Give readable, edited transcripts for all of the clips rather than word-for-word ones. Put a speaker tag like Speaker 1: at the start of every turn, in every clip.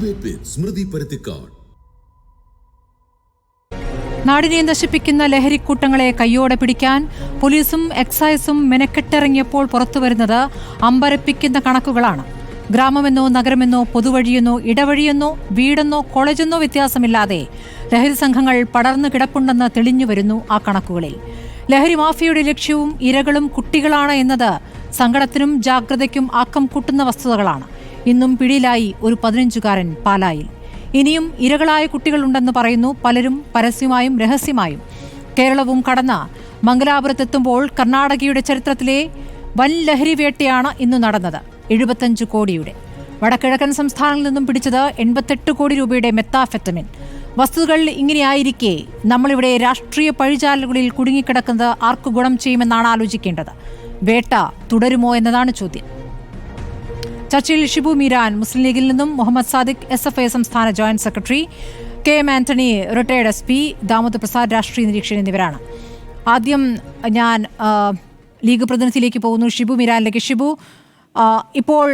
Speaker 1: Debate വിത്ത് സ്മൃതി പരുത്തിക്കാട്.
Speaker 2: നാടിനെ നശിപ്പിക്കുന്ന ലഹരിക്കൂട്ടങ്ങളെ കയ്യോടെ പിടിക്കാൻ പോലീസും എക്സൈസും മെനക്കെട്ടിറങ്ങിയപ്പോൾ പുറത്തുവരുന്നത് അമ്പരപ്പിക്കുന്ന കണക്കുകളാണ്. ഗ്രാമമെന്നോ നഗരമെന്നോ പൊതുവഴിയെന്നോ ഇടവഴിയെന്നോ വീടെന്നോ കോളേജെന്നോ വ്യത്യാസമില്ലാതെ ലഹരി സംഘങ്ങൾ പടർന്നു കിടപ്പുണ്ടെന്ന് തെളിഞ്ഞുവരുന്നു ആ കണക്കുകളിൽ. ലഹരി മാഫിയയുടെ ലക്ഷ്യവും ഇരകളും കുട്ടികളാണ് എന്നത് സങ്കടത്തിനും ജാഗ്രതയ്ക്കും ആക്കം കൂട്ടുന്ന വസ്തുതകളാണ്. ഇന്നും പിടിയിലായി ഒരു 15-കാരൻ പാലായിൽ. ഇനിയും ഇരകളായ കുട്ടികളുണ്ടെന്ന് പറയുന്നു പലരും പരസ്യമായും രഹസ്യമായും. കേരളവും കടന്ന് മംഗലാപുരത്തെത്തുമ്പോൾ കർണാടകയുടെ ചരിത്രത്തിലെ വൻ ലഹരി വേട്ടയാണ് ഇന്ന് നടന്നത്. 75 കോടിയുടെ. വടക്കിഴക്കൻ സംസ്ഥാനങ്ങളിൽ നിന്നും പിടിച്ചത് 88 കോടി രൂപയുടെ മെത്താഫെറ്റമിൻ. വസ്തുതകൾ ഇങ്ങനെയായിരിക്കെ നമ്മളിവിടെ രാഷ്ട്രീയ പഴിചാലുകളിൽ കുടുങ്ങിക്കിടക്കുന്നത് ആർക്ക് ഗുണം ചെയ്യുമെന്നാണ് ആലോചിക്കേണ്ടത്. വേട്ട തുടരുമോ എന്നതാണ് ചോദ്യം. ചർച്ചയിൽ ഷിബു മീരാൻ മുസ്ലിം ലീഗിൽ നിന്നും, മുഹമ്മദ് സാദിഖ് SFI സംസ്ഥാന joint secretary, KM Antony retired SP, Damodar Prasad രാഷ്ട്രീയ നിരീക്ഷകൻ എന്നിവരാണ്. ആദ്യം ഞാൻ ലീഗ് പ്രതിനിധിയിലേക്ക് പോകുന്നു, ഷിബു മീരാനിലേക്ക്. ഷിബു, ഇപ്പോൾ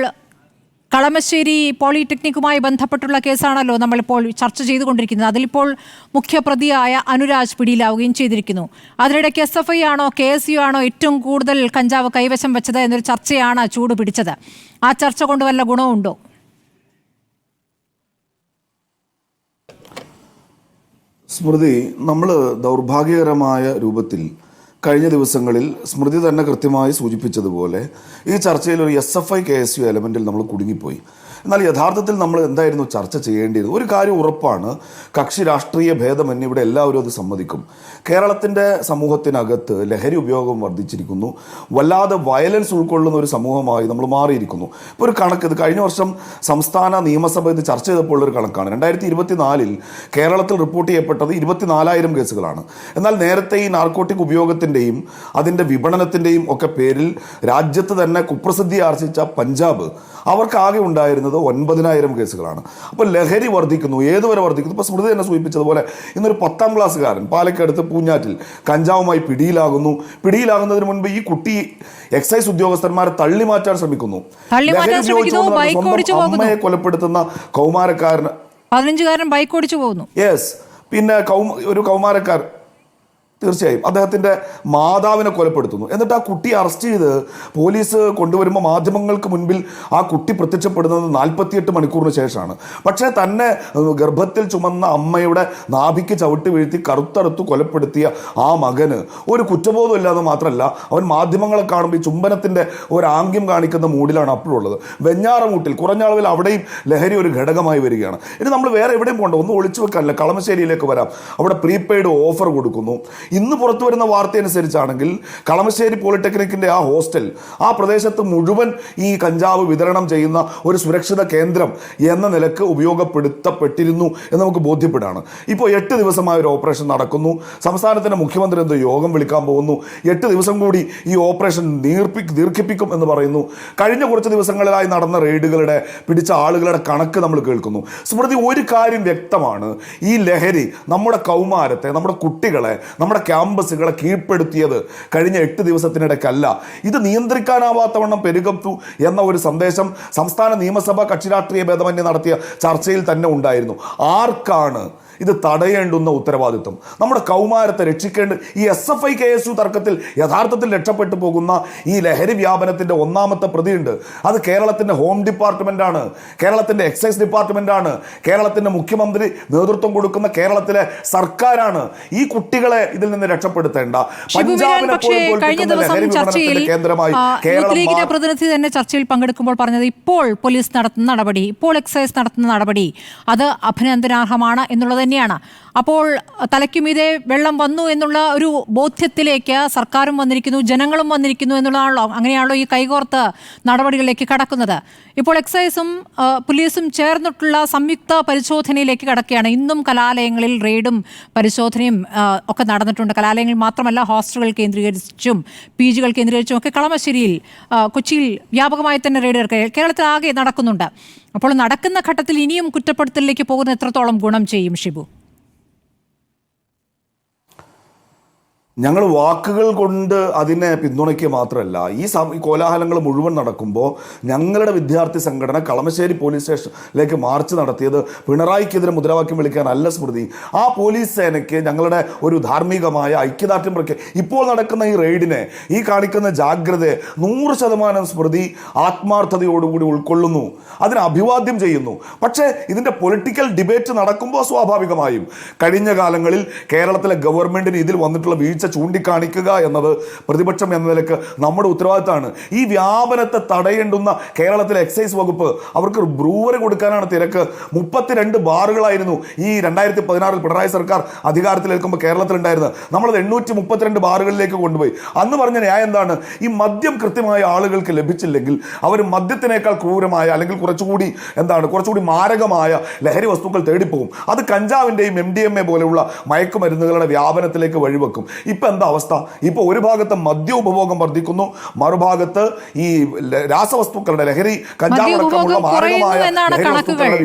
Speaker 2: കളമശ്ശേരി പോളിടെക്നിക്കുമായി ബന്ധപ്പെട്ടുള്ള കേസാണല്ലോ നമ്മളിപ്പോൾ ചർച്ച ചെയ്തുകൊണ്ടിരിക്കുന്നത്. അതിലിപ്പോൾ മുഖ്യപ്രതിയായ അനുരാജ് പിടിയിലാവുകയും ചെയ്തിരിക്കുന്നു. അതിനിടയ്ക്ക് SFI ആണോ KSU ആണോ ഏറ്റവും കൂടുതൽ കഞ്ചാവ് കൈവശം വെച്ചത് എന്നൊരു ചർച്ചയാണ് ചൂട് പിടിച്ചത്. ആ ചർച്ച കൊണ്ട് വല്ല ഗുണമുണ്ടോ?
Speaker 3: സ്മൃതി, നമ്മൾ ദൗർഭാഗ്യകരമായ രൂപത്തിൽ കഴിഞ്ഞ ദിവസങ്ങളിൽ സ്മൃതി തന്നെ കൃത്യമായി സൂചിപ്പിച്ചതുപോലെ ഈ ചർച്ചയിൽ ഒരു SFI KSU എലമെൻറ്റിൽ നമ്മൾ കുടുങ്ങിപ്പോയി. എന്നാൽ യഥാർത്ഥത്തിൽ നമ്മൾ എന്തായിരുന്നു ചർച്ച ചെയ്യേണ്ടിയത്? ഒരു കാര്യം ഉറപ്പാണ്, കക്ഷി രാഷ്ട്രീയ ഭേദമന്യേ ഇവിടെ എല്ലാവരും അത് സമ്മതിക്കും. കേരളത്തിൻ്റെ സമൂഹത്തിനകത്ത് ലഹരി ഉപയോഗം വർദ്ധിച്ചിരിക്കുന്നു. വല്ലാതെ വയലൻസ് ഉൾക്കൊള്ളുന്ന ഒരു സമൂഹമായി നമ്മൾ മാറിയിരിക്കുന്നു. ഇപ്പോൾ ഒരു കണക്ക്, ഇത് കഴിഞ്ഞ വർഷം സംസ്ഥാന നിയമസഭ ഇത് ചർച്ച ചെയ്തപ്പോൾ ഒരു കണക്കാണ്. 2024 കേരളത്തിൽ റിപ്പോർട്ട് ചെയ്യപ്പെട്ടത് 24,000 കേസുകളാണ്. എന്നാൽ നേരത്തെ ഈ നാർക്കോട്ടിക് ഉപയോഗത്തിൻ്റെയും അതിൻ്റെ വിപണനത്തിൻ്റെയും ഒക്കെ പേരിൽ രാജ്യത്ത് തന്നെ കുപ്രസിദ്ധി ആർജിച്ച പഞ്ചാബ്, അവർക്കാകെ ഉണ്ടായിരുന്നത് 9,000 കേസുകളാണ്. അപ്പോൾ ലഹരി വർദ്ധിക്കുന്നു. ഏതുവരെ വർദ്ധിക്കുന്നു? ഇപ്പോൾ സ്മൃതി തന്നെ സൂചിപ്പിച്ചതുപോലെ ഇന്നൊരു 10ാം ക്ലാസ്സുകാരൻ പാലക്കടുത്ത് പൂഞ്ഞാറ്റിൽ കഞ്ചാവുമായി പിടിയിലാകുന്നതിന് മുൻപ് ഈ കുട്ടി എക്സൈസ് ഉദ്യോഗസ്ഥന്മാരെ തള്ളിമാറ്റാൻ ശ്രമിക്കുന്നു. അമ്മയെ കൊലപ്പെടുത്തുന്ന കൗമാരക്കാരന്
Speaker 2: 15-കാരൻ ബൈക്ക് ഓടിച്ചു പോകുന്നു.
Speaker 3: യെസ്, പിന്നെ ഒരു കൗമാരക്കാർ തീർച്ചയായും അദ്ദേഹത്തിൻ്റെ മാതാവിനെ കൊലപ്പെടുത്തുന്നു. എന്നിട്ട് ആ കുട്ടി അറസ്റ്റ് ചെയ്ത് പോലീസ് കൊണ്ടുവരുമ്പോൾ മാധ്യമങ്ങൾക്ക് മുൻപിൽ ആ കുട്ടി പ്രത്യക്ഷപ്പെടുന്നത് 48 മണിക്കൂറിന് ശേഷമാണ്. പക്ഷേ തന്നെ ഗർഭത്തിൽ ചുമന്ന അമ്മയുടെ നാഭിക്ക് ചവിട്ടി വീഴ്ത്തി കറുത്തറുത്തു കൊലപ്പെടുത്തിയ ആ മകന് ഒരു കുറ്റബോധം ഇല്ലാതെ മാത്രമല്ല, അവൻ മാധ്യമങ്ങളെ കാണുമ്പോൾ ഈ ചുംബനത്തിൻ്റെ ഒരു ആംഗ്യം കാണിക്കുന്ന മൂഡിലാണ് അപ്പോഴുള്ളത്. വെഞ്ഞാറമൂട്ടിൽ കുറഞ്ഞ അളവിൽ അവിടെയും ലഹരി ഒരു ഘടകമായി വരികയാണ്. ഇനി നമ്മൾ വേറെ എവിടെയും പോകണ്ട, ഒന്നും ഒളിച്ചു വെക്കാനില്ല. കളമശ്ശേരിയിലേക്ക് വരാം. അവിടെ പ്രീപെയ്ഡ് ഓഫർ കൊടുക്കുന്നു. ഇന്ന് പുറത്തു വരുന്ന വാർത്ത അനുസരിച്ചാണെങ്കിൽ കളമശ്ശേരി പോളിടെക്നിക്കിൻ്റെ ആ ഹോസ്റ്റൽ, ആ പ്രദേശത്ത് മുഴുവൻ ഈ കഞ്ചാവ് വിതരണം ചെയ്യുന്ന ഒരു സുരക്ഷിത കേന്ദ്രം എന്ന നിലക്ക് ഉപയോഗപ്പെടുത്തപ്പെട്ടിരുന്നു എന്ന് നമുക്ക് ബോധ്യപ്പെടുകയാണ്. ഇപ്പോൾ 8 ദിവസമായ ഒരു ഓപ്പറേഷൻ നടക്കുന്നു. സംസ്ഥാനത്തിൻ്റെ മുഖ്യമന്ത്രി എന്തോ യോഗം വിളിക്കാൻ പോകുന്നു. 8 ദിവസം കൂടി ഈ ഓപ്പറേഷൻ ദീർഘിപ്പിക്കും എന്ന് പറയുന്നു. കഴിഞ്ഞ കുറച്ച് ദിവസങ്ങളിലായി നടന്ന റെയ്ഡുകളുടെ പിടിച്ച ആളുകളുടെ കണക്ക് നമ്മൾ കേൾക്കുന്നു. സ്മൃതി, ഒരു കാര്യം വ്യക്തമാണ്, ഈ ലഹരി നമ്മുടെ കൗമാരത്തെ, നമ്മുടെ കുട്ടികളെ, നമ്മുടെ ക്യാമ്പസുകളെ കീഴ്പ്പെടുത്തിയത് കഴിഞ്ഞ 8 ദിവസത്തിനിടയ്ക്കല്ല. ഇത് നിയന്ത്രിക്കാനാവാത്തവണ്ണം പെരുകത്തു എന്ന ഒരു സന്ദേശം സംസ്ഥാന നിയമസഭാ കക്ഷി രാഷ്ട്രീയ ഭേദമന്യേ നടത്തിയ ചർച്ചയിൽ തന്നെ ഉണ്ടായിരുന്നു. ആർക്കാണ് ഇത് തടയേണ്ടുന്ന ഉത്തരവാദിത്വം? നമ്മുടെ കൗമാരത്തെ രക്ഷിക്കേണ്ട ഈ SFI KSU തർക്കത്തിൽ യഥാർത്ഥത്തിൽ രക്ഷപ്പെട്ടു പോകുന്ന ഈ ലഹരി വ്യാപനത്തിൻ്റെ 1ാമത്തെ പ്രതിയുണ്ട്. അത് കേരളത്തിൻ്റെ ഹോം ഡിപ്പാർട്ട്മെൻറ്റാണ്, കേരളത്തിൻ്റെ എക്സൈസ് ഡിപ്പാർട്ട്മെൻറ്റാണ്, കേരളത്തിൻ്റെ മുഖ്യമന്ത്രി നേതൃത്വം കൊടുക്കുന്ന കേരളത്തിലെ സർക്കാരാണ്. ഈ കുട്ടികളെ ഇതിൽ നിന്ന് രക്ഷപ്പെടുത്തേണ്ട കേന്ദ്രമായി
Speaker 2: പ്രതിനിധി തന്നെ ചർച്ചയിൽ പങ്കെടുക്കുമ്പോൾ പറഞ്ഞത്, ഇപ്പോൾ പോലീസ് നടത്തുന്ന നടപടി, ഇപ്പോൾ എക്സൈസ് നടത്തുന്ന നടപടി അത് അഭിനന്ദനാർഹമാണ് എന്നുള്ളത് തന്നെയാണ്. അപ്പോൾ തലയ്ക്കുമീതെ വെള്ളം വന്നു എന്നുള്ള ഒരു ബോധ്യത്തിലേക്ക് സർക്കാരും വന്നിരിക്കുന്നു, ജനങ്ങളും വന്നിരിക്കുന്നു എന്നുള്ളതാണല്ലോ. അങ്ങനെയാണല്ലോ ഈ കൈകോർത്ത് നടപടികളിലേക്ക് കടക്കുന്നത്. ഇപ്പോൾ എക്സൈസും പോലീസും ചേർന്നിട്ടുള്ള സംയുക്ത പരിശോധനയിലേക്ക് കടക്കുകയാണ്. ഇന്നും കലാലയങ്ങളിൽ റെയ്ഡും പരിശോധനയും ഒക്കെ നടന്നിട്ടുണ്ട്. കലാലയങ്ങളിൽ മാത്രമല്ല, ഹോസ്റ്റലുകൾ കേന്ദ്രീകരിച്ചും PG കൾ കേന്ദ്രീകരിച്ചും ഒക്കെ കളമശ്ശേരിയിൽ, കൊച്ചിയിൽ വ്യാപകമായി തന്നെ റെയ്ഡ് കേരളത്തിൽ ആകെ നടക്കുന്നുണ്ട്. അപ്പോൾ നടക്കുന്ന ഘട്ടത്തിൽ ഇനിയും കുറ്റപ്പെടുത്തലിലേക്ക് പോകുന്ന എത്രത്തോളം ഗുണം ചെയ്യും ഷിബു?
Speaker 3: ഞങ്ങൾ വാക്കുകൾ കൊണ്ട് അതിനെ പിന്തുണയ്ക്കുക മാത്രമല്ല, ഈ കോലാഹലങ്ങൾ മുഴുവൻ നടക്കുമ്പോൾ ഞങ്ങളുടെ വിദ്യാർത്ഥി സംഘടന കളമശ്ശേരി പോലീസ് സ്റ്റേഷനിലേക്ക് മാർച്ച് നടത്തിയത് പിണറായിക്കെതിരെ മുദ്രാവാക്യം വിളിക്കാനല്ല സ്മൃതി. ആ പോലീസ് സേനയ്ക്ക് ഞങ്ങളുടെ ഒരു ധാർമ്മികമായ ഐക്യദാർഢ്യം ഇപ്പോൾ നടക്കുന്ന ഈ റെയ്ഡിനെ, ഈ കാണിക്കുന്ന ജാഗ്രതയെ 100% സ്മൃതി ആത്മാർത്ഥതയോടുകൂടി ഉൾക്കൊള്ളുന്നു, അതിനെ അഭിവാദ്യം ചെയ്യുന്നു. പക്ഷേ ഇതിൻ്റെ പൊളിറ്റിക്കൽ ഡിബേറ്റ് നടക്കുമ്പോൾ സ്വാഭാവികമായും കഴിഞ്ഞ കാലങ്ങളിൽ കേരളത്തിലെ ഗവൺമെൻറ്റിന് ഇതിൽ വന്നിട്ടുള്ള വീഴ്ച ചൂണ്ടിക്കാണിക്കുക എന്നത് പ്രതിപക്ഷം എന്ന നിലക്ക് നമ്മുടെ ഉത്തരവാദിത്തമാണ്. ഈ വ്യാപനത്തെ തടയേണ്ടുന്ന കേരളത്തിലെ എക്സൈസ് വകുപ്പ് അവർക്ക് ബ്രൂവറി കൊടുക്കാനാണ് തിരക്ക്. 32 ബാറുകളായിരുന്നു ഈ 2016 പിണറായി സർക്കാർ അധികാരത്തിലേൽക്കുമ്പോൾ കേരളത്തിലുണ്ടായിരുന്നത്. നമ്മളത് 832 ബാറുകളിലേക്ക് കൊണ്ടുപോയി. അന്ന് പറഞ്ഞ ന്യായം എന്താണ്? ഈ മദ്യം കൃത്യമായ ആളുകൾക്ക് ലഭിച്ചില്ലെങ്കിൽ അവർ മദ്യത്തിനേക്കാൾ ക്രൂരമായ അല്ലെങ്കിൽ കുറച്ചുകൂടി മാരകമായ ലഹരി വസ്തുക്കൾ തേടിപ്പോകും. അത് കഞ്ചാവിൻ്റെയും MDMA പോലെയുള്ള മയക്കുമരുന്നുകളുടെ വ്യാപനത്തിലേക്ക് വഴിവെക്കും. ഇപ്പം എന്താ അവസ്ഥ? ഇപ്പോൾ ഒരു ഭാഗത്ത് മദ്യ ഉപഭോഗം വർദ്ധിക്കുന്നു, മറുഭാഗത്ത് ഈ രാസവസ്തുക്കളുടെ ലഹരി കഞ്ചാവടക്കമുള്ള മാരകമായ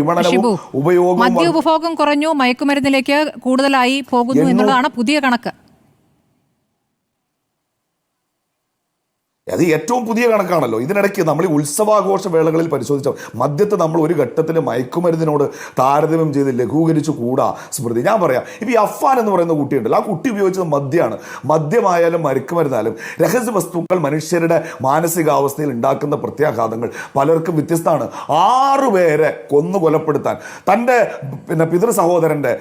Speaker 3: വിപണനവും ഉപയോഗവും.
Speaker 2: മദ്യ ഉപഭോഗം കുറഞ്ഞു, മയക്കുമരുന്നിലേക്ക് കൂടുതലായി പോകുന്നു എന്നുള്ളതാണ് പുതിയ കണക്ക്.
Speaker 3: അത് ഏറ്റവും പുതിയ കണക്കാണല്ലോ. ഇതിനിടയ്ക്ക് നമ്മൾ ഈ ഉത്സവാഘോഷ വേളകളിൽ പരിശോധിച്ച മദ്യത്തെ നമ്മൾ ഒരു ഘട്ടത്തിൽ മയക്കുമരുന്നിനോട് താരതമ്യം ചെയ്ത് ലഘൂകരിച്ചു കൂടാ സ്മൃതി. ഞാൻ പറയാം, ഇപ്പോൾ ഈ അഫ്ഫാൻ എന്ന് പറയുന്ന കുട്ടിയുണ്ടല്ലോ, ആ കുട്ടി ഉപയോഗിച്ചത് മദ്യമാണ്. മദ്യമായാലും മയക്കുമരുന്നായാലും രഹസ്യ വസ്തുക്കൾ മനുഷ്യരുടെ മാനസികാവസ്ഥയിൽ ഉണ്ടാക്കുന്ന പ്രത്യാഘാതങ്ങൾ പലർക്കും വ്യത്യസ്തമാണ്. 6 പേരെ കൊലപ്പെടുത്താൻ തൻ്റെ പിതൃ സഹോദരൻ്റെ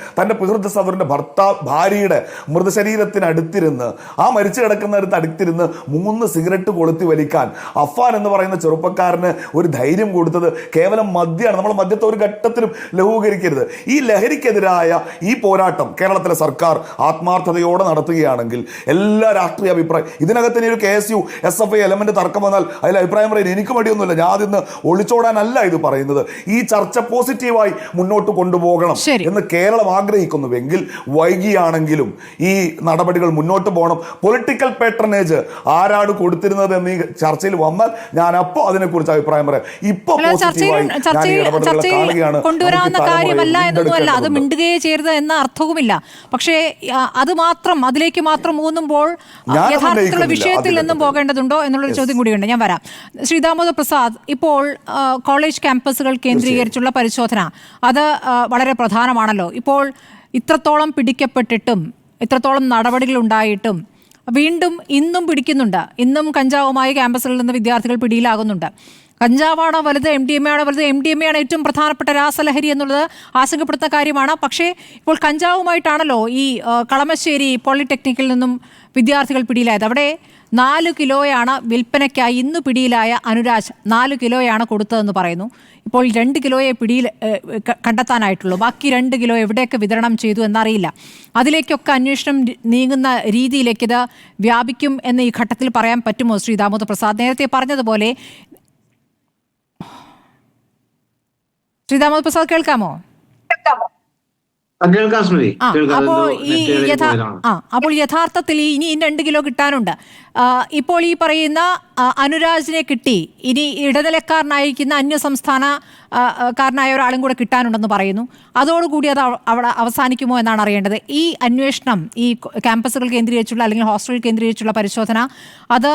Speaker 3: ഭാര്യയുടെ മൃതശരീരത്തിനടുത്തിരുന്ന്, ആ മരിച്ചു കിടക്കുന്നവരത്ത് അടുത്തിരുന്ന് 3 സിഗരറ്റ് കൊളുത്തി വലിക്കാൻ അഫ്ഫാൻ എന്ന് പറയുന്ന ചെറുപ്പക്കാരന് ഒരു ധൈര്യം കൊടുത്തത് കേവലം മദ്യമാണ്. നമ്മൾ മദ്യത്തെ ഒരു ഘട്ടത്തിലും ലഘൂകരിക്കരുത്. ഈ ലഹരിക്കെതിരായ ഈ പോരാട്ടം കേരളത്തിലെ സർക്കാർ ആത്മാർത്ഥതയോടെ നടത്തുകയാണെങ്കിൽ എല്ലാ രാഷ്ട്രീയ അഭിപ്രായം, ഇതിനകത്ത് ഒരു KSU SFI എലമെന്റ് തർക്കം വന്നാൽ അതിൽ അഭിപ്രായം പറയാൻ എനിക്ക് മടിയൊന്നുമില്ല. ഞാൻ അതിന്ന് ഒളിച്ചോടാനല്ല ഇത് പറയുന്നത്. ഈ ചർച്ച പോസിറ്റീവായി മുന്നോട്ട് കൊണ്ടുപോകണം എന്ന് കേരളം ആഗ്രഹിക്കുന്നുവെങ്കിൽ വൈകിയാണെങ്കിലും ഈ നടപടികൾ മുന്നോട്ട് പോകണം. പൊളിറ്റിക്കൽ പേട്രണേജ് ആരാണ് കൊടുത്തിരുന്നത് എന്ന് ഈ ചർച്ചയിൽ വന്നാൽ ഞാൻ അപ്പോൾ അതിനെക്കുറിച്ച് അഭിപ്രായം പറയാം. ഇപ്പൊ
Speaker 2: കൊണ്ടുവരാവുന്ന കാര്യമല്ല എന്നൊന്നുമല്ല, അത് മിണ്ടുകയെ ചെയ്യരുത് എന്ന അർത്ഥവുമില്ല. പക്ഷേ അത് മാത്രം, അതിലേക്ക് മാത്രം ഊന്നുമ്പോൾ യഥാർത്ഥത്തിലുള്ള വിഷയത്തിൽ നിന്നും പോകേണ്ടതുണ്ടോ എന്നുള്ളൊരു ചോദ്യം കൂടിയുണ്ട്. ഞാൻ വരാം. ശ്രീ ദാമോദർ പ്രസാദ്, ഇപ്പോൾ കോളേജ് ക്യാമ്പസുകൾ കേന്ദ്രീകരിച്ചുള്ള പരിശോധന അത് വളരെ പ്രധാനമാണല്ലോ. ഇപ്പോൾ ഇത്രത്തോളം പിടിക്കപ്പെട്ടിട്ടും ഇത്രത്തോളം നടപടികൾ ഉണ്ടായിട്ടും വീണ്ടും ഇന്നും പിടിക്കുന്നുണ്ട്. ഇന്നും കഞ്ചാവുമായി ക്യാമ്പസിൽ നിന്ന് വിദ്യാർത്ഥികൾ പിടിയിലാകുന്നുണ്ട്. കഞ്ചാവാണോ വലുത്, MDMA ആണോ വലുത്? MDMA ആണ് ഏറ്റവും പ്രധാനപ്പെട്ട രാസലഹരി എന്നുള്ളത് ആശങ്കപ്പെടുത്തുന്ന കാര്യമാണ്. പക്ഷേ ഇപ്പോൾ കഞ്ചാവുമായിട്ടാണല്ലോ ഈ കളമശ്ശേരി പോളിടെക്നിക്കിൽ നിന്നും വിദ്യാർത്ഥികൾ പിടിയിലായത്. അവിടെ 4 കിലോയാണ് വിൽപ്പനയ്ക്കായി ഇന്ന് പിടിയിലായ അനുരാജ് 4 കിലോയാണ് കൊടുത്തതെന്ന് പറയുന്നു. ഇപ്പോൾ 2 കിലോയെ കണ്ടെത്താനായിട്ടുള്ളൂ. ബാക്കി 2 കിലോ എവിടെയൊക്കെ വിതരണം ചെയ്തു എന്നറിയില്ല. അതിലേക്കൊക്കെ അന്വേഷണം നീങ്ങുന്ന രീതിയിലേക്ക് ഇത് വ്യാപിക്കും എന്ന് ഈ ഘട്ടത്തിൽ പറയാൻ പറ്റുമോ ശ്രീ ദാമോദർ പ്രസാദ്? നേരത്തെ പറഞ്ഞതുപോലെ ശ്രീ ദാമോദർ പ്രസാദ് കേൾക്കാമോ? അപ്പോൾ യഥാർത്ഥത്തിൽ ഇനി 2 കിലോ കിട്ടാനുണ്ട്. ഇപ്പോൾ ഈ പറയുന്ന അനുരാജിനെ കിട്ടി, ഇനി ഇടനിലക്കാരനായിരിക്കുന്ന അന്യസംസ്ഥാനക്കാരനായ ഒരാളും കൂടെ കിട്ടാനുണ്ടെന്ന് പറയുന്നു. അതോടുകൂടി അത് അവിടെ അവസാനിക്കുമോ എന്നാണ് അറിയേണ്ടത്. ഈ അന്വേഷണം, ഈ ക്യാമ്പസുകൾ കേന്ദ്രീകരിച്ചുള്ള അല്ലെങ്കിൽ ഹോസ്റ്റലുകൾ കേന്ദ്രീകരിച്ചുള്ള പരിശോധന അത്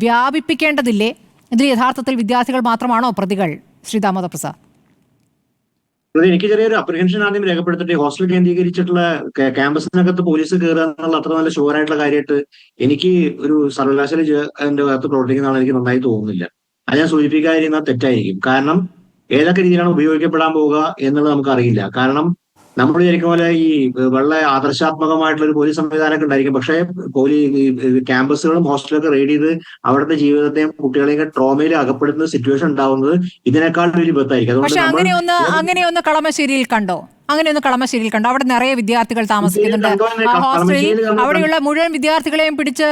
Speaker 2: വ്യാപിപ്പിക്കേണ്ടതില്ലേ? ഇതിൽ യഥാർത്ഥത്തിൽ വിദ്യാർത്ഥികൾ മാത്രമാണോ പ്രതികൾ? ശ്രീ ദാമോദർ പ്രസാദ്,
Speaker 4: എനിക്ക് ചെറിയൊരു അപ്രിഹെൻഷൻ ആദ്യം രേഖപ്പെടുത്തിട്ട് ഹോസ്റ്റൽ കേന്ദ്രീകരിച്ചിട്ടുള്ള ക്യാമ്പസിനകത്ത് പോലീസ് കയറുക എന്നുള്ള അത്ര നല്ല ഷുവർ ആയിട്ടുള്ള കാര്യമായിട്ട് എനിക്ക് ഒരു സർവകലാശാല അകത്ത് പ്രവർത്തിക്കുന്നതാണ് എനിക്ക് നന്നായി തോന്നുന്നില്ല. അത് ഞാൻ സൂചിപ്പിക്കാതിരുന്ന തെറ്റായിരിക്കും. കാരണം ഏതൊക്കെ രീതിയിലാണ് ഉപയോഗിക്കപ്പെടാൻ പോവുക എന്നുള്ളത് നമുക്കറിയില്ല. കാരണം നമ്മൾ വിചാരിക്കുന്ന പോലെ ഈ വളരെ ആദർശാത്മകമായിട്ടുള്ള ഒരു പോലീസ് സംവിധാനമൊക്കെ ഉണ്ടായിരിക്കും. പക്ഷേ ക്യാമ്പസുകളും ഹോസ്റ്റലൊക്കെ റെയ്ഡ് ചെയ്ത് അവിടുത്തെ ജീവിതത്തെയും കുട്ടികളെയും ട്രോമയിൽ അകപ്പെടുന്ന സിറ്റുവേഷൻ ഉണ്ടാവുന്നത് ഇതിനേക്കാൾ വലിയ വിപത്തായിരിക്കും.
Speaker 2: പക്ഷെ അങ്ങനെയൊന്ന് കളമശ്ശേരിയിൽ കണ്ടോ? അവിടെ നിറയെ വിദ്യാർത്ഥികൾ താമസിക്കുന്നുണ്ട്. ഹോസ്റ്റലിൽ അവിടെയുള്ള മുഴുവൻ വിദ്യാർത്ഥികളെയും പിടിച്ച്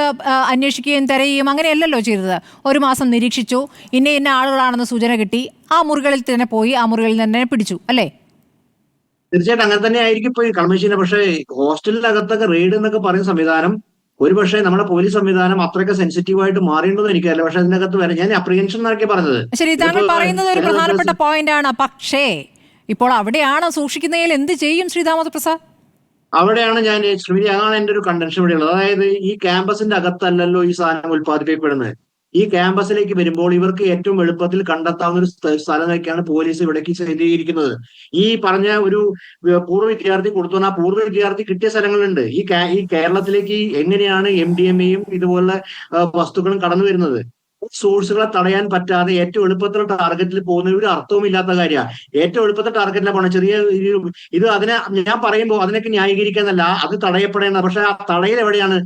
Speaker 2: അന്വേഷിക്കുകയും തിരയുകയും അങ്ങനെയല്ലല്ലോ ചെയ്തത്. 1 മാസം നിരീക്ഷിച്ചു, ഇന്ന ആളുകളാണെന്ന് സൂചന കിട്ടി, ആ മുറികളിൽ തന്നെ പോയി, ആ മുറികളിൽ തന്നെ പിടിച്ചു, അല്ലേ?
Speaker 4: തീർച്ചയായിട്ടും അങ്ങനെ തന്നെ ആയിരിക്കും ഇപ്പൊ ഈ കളമശ്ശേരി. പക്ഷേ ഹോസ്റ്റലിനകത്തൊക്കെ റെയ്ഡ് എന്നൊക്കെ പറയുന്ന സംവിധാനം ഒരുപക്ഷെ നമ്മുടെ പോലീസ് സംവിധാനം അത്രയൊക്കെ സെൻസിറ്റീവായിട്ട് മാറേണ്ടതെന്ന് എനിക്കറിയില്ല. പക്ഷെ അതിനകത്ത് വരെ ഞാൻ അപ്രിഹെൻഷൻ എന്നൊക്കെ പറഞ്ഞത്
Speaker 2: ശരി, താങ്കൾ പറയുന്നത് ഒരു പ്രധാനപ്പെട്ട പോയിന്റ് ആണ്. പക്ഷേ ഇപ്പോൾ അവിടെയാണ് സൂക്ഷിക്കുന്നതിൽ എന്ത് ചെയ്യും ശ്രീ ദാമോദർ പ്രസാദ്?
Speaker 4: അവിടെയാണ് ഞാൻ ശ്രീമതി, അതാണ് എന്റെ ഒരു കണ്ടൻഷൻ ഇവിടെയുള്ളത്. അതായത് ഈ ക്യാമ്പസിന്റെ അകത്തല്ലല്ലോ ഈ സാധനം ഉത്പാദിപ്പിക്കപ്പെടുന്നത്. ഈ ക്യാമ്പസിലേക്ക് വരുമ്പോൾ ഇവർക്ക് ഏറ്റവും എളുപ്പത്തിൽ കണ്ടെത്താവുന്ന ഒരു സ്ഥലമൊക്കെയാണ് പോലീസ് ഇവിടേക്ക് ചെയ്തിരിക്കുന്നത്. ഈ പറഞ്ഞ ഒരു പൂർവ്വ വിദ്യാർത്ഥി കൊടുത്തു ആ പൂർവ്വ വിദ്യാർത്ഥി കിട്ടിയ സ്ഥലങ്ങളുണ്ട്. ഈ കേരളത്തിലേക്ക് എങ്ങനെയാണ് MDMA-യും ഇതുപോലുള്ള വസ്തുക്കളും കടന്നു വരുന്നത്? സോഴ്സുകളെ തടയാൻ പറ്റാതെ ഏറ്റവും എളുപ്പത്തിൽ ടാർഗറ്റിൽ പോകുന്ന ഒരു അർത്ഥവും ഇല്ലാത്ത കാര്യമാണ്. ഏറ്റവും എളുപ്പത്തിൽ ടാർഗറ്റിലെ പോകണം. ചെറിയ ഇത് അതിനെ ഞാൻ പറയുമ്പോൾ അതിനൊക്കെ ന്യായീകരിക്കാന്നല്ല, അത് തടയപ്പെടേണ്ട. പക്ഷെ ആ തടയൽ എവിടെയാണ്?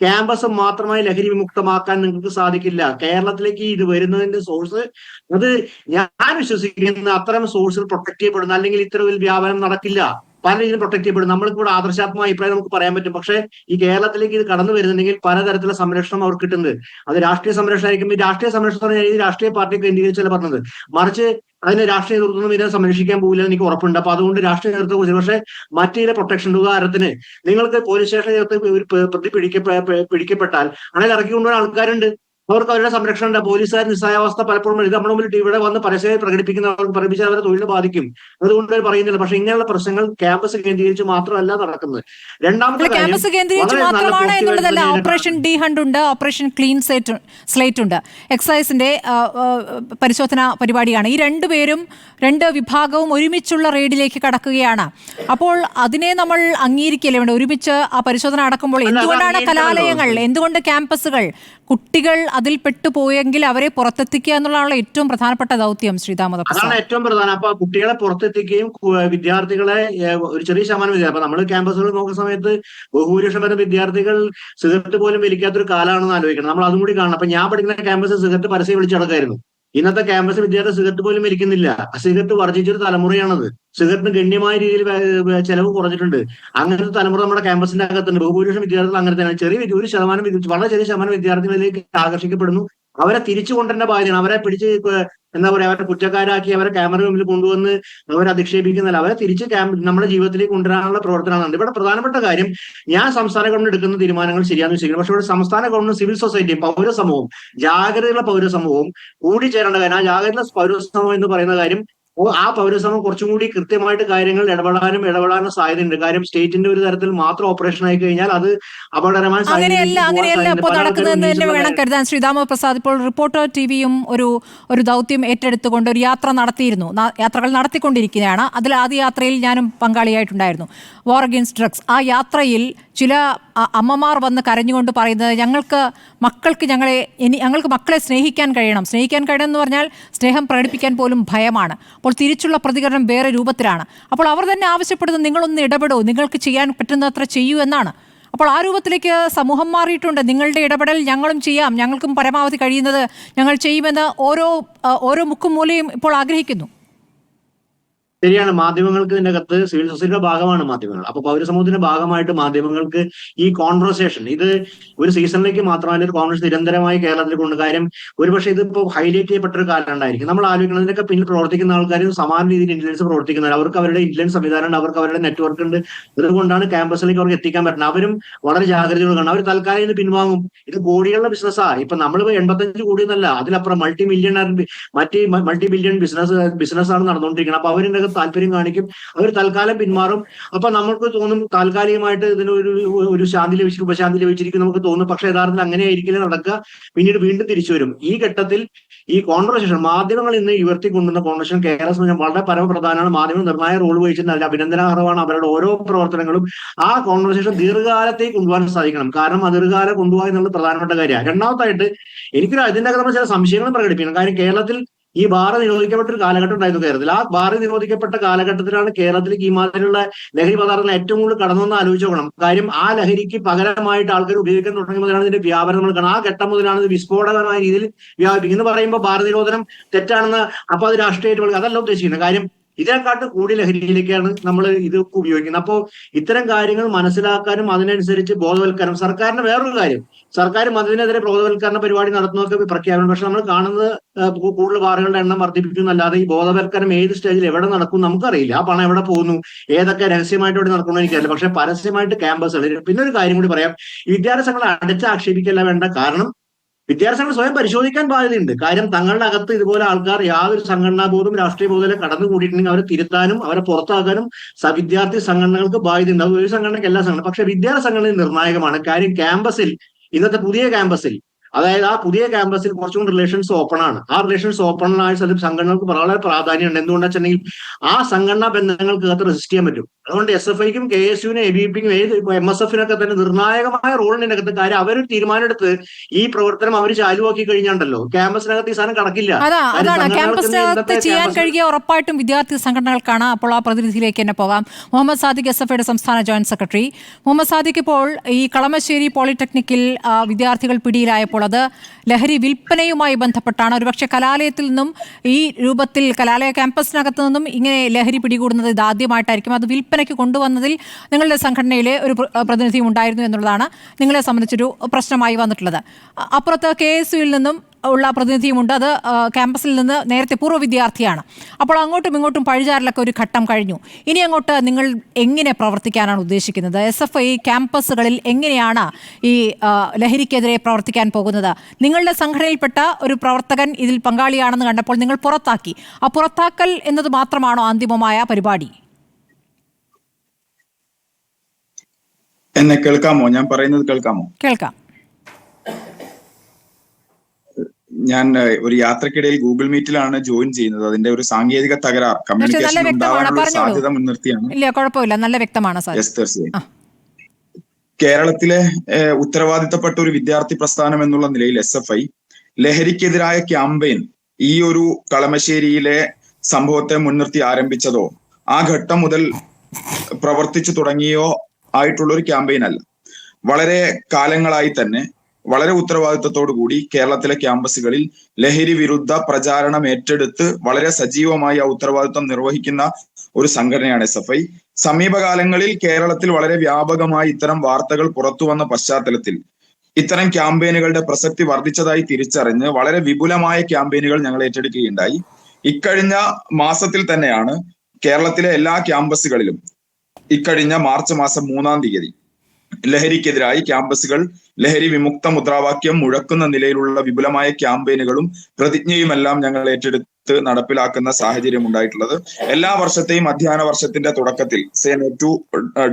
Speaker 4: ക്യാമ്പസ് മാത്രമായി ലഹരി വിമുക്തമാക്കാൻ നിങ്ങൾക്ക് സാധിക്കില്ല. കേരളത്തിലേക്ക് ഇത് വരുന്നതിന്റെ സോഴ്സ്, അത് ഞാൻ വിശ്വസിക്കുന്ന അത്തരം സോഴ്സുകൾ പ്രൊട്ടക്ട് ചെയ്യപ്പെടുന്നു, അല്ലെങ്കിൽ ഇത്തരം ഒരു വ്യാപനം നടക്കില്ല. പല രീതിയിലും പ്രൊട്ടക്ട് ചെയ്യപ്പെടും. നമ്മൾക്ക് ഇവിടെ ആദർശാത്മക അഭിപ്രായം നമുക്ക് പറയാൻ പറ്റും. പക്ഷേ ഈ കേരളത്തിലേക്ക് ഇത് കടന്നു വരുന്നുണ്ടെങ്കിൽ പലതരത്തിലുള്ള സംരക്ഷണം അവർക്ക് കിട്ടുന്നത്. അത് രാഷ്ട്രീയ സംരക്ഷണം ആയിരിക്കും. ഈ രാഷ്ട്രീയ സംരക്ഷണം ഈ രാഷ്ട്രീയ പാർട്ടി കേന്ദ്രീകരിച്ചല്ല പറഞ്ഞത്, മറിച്ച് അതിന് രാഷ്ട്രീയ നേതൃത്വം ഇതിനെ സംരക്ഷിക്കാൻ പോകില്ലെന്ന് എനിക്ക് ഉറപ്പുണ്ട്. അപ്പൊ അതുകൊണ്ട് രാഷ്ട്രീയ നേതൃത്വം കുറിച്ച്, പക്ഷേ മറ്റു ചില പ്രൊട്ടക്ഷൻ, ഉദാഹരണത്തിന് നിങ്ങൾക്ക് പോലീസ് സ്റ്റേഷനിൽ ഒരു പ്രതി പിടിക്കപ്പെട്ടാൽ അങ്ങനെ ഇറക്കി കൊണ്ടുവരുന്ന ആൾക്കാരുണ്ട്. അവർക്ക് അവരുടെ സംരക്ഷണം ഉണ്ട്. പോലീസുകാർ നിസ്സഹായാവസ്ഥ പലപ്പോഴും ഇത് നമ്മുടെ മുന്നിൽ ഇവിടെ വന്ന് പരസ്യമായി പ്രകടിപ്പിക്കുന്നവർക്ക് പ്രകടിപ്പിച്ചാൽ അവരുടെ തൊഴിൽ ബാധിക്കും. അതുകൊണ്ട് പറയുന്നില്ല. പക്ഷെ ഇങ്ങനെയുള്ള പ്രശ്നങ്ങൾ ക്യാമ്പസ് കേന്ദ്രീകരിച്ച് മാത്രമല്ല നടക്കുന്നത്. രണ്ടാമത്തെ
Speaker 2: ക്യാമ്പസ് കേന്ദ്രീകരിച്ച് മാത്രമാണ് എന്നുള്ളതല്ല. ഓപ്പറേഷൻ D-HUNT ഉണ്ട്, ഓപ്പറേഷൻ ക്ലീൻ സ്ലേറ്റ് ഉണ്ട്, എക്സൈസിന്റെ പരിശോധന പരിപാടിയാണ്. ഈ രണ്ട് വിഭാഗവും ഒരുമിച്ചുള്ള റെയ്ഡിലേക്ക് കടക്കുകയാണ്. അപ്പോൾ അതിനെ നമ്മൾ അംഗീകരിക്കല്ലേ വേണ്ട? ഒരുമിച്ച് ആ പരിശോധന അടക്കുമ്പോൾ എന്തുകൊണ്ടാണ് കലാലയങ്ങൾ, എന്തുകൊണ്ട് ക്യാമ്പസുകൾ, കുട്ടികൾ അതിൽ പെട്ടുപോയെങ്കിൽ അവരെ പുറത്തെത്തിക്കുക എന്നുള്ളതാണ് ഏറ്റവും പ്രധാനപ്പെട്ട ദൗത്യം. ശ്രീദാമോദർ,
Speaker 4: അതാണ് ഏറ്റവും പ്രധാനം. അപ്പൊ കുട്ടികളെ പുറത്തെത്തിക്കുകയും വിദ്യാർത്ഥികളെ ഒരു ചെറിയ ശതമാനം അപ്പൊ നമ്മൾ ക്യാമ്പസുകൾ നോക്കുന്ന സമയത്ത് ബഹുഭൂരിപക്ഷം വരെ വിദ്യാർത്ഥികൾ സിഗരറ്റ് പോലും വലിക്കാത്തൊരു കാലമാണെന്ന് ആലോചിക്കണം. നമ്മൾ അതും കൂടി കാണണം. അപ്പൊ ഞാൻ പഠിക്കുന്ന ക്യാമ്പസ് സിഗരറ്റ് പരസ്യം വിളിച്ചടക്കായിരുന്നു. ഇന്നത്തെ ക്യാമ്പസ് വിദ്യാർത്ഥി സിഗരറ്റ് പോലും വലിക്കുന്നില്ല. സിഗരറ്റ് വർജിച്ചൊരു തലമുറയാണത്. സിഗരറ്റിന് ഗണ്യമായ രീതിയിൽ ചെലവ് കുറഞ്ഞിട്ടുണ്ട്. അങ്ങനത്തെ തലമുറ നമ്മുടെ ക്യാമ്പസിന്റെ അകത്തുണ്ട്. ബഹുഭൂരിപക്ഷം വിദ്യാർത്ഥികൾ അങ്ങനെ തന്നെ. ഒരു ശതമാനം, വളരെ ചെറിയ ശതമാനം വിദ്യാർത്ഥികളിലേക്ക് ആകർഷിക്കപ്പെടുന്നു. അവരെ തിരിച്ചു കൊണ്ടുവരേണ്ട ബാധ്യതയാണ്. അവരെ പിടിച്ച് എന്താ പറയാ, അവരെ കുറ്റക്കാരാക്കി അവരെ ക്യാമറ മുമ്പിൽ കൊണ്ടുവന്ന് അവരെ അധിക്ഷേപിക്കുന്നില്ല. അവരെ തിരിച്ച് നമ്മുടെ ജീവിതത്തിലേക്ക് കൊണ്ടുവരാനുള്ള പ്രവർത്തനമാണ്. ഇവിടെ പ്രധാനപ്പെട്ട കാര്യം, ഞാൻ സംസ്ഥാന ഗവൺമെന്റ് എടുക്കുന്ന തീരുമാനങ്ങൾ ശരിയാണെന്ന് വിശ്വസിക്കുന്നു. പക്ഷേ ഇവിടെ സംസ്ഥാന ഗവൺമെന്റ്, സിവിൽ സൊസൈറ്റിയും പൗരസമൂഹവും, ജാഗ്രതയുള്ള പൗരസമൂഹവും കൂടിച്ചേരേണ്ട കാര്യം. ആ ജാഗ്രത പൗരസമൂഹം എന്ന് പറയുന്ന കാര്യം, ആ പൗരസമൂഹം കുറച്ചും കൂടി കൃത്യമായിട്ട് കാര്യങ്ങൾ ഇടപെടാനും സാധ്യതയുണ്ട്. കാര്യം സ്റ്റേറ്റിന്റെ ഒരു തരത്തിൽ മാത്രം ഓപ്പറേഷൻ ആയി കഴിഞ്ഞാൽ അത് അപകടകരമായ
Speaker 2: അങ്ങനെയല്ല ഇപ്പോൾ നടക്കുന്നതെന്ന് തന്നെ വേണം കരുതാൻ. ശ്രീദാമോദർ പ്രസാദ്, ഇപ്പോൾ റിപ്പോർട്ടർ TVയും ഒരു ദൗത്യം ഏറ്റെടുത്തുകൊണ്ട് ഒരു യാത്ര നടത്തിയിരുന്നു, യാത്രകൾ നടത്തിക്കൊണ്ടിരിക്കുകയാണ്. അതിൽ ആദ്യ യാത്രയിൽ ഞാനും പങ്കാളിയായിട്ടുണ്ടായിരുന്നു, വാർ അഗെയിൻസ്റ്റ് ഡ്രഗ്സ്. ആ യാത്രയിൽ ചില അമ്മമാർ വന്ന് കരഞ്ഞുകൊണ്ട് പറയുന്നത്, ഞങ്ങൾക്ക് മക്കളെ സ്നേഹിക്കാൻ കഴിയണം എന്ന് പറഞ്ഞാൽ സ്നേഹം പ്രകടിപ്പിക്കാൻ പോലും ഭയമാണ്. അപ്പോൾ തിരിച്ചുള്ള പ്രതികരണം വേറെ രൂപത്തിലാണ്. അപ്പോൾ അവർ തന്നെ ആവശ്യപ്പെടുന്നത്, നിങ്ങളൊന്ന് ഇടപെടൂ, നിങ്ങൾക്ക് ചെയ്യാൻ പറ്റുന്നത്ര ചെയ്യൂ എന്നാണ്. അപ്പോൾ ആ രൂപത്തിലേക്ക് സമൂഹം മാറിയിട്ടുണ്ട്. നിങ്ങളുടെ ഇടപെടൽ ഞങ്ങളും ചെയ്യാം, ഞങ്ങൾക്കും പരമാവധി കഴിയുന്നത് ഞങ്ങൾ ചെയ്യുമെന്ന് ഓരോ മുക്കും മൂലയും ഇപ്പോൾ ആഗ്രഹിക്കുന്നു.
Speaker 4: ശരിയാണ്. മാധ്യമങ്ങൾക്ക് ഇതിന്റെ അകത്ത് സിവിൽ സൊസൈറ്റിയുടെ ഭാഗമാണ് മാധ്യമങ്ങൾ. അപ്പൊ പൗരസമൂഹത്തിന്റെ ഭാഗമായിട്ട് മാധ്യമങ്ങൾക്ക് ഈ കോൺവെർസേഷൻ, ഇത് ഒരു സീസണിലേക്ക് മാത്രമല്ല, ഒരു കോൺവെർസേഷൻ നിരന്തരമായി കേരളത്തിൽ കൊണ്ട്. കാര്യം ഒരുപക്ഷെ ഇതിപ്പോ ഹൈലൈറ്റ് ചെയ്യപ്പെട്ട ഒരു കാലം ഉണ്ടായിരിക്കും. നമ്മൾ ആലോചിക്കുന്നതിനൊക്കെ പിന്നിൽ പ്രവർത്തിക്കുന്ന ആൾക്കാർ സമാന രീതിയിൽ ഇന്റലിജൻസ് പ്രവർത്തിക്കുന്നവർ, അവർക്ക് അവരുടെ ഇന്റലിജൻസ് സംവിധാനം ഉണ്ട്, അവർക്ക് അവരുടെ നെറ്റ്വർക്ക് ഉണ്ട്. അതുകൊണ്ടാണ് ക്യാമ്പസിലേക്ക് അവർക്ക് എത്തിക്കാൻ പറ്റുന്നത്. അവരും വളരെ ജാഗ്രതയോടെ കാണും. അവർ തൽക്കാലം ഇത് പിൻവാങ്ങും. ഇത് കോടികളുടെ ബിസിനസ്സാണ്. ഇപ്പൊ നമ്മളിപ്പോ 85 കോടി എന്നല്ല, അതിലപ്പുറം മൾട്ടി ബില്യൺ ബിസിനസ്സാണ് നടന്നുകൊണ്ടിരിക്കുന്നത്. അപ്പൊ അവരുടെ താല്പര്യം കാണിക്കും, അവർ തൽക്കാലം പിന്മാറും. അപ്പൊ നമുക്ക് തോന്നും താൽക്കാലികമായിട്ട് ഇതിന് ഒരു ശാന്തി ലഭിച്ചിരിക്കും, ഉപശാന്തി ലഭിച്ചിരിക്കും നമുക്ക് തോന്നും. പക്ഷെ യഥാർത്ഥത്തിൽ അങ്ങനെ ആയിരിക്കില്ല നടക്കുക. പിന്നീട് വീണ്ടും തിരിച്ചു വരും. ഈ ഘട്ടത്തിൽ ഈ കോൺവെർസേഷൻ, മാധ്യമങ്ങൾ ഇന്ന് ഉയർത്തിക്കൊണ്ടുവന്ന കോൺവെർസേഷൻ കേരള വളരെ പരമപ്രധാനമാണ്. മാധ്യമങ്ങൾ നിർണായക റോൾ വഹിച്ചിട്ടുണ്ട്. അതിൽ അഭിനന്ദനാർഹമാണ് അവരുടെ ഓരോ പ്രവർത്തനങ്ങളും. ആ കോൺവെർസേഷൻ ദീർഘകാലത്തേക്ക് കൊണ്ടുപോകാൻ സാധിക്കണം. കാരണം ദീർഘകാലം കൊണ്ടുപോകാൻ എന്നുള്ളത് പ്രധാനപ്പെട്ട കാര്യമാണ്. രണ്ടാമതായിട്ട് എനിക്കൊരു ഇതിന്റെ അകത്ത് നമ്മൾ ചില സംശയങ്ങളും പ്രകടിപ്പിക്കണം. കാര്യം കേരളത്തിൽ ഈ ബാർ നിരോധിക്കപ്പെട്ട ഒരു കാലഘട്ടം ഉണ്ടായിരുന്നു കേരളത്തിൽ. ആ ബാർ നിരോധിക്കപ്പെട്ട കാലഘട്ടത്തിലാണ് കേരളത്തിലേക്ക് ഈ മാതിരിയുള്ള ലഹരി പദാർത്ഥങ്ങൾ ഏറ്റവും കൂടുതൽ കടന്നെന്ന് ആലോചിച്ച് നോക്കണം. കാര്യം ആ ലഹരിക്ക് പകരമായിട്ട് ആൾക്കാർ ഉപയോഗിക്കാൻ തുടങ്ങിയ മുതലാണ് ഇതിന്റെ വ്യാപനം നമ്മൾ കാണുന്നത്. ആ ഘട്ടം മുതലാണ് ഇത് വിസ്ഫോടകമായ രീതിയിൽ വ്യാപിക്കും. എന്ന് പറയുമ്പോൾ ബാർ നിരോധനം തെറ്റാണെന്ന് അപ്പൊ അത് രാഷ്ട്രീയമായിട്ട് അതല്ല ഉദ്ദേശിക്കുന്നത്. കാര്യം ഇതിനെക്കാട്ട് കൂടി ലഹരിയിലേക്കാണ് നമ്മൾ ഇത് ഉപയോഗിക്കുന്നത്. അപ്പോൾ ഇത്തരം കാര്യങ്ങൾ മനസ്സിലാക്കാനും അതിനനുസരിച്ച് ബോധവൽക്കരണം. സർക്കാരിന് വേറൊരു കാര്യം, സർക്കാർ അതിനെതിരെ ബോധവൽക്കരണ പരിപാടി നടത്തുന്നതൊക്കെ പ്രഖ്യാപനം. പക്ഷെ നമ്മൾ കാണുന്നത് കൂടുതൽ ബാറുകളുടെ എണ്ണം വർദ്ധിപ്പിക്കുന്നല്ലാതെ ഈ ബോധവൽക്കരണം ഏത് സ്റ്റേജിൽ എവിടെ നടക്കും നമുക്കറിയില്ല. ആ പണം എവിടെ പോകുന്നു, ഏതൊക്കെ രഹസ്യമായിട്ട് ഇവിടെ നടക്കണമെന്ന് എനിക്കറിയില്ല. പക്ഷെ പരസ്യമായിട്ട് ക്യാമ്പസുകൾ. പിന്നെ ഒരു കാര്യം കൂടി പറയാം, ഈ വിദ്യാഭ്യാസങ്ങളെ അടച്ചാക്ഷേപിക്കല്ല വേണ്ട. കാരണം വിദ്യാർത്ഥി സംഘടന സ്വയം പരിശോധിക്കാൻ ബാധ്യതയുണ്ട്. കാര്യം തങ്ങളുടെ അകത്ത് ഇതുപോലെ ആൾക്കാർ യാതൊരു സംഘടനാ ബോധവും രാഷ്ട്രീയ ബോധവും കടന്നു കൂടിയിട്ടുണ്ടെങ്കിൽ അവരെ തിരുത്താനും അവരെ പുറത്താക്കാനും വിദ്യാർത്ഥി സംഘടനകൾക്ക് ബാധ്യതയുണ്ട്. അത് ഒരു സംഘടനയ്ക്ക് എല്ലാ സംഘടന, പക്ഷെ വിദ്യാർത്ഥി സംഘടന നിർണായകമാണ്. കാര്യം ക്യാമ്പസിൽ, ഇന്നത്തെ പുതിയ ക്യാമ്പസിൽ, അതായത് ആ പുതിയ ക്യാമ്പസിൽ കുറച്ചുകൂടി റിലേഷൻസ് ഓപ്പൺ ആണ്. ആ റിലേഷൻസ് ഓപ്പൺ ആയ സ്ഥലത്ത് സംഘടനകൾക്ക് വളരെ പ്രാധാന്യമുണ്ട്. എന്തുകൊണ്ടാ വെച്ചിട്ടുണ്ടെങ്കിൽ ആ സംഘടനാ ബന്ധങ്ങൾക്ക് അകത്ത് റെസിസ്റ്റ് ചെയ്യാൻ പറ്റും. അതുകൊണ്ട് SFIക്കും KSUവിനും ABVPക്കും MSFനൊക്കെ തന്നെ നിർണായകമായ റോളിന്റെ അകത്ത്. കാര്യം അവരൊരു തീരുമാനമെടുത്ത് ഈ പ്രവർത്തനം അവർ ചാലുവാക്കി കഴിഞ്ഞാണ്ടല്ലോ ക്യാമ്പസിനകത്ത് ഈ സാധനം കടക്കില്ല.
Speaker 2: അതാണ് ക്യാമ്പസിനകത്ത് ചെയ്യാൻ കഴിയുക ഉറപ്പായിട്ടും വിദ്യാർത്ഥി സംഘടനകൾക്കാണ്. അപ്പോൾ ആ പ്രതിനിധിയിലേക്ക് തന്നെ പോകാം. മുഹമ്മദ് സാദിഖ്, SFIയുടെ സംസ്ഥാന ജോയിന്റ് സെക്രട്ടറി. മുഹമ്മദ് സാദിഖ്, ഇപ്പോൾ ഈ കളമശ്ശേരി പോളിടെക്നിക്കിൽ വിദ്യാർത്ഥികൾ പിടിയിലായപ്പോൾ അത് ലഹരി വിൽപ്പനയുമായി ബന്ധപ്പെട്ടാണ്. ഒരുപക്ഷെ കലാലയത്തിൽ നിന്നും ഈ രൂപത്തിൽ കലാലയ ക്യാമ്പസിനകത്ത് നിന്നും ഇങ്ങനെ ലഹരി പിടികൂടുന്നത് ഇതാദ്യമായിട്ടായിരിക്കും. അത് വിൽപ്പനയ്ക്ക് കൊണ്ടുവന്നതിൽ നിങ്ങളുടെ സംഘടനയിലെ ഒരു പ്രതിനിധിയും ഉണ്ടായിരുന്നു എന്നുള്ളതാണ് നിങ്ങളെ സംബന്ധിച്ചൊരു പ്രശ്നമായി വന്നിട്ടുള്ളത്. അപ്പുറത്ത് KSUവിൽ നിന്നും ഉള്ള പ്രതിനിധിയുമുണ്ട്. അത് ക്യാമ്പസിൽ നിന്ന് നേരത്തെ പൂർവ്വ വിദ്യാർത്ഥിയാണ്. അപ്പോൾ അങ്ങോട്ടും ഇങ്ങോട്ടും പഴിചാരലൊക്കെ ഒരു ഘട്ടം കഴിഞ്ഞു. ഇനി അങ്ങോട്ട് നിങ്ങൾ എങ്ങനെ പ്രവർത്തിക്കാനാണ് ഉദ്ദേശിക്കുന്നത്? SFI ക്യാമ്പസുകളിൽ എങ്ങനെയാണ് ഈ ലഹരിക്കെതിരെ പ്രവർത്തിക്കാൻ പോകുന്നത്? നിങ്ങളുടെ സംഘടനയിൽപ്പെട്ട ഒരു പ്രവർത്തകൻ ഇതിൽ പങ്കാളിയാണെന്ന് കണ്ടപ്പോൾ നിങ്ങൾ പുറത്താക്കി. ആ പുറത്താക്കൽ എന്നത് മാത്രമാണോ അന്തിമമായ പരിപാടി?
Speaker 5: എന്നെ കേൾക്കാമോ? ഞാൻ പറയുന്നത് കേൾക്കാമോ?
Speaker 2: കേൾക്കാം.
Speaker 5: ഞാൻ ഒരു യാത്രക്കിടയിൽ ഗൂഗിൾ മീറ്റിലാണ് ജോയിൻ ചെയ്യുന്നത്. അതിന്റെ ഒരു സാങ്കേതിക തകരാർ, കമ്മ്യൂണിക്കേഷൻ ഉണ്ടാവാനുള്ള സാധ്യത മുൻനിർത്തിയാണ്.
Speaker 2: ഇല്ല, കുഴപ്പമില്ല, നല്ല വ്യക്തമാണ് സാർ.
Speaker 5: തീർച്ചയായും. കേരളത്തിലെ ഉത്തരവാദിത്തപ്പെട്ട ഒരു വിദ്യാർത്ഥി പ്രസ്ഥാനം എന്നുള്ള നിലയിൽ SFI ലഹരിക്കെതിരായ ക്യാമ്പയിൻ ഈ ഒരു കളമശ്ശേരിയിലെ സംഭവത്തെ മുൻനിർത്തി ആരംഭിച്ചതോ ആ ഘട്ടം മുതൽ പ്രവർത്തിച്ചു തുടങ്ങിയോ ആയിട്ടുള്ള ഒരു ക്യാമ്പയിൻ അല്ല. വളരെ കാലങ്ങളായി തന്നെ വളരെ ഉത്തരവാദിത്വത്തോടു കൂടി കേരളത്തിലെ ക്യാമ്പസുകളിൽ ലഹരി വിരുദ്ധ പ്രചാരണം ഏറ്റെടുത്ത് വളരെ സജീവമായി ആ ഉത്തരവാദിത്വം നിർവഹിക്കുന്ന ഒരു സംഘടനയാണ് SFI. സമീപകാലങ്ങളിൽ കേരളത്തിൽ വളരെ വ്യാപകമായി ഇത്തരം വാർത്തകൾ പുറത്തു വന്ന പശ്ചാത്തലത്തിൽ ഇത്തരം ക്യാമ്പയിനുകളുടെ പ്രസക്തി വർദ്ധിച്ചതായി തിരിച്ചറിഞ്ഞ് വളരെ വിപുലമായ ക്യാമ്പയിനുകൾ ഞങ്ങൾ ഏറ്റെടുക്കുകയുണ്ടായി. ഇക്കഴിഞ്ഞ മാസത്തിൽ തന്നെയാണ് കേരളത്തിലെ എല്ലാ ക്യാമ്പസുകളിലും ഇക്കഴിഞ്ഞ മാർച്ച് മാസം 3-ാം തീയതി ലഹരിക്കെതിരായി ക്യാമ്പസുകൾ ലഹരി വിമുക്ത മുദ്രാവാക്യം മുഴക്കുന്ന നിലയിലുള്ള വിപുലമായ ക്യാമ്പയിനുകളും പ്രതിജ്ഞയുമെല്ലാം ഞങ്ങൾ ഏറ്റെടുത്ത് നടപ്പിലാക്കുന്ന സാഹചര്യം ഉണ്ടായിട്ടുള്ളത്. എല്ലാ വർഷത്തെയും അധ്യയന വർഷത്തിന്റെ തുടക്കത്തിൽ സേ നോ ടു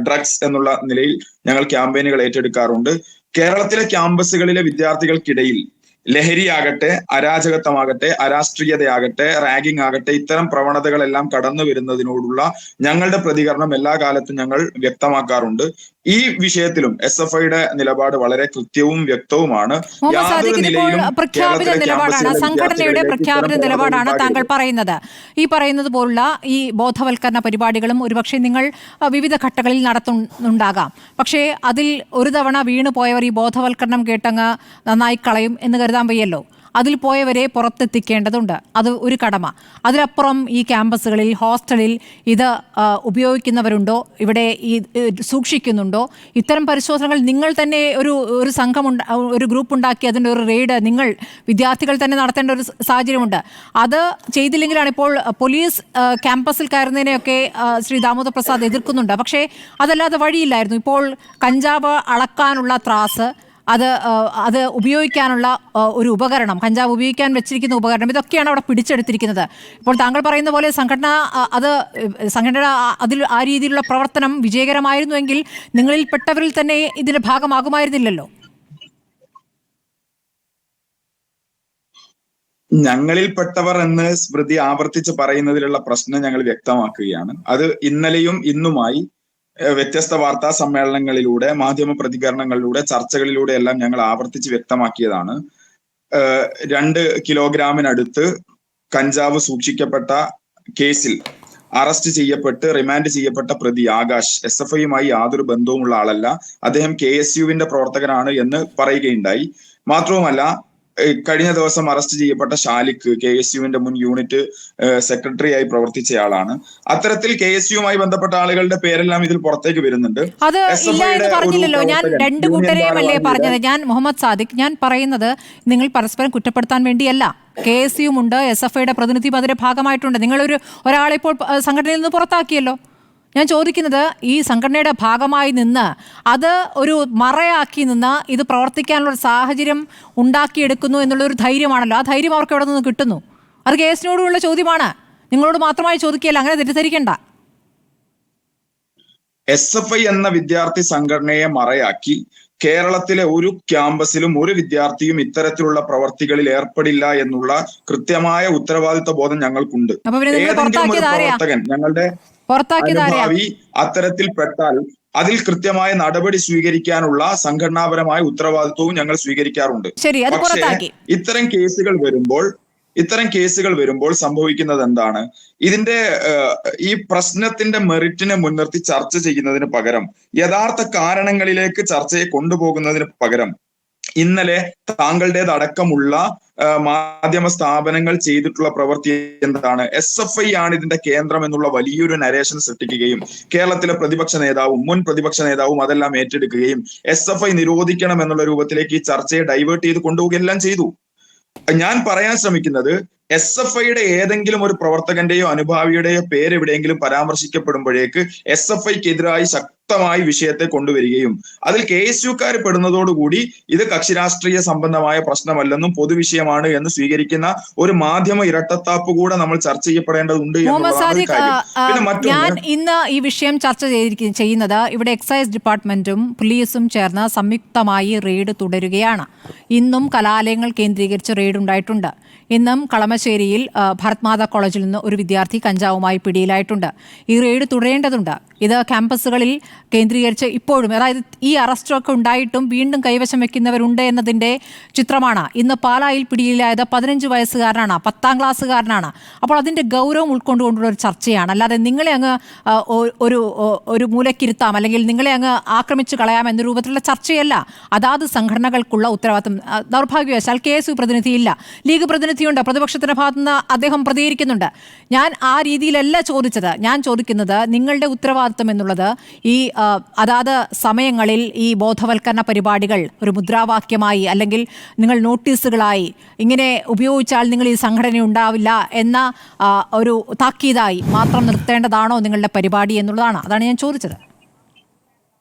Speaker 5: ഡ്രഗ്സ് എന്നുള്ള നിലയിൽ ഞങ്ങൾ ക്യാമ്പയിനുകൾ ഏറ്റെടുക്കാറുണ്ട്. കേരളത്തിലെ ക്യാമ്പസുകളിലെ വിദ്യാർത്ഥികൾക്കിടയിൽ ലഹരിയാകട്ടെ, അരാജകത്വമാകട്ടെ, അരാഷ്ട്രീയതയാകട്ടെ, റാഗിംഗ് ആകട്ടെ, ഇത്തരം പ്രവണതകളെല്ലാം കടന്നു വരുന്നതിനോടുള്ള ഞങ്ങളുടെ പ്രതികരണം എല്ലാ കാലത്തും ഞങ്ങൾ വ്യക്തമാക്കാറുണ്ട്. ഈ വിഷയത്തിലും SFIയുടെ നിലപാട് വളരെ കൃത്യവും വ്യക്തവുമാണ്.
Speaker 2: പ്രഖ്യാപിത നിലപാടാണ്, സംഘടനയുടെ പ്രഖ്യാപിത നിലപാടാണ് താങ്കൾ പറയുന്നത്. ഈ പറയുന്നത് പോലുള്ള ഈ ബോധവൽക്കരണ പരിപാടികളും ഒരുപക്ഷെ നിങ്ങൾ വിവിധ ഘട്ടങ്ങളിൽ നടത്തുന്നുണ്ടാകാം. പക്ഷേ അതിൽ ഒരു തവണ വീണു പോയവർ ഈ ബോധവൽക്കരണം കേട്ടങ്ങ് നന്നായി കളയും എന്ന് കരുതാൻ വയ്യല്ലോ. അതിൽ പോയവരെ പുറത്തെത്തിക്കേണ്ടതുണ്ട്. അത് ഒരു കടമ. അതിലപ്പുറം ഈ ക്യാമ്പസുകളിൽ, ഹോസ്റ്റലിൽ ഇത് ഉപയോഗിക്കുന്നവരുണ്ടോ, ഇവിടെ ഈ സൂക്ഷിക്കുന്നുണ്ടോ, ഇത്തരം പരിശോധനകൾ നിങ്ങൾ തന്നെ ഒരു സംഘം ഒരു ഗ്രൂപ്പ് ഉണ്ടാക്കി അതിൻ്റെ ഒരു റെയ്ഡ് നിങ്ങൾ വിദ്യാർത്ഥികൾ തന്നെ നടത്തേണ്ട ഒരു സാഹചര്യമുണ്ട്. അത് ചെയ്തില്ലെങ്കിലാണ് ഇപ്പോൾ പോലീസ് ക്യാമ്പസിൽ കയറുന്നതിനെയൊക്കെ ശ്രീ ദാമോദർ പ്രസാദ് എതിർക്കുന്നുണ്ട്. പക്ഷേ അതല്ലാതെ വഴിയില്ലായിരുന്നു. ഇപ്പോൾ കഞ്ചാവ് അളക്കാനുള്ള ത്രാസ്, അത് ഉപയോഗിക്കാനുള്ള ഒരു ഉപകരണം, കഞ്ചാവ് ഉപയോഗിക്കാൻ വെച്ചിരിക്കുന്ന ഉപകരണം, ഇതൊക്കെയാണ് അവിടെ പിടിച്ചെടുത്തിരിക്കുന്നത്. ഇപ്പോൾ താങ്കൾ പറയുന്ന പോലെ സംഘടന അതിൽ ആ രീതിയിലുള്ള പ്രവർത്തനം വിജയകരമായിരുന്നുവെങ്കിൽ നിങ്ങളിൽപ്പെട്ടവരിൽ തന്നെ ഇതിന്റെ ഭാഗമാകുമായിരുന്നില്ലല്ലോ.
Speaker 5: ഞങ്ങളിൽപ്പെട്ടവർ എന്ന് സ്മൃതി ആവർത്തിച്ച് പറയുന്നതിലുള്ള പ്രശ്നം ഞങ്ങൾ വ്യക്തമാക്കുകയാണ്. അത് ഇന്നലെയും ഇന്നുമായി വ്യത്യസ്ത വാർത്താ സമ്മേളനങ്ങളിലൂടെ, മാധ്യമ പ്രതികരണങ്ങളിലൂടെ, ചർച്ചകളിലൂടെ എല്ലാം ഞങ്ങൾ ആവർത്തിച്ച് വ്യക്തമാക്കിയതാണ്. 2 കിലോഗ്രാമിനടുത്ത് കഞ്ചാവ് സൂക്ഷിക്കപ്പെട്ട കേസിൽ അറസ്റ്റ് ചെയ്യപ്പെട്ട് റിമാൻഡ് ചെയ്യപ്പെട്ട പ്രതി ആകാശ് SFIയുമായി യാതൊരു ബന്ധവുമുള്ള ആളല്ല. അദ്ദേഹം KSUവിന്റെ പ്രവർത്തകനാണ് എന്ന് പറയുകയുണ്ടായി. മാത്രവുമല്ല, കഴിഞ്ഞ ദിവസം അറസ്റ്റ് ചെയ്യപ്പെട്ട ഷാലിക്ക് KSUവിന്റെ മുൻ യൂണിറ്റ് സെക്രട്ടറി ആയി പ്രവർത്തിച്ചയാളാണ്. അത്തരത്തിൽ KSUവുമായി ബന്ധപ്പെട്ട ആളുകളുടെ പേരെല്ലാം ഇതിൽ പുറത്തേക്ക് വരുന്നുണ്ട്.
Speaker 2: അത് ഇല്ല എന്ന് പറഞ്ഞില്ലല്ലോ. ഞാൻ 2 കൂട്ടരെയും അല്ലേ പറഞ്ഞത്. ഞാൻ മുഹമ്മദ് സാദിഖ്, ഞാൻ പറയുന്നത് നിങ്ങൾ പരസ്പരം കുറ്റപ്പെടുത്താൻ വേണ്ടിയല്ല. KSUമുണ്ട്, SFIയുടെ പ്രതിനിധിയും അതിന്റെ ഭാഗമായിട്ടുണ്ട്. നിങ്ങളൊരാളെ ഇപ്പോൾ സംഘടനയിൽ നിന്ന് പുറത്താക്കിയല്ലോ. ഞാൻ ചോദിക്കുന്നത് ഈ സംഘടനയുടെ ഭാഗമായി നിന്ന് അത് ഒരു മറയാക്കി നിന്ന് ഇത് പ്രവർത്തിക്കാനുള്ള സാഹചര്യം ഉണ്ടാക്കിയെടുക്കുന്നു എന്നുള്ളൊരു ധൈര്യമാണല്ലോ. ആ ധൈര്യം അവർക്ക് എവിടെ നിന്ന് കിട്ടുന്നു? അത് കേസിനോടുള്ള ചോദ്യമാണ്, നിങ്ങളോട് മാത്രമായി ചോദിക്കുകയല്ല, അങ്ങനെ തെറ്റിദ്ധരിക്കേണ്ട.
Speaker 5: SFI എന്ന വിദ്യാർത്ഥി സംഘടനയെ മറയാക്കി കേരളത്തിലെ ഒരു ക്യാമ്പസിലും ഒരു വിദ്യാർത്ഥിയും ഇത്തരത്തിലുള്ള പ്രവർത്തികളിൽ ഏർപ്പെടില്ല എന്നുള്ള കൃത്യമായ ഉത്തരവാദിത്വ ബോധം ഞങ്ങൾക്കുണ്ട്. ഏതെങ്കിലും ഒരു പ്രവർത്തകൻ ഞങ്ങളുടെ അനുഭാവി അത്തരത്തിൽ പെട്ടാൽ അതിൽ കൃത്യമായ നടപടി സ്വീകരിക്കാനുള്ള സംഘടനാപരമായ ഉത്തരവാദിത്വവും ഞങ്ങൾ സ്വീകരിക്കാറുണ്ട്. പക്ഷേ ഇത്തരം കേസുകൾ വരുമ്പോൾ സംഭവിക്കുന്നത് എന്താണ്? ഇതിന്റെ ഈ പ്രശ്നത്തിന്റെ മെറിറ്റിനെ മുൻനിർത്തി ചർച്ച ചെയ്യുന്നതിന് പകരം, യഥാർത്ഥ കാരണങ്ങളിലേക്ക് ചർച്ചയെ കൊണ്ടുപോകുന്നതിന് പകരം, ഇന്നലെ താങ്കളുടേതടക്കമുള്ള മാധ്യമ സ്ഥാപനങ്ങൾ ചെയ്തിട്ടുള്ള പ്രവൃത്തി എന്താണ്? SFI ആണ് ഇതിന്റെ കേന്ദ്രം എന്നുള്ള വലിയൊരു നരേഷൻ സൃഷ്ടിക്കുകയും കേരളത്തിലെ പ്രതിപക്ഷ നേതാവും മുൻ പ്രതിപക്ഷ നേതാവും അതെല്ലാം ഏറ്റെടുക്കുകയും SFI നിരോധിക്കണം എന്നുള്ള രൂപത്തിലേക്ക് ഈ ചർച്ചയെ ഡൈവേർട്ട് ചെയ്ത് കൊണ്ടുപോവുകയെല്ലാം ചെയ്തു. ഞാൻ പറയാൻ ശ്രമിക്കുന്നത്, SFIയുടെ ഏതെങ്കിലും ഒരു പ്രവർത്തകന്റെയോ അനുഭാവിയുടെയോ പേര് എവിടെയെങ്കിലും പരാമർശിക്കപ്പെടുമ്പോഴേക്ക് SFIക്കെതിരായി ശക്തമായി വിഷയത്തെ കൊണ്ടുവരികയും അതിൽ KSUക്കാർ പെടുന്നതോടുകൂടി ഇത് കക്ഷി രാഷ്ട്രീയ സംബന്ധമായ പ്രശ്നമല്ലെന്നും പൊതുവിഷയമാണ് എന്ന് സ്വീകരിക്കുന്ന ഒരു മാധ്യമ ഇരട്ടത്താപ്പ് കൂടെ നമ്മൾ ചർച്ച ചെയ്യപ്പെടേണ്ടതുണ്ട്.
Speaker 2: ഞാൻ ഇന്ന് ഈ വിഷയം ചർച്ച ചെയ്യുന്നത് ഇവിടെ എക്സൈസ് ഡിപ്പാർട്ട്മെന്റും പോലീസും ചേർന്ന് സംയുക്തമായി റെയ്ഡ് തുടരുകയാണ്. ഇന്നും കലാലയങ്ങൾ കേന്ദ്രീകരിച്ച് റെയ്ഡ് ഉണ്ടായിട്ടുണ്ട്. ഇന്നും കളമശ്ശേരിയിൽ ഭാരത്മാതാ കോളേജിൽ നിന്ന് ഒരു വിദ്യാർത്ഥി കഞ്ചാവുമായി പിടിയിലായിട്ടുണ്ട്. ഈ റെയ്ഡ് തുടരേണ്ടതുണ്ട്. ഇത് ക്യാമ്പസുകളിൽ കേന്ദ്രീകരിച്ച് ഇപ്പോഴും, അതായത് ഈ അറസ്റ്റൊക്കെ ഉണ്ടായിട്ടും വീണ്ടും കൈവശം വെക്കുന്നവരുണ്ട് എന്നതിൻ്റെ ചിത്രമാണ്. ഇന്ന് പാലായിൽ പിടിയിലായത് 15 വയസ്സുകാരനാണ്, 10ാം ക്ലാസ്സുകാരനാണ്. അപ്പോൾ അതിൻ്റെ ഗൗരവം ഉൾക്കൊണ്ടുകൊണ്ടുള്ള ഒരു ചർച്ചയാണ്. അല്ലാതെ നിങ്ങളെ അങ്ങ് ഒരു മൂലക്കിരുത്താം അല്ലെങ്കിൽ നിങ്ങളെ അങ്ങ് ആക്രമിച്ചു കളയാം എന്ന രൂപത്തിലുള്ള ചർച്ചയല്ല. അതാത് സംഘടനകൾക്കുള്ള ഉത്തരവാദിത്വം. ദൗർഭാഗ്യവശാൽ KSU പ്രതിനിധിയില്ല, ലീഗ് പ്രതിനിധിയുണ്ട്, പ്രതിപക്ഷത്തിൻ്റെ ഭാഗത്തുനിന്ന് അദ്ദേഹം പ്രതികരിക്കുന്നുണ്ട്. ഞാൻ ആ രീതിയിലല്ല ചോദിച്ചത്. ഞാൻ ചോദിക്കുന്നത് നിങ്ങളുടെ ഉത്തരവാദിത്വം എന്നുള്ളത് ഈ അതാത് സമയങ്ങളിൽ ഈ ബോധവൽക്കരണ പരിപാടികൾ ഒരു മുദ്രാവാക്യമായി അല്ലെങ്കിൽ നിങ്ങൾ നോട്ടീസുകളായി ഇങ്ങനെ ഉപയോഗിച്ചാൽ നിങ്ങൾ ഈ സംഘടന ഉണ്ടാവില്ല എന്ന ഒരു താക്കീതായി മാത്രം നിർത്തേണ്ടതാണോ നിങ്ങളുടെ പരിപാടി എന്നുള്ളതാണ്. അതാണ് ഞാൻ ചോദിച്ചത്.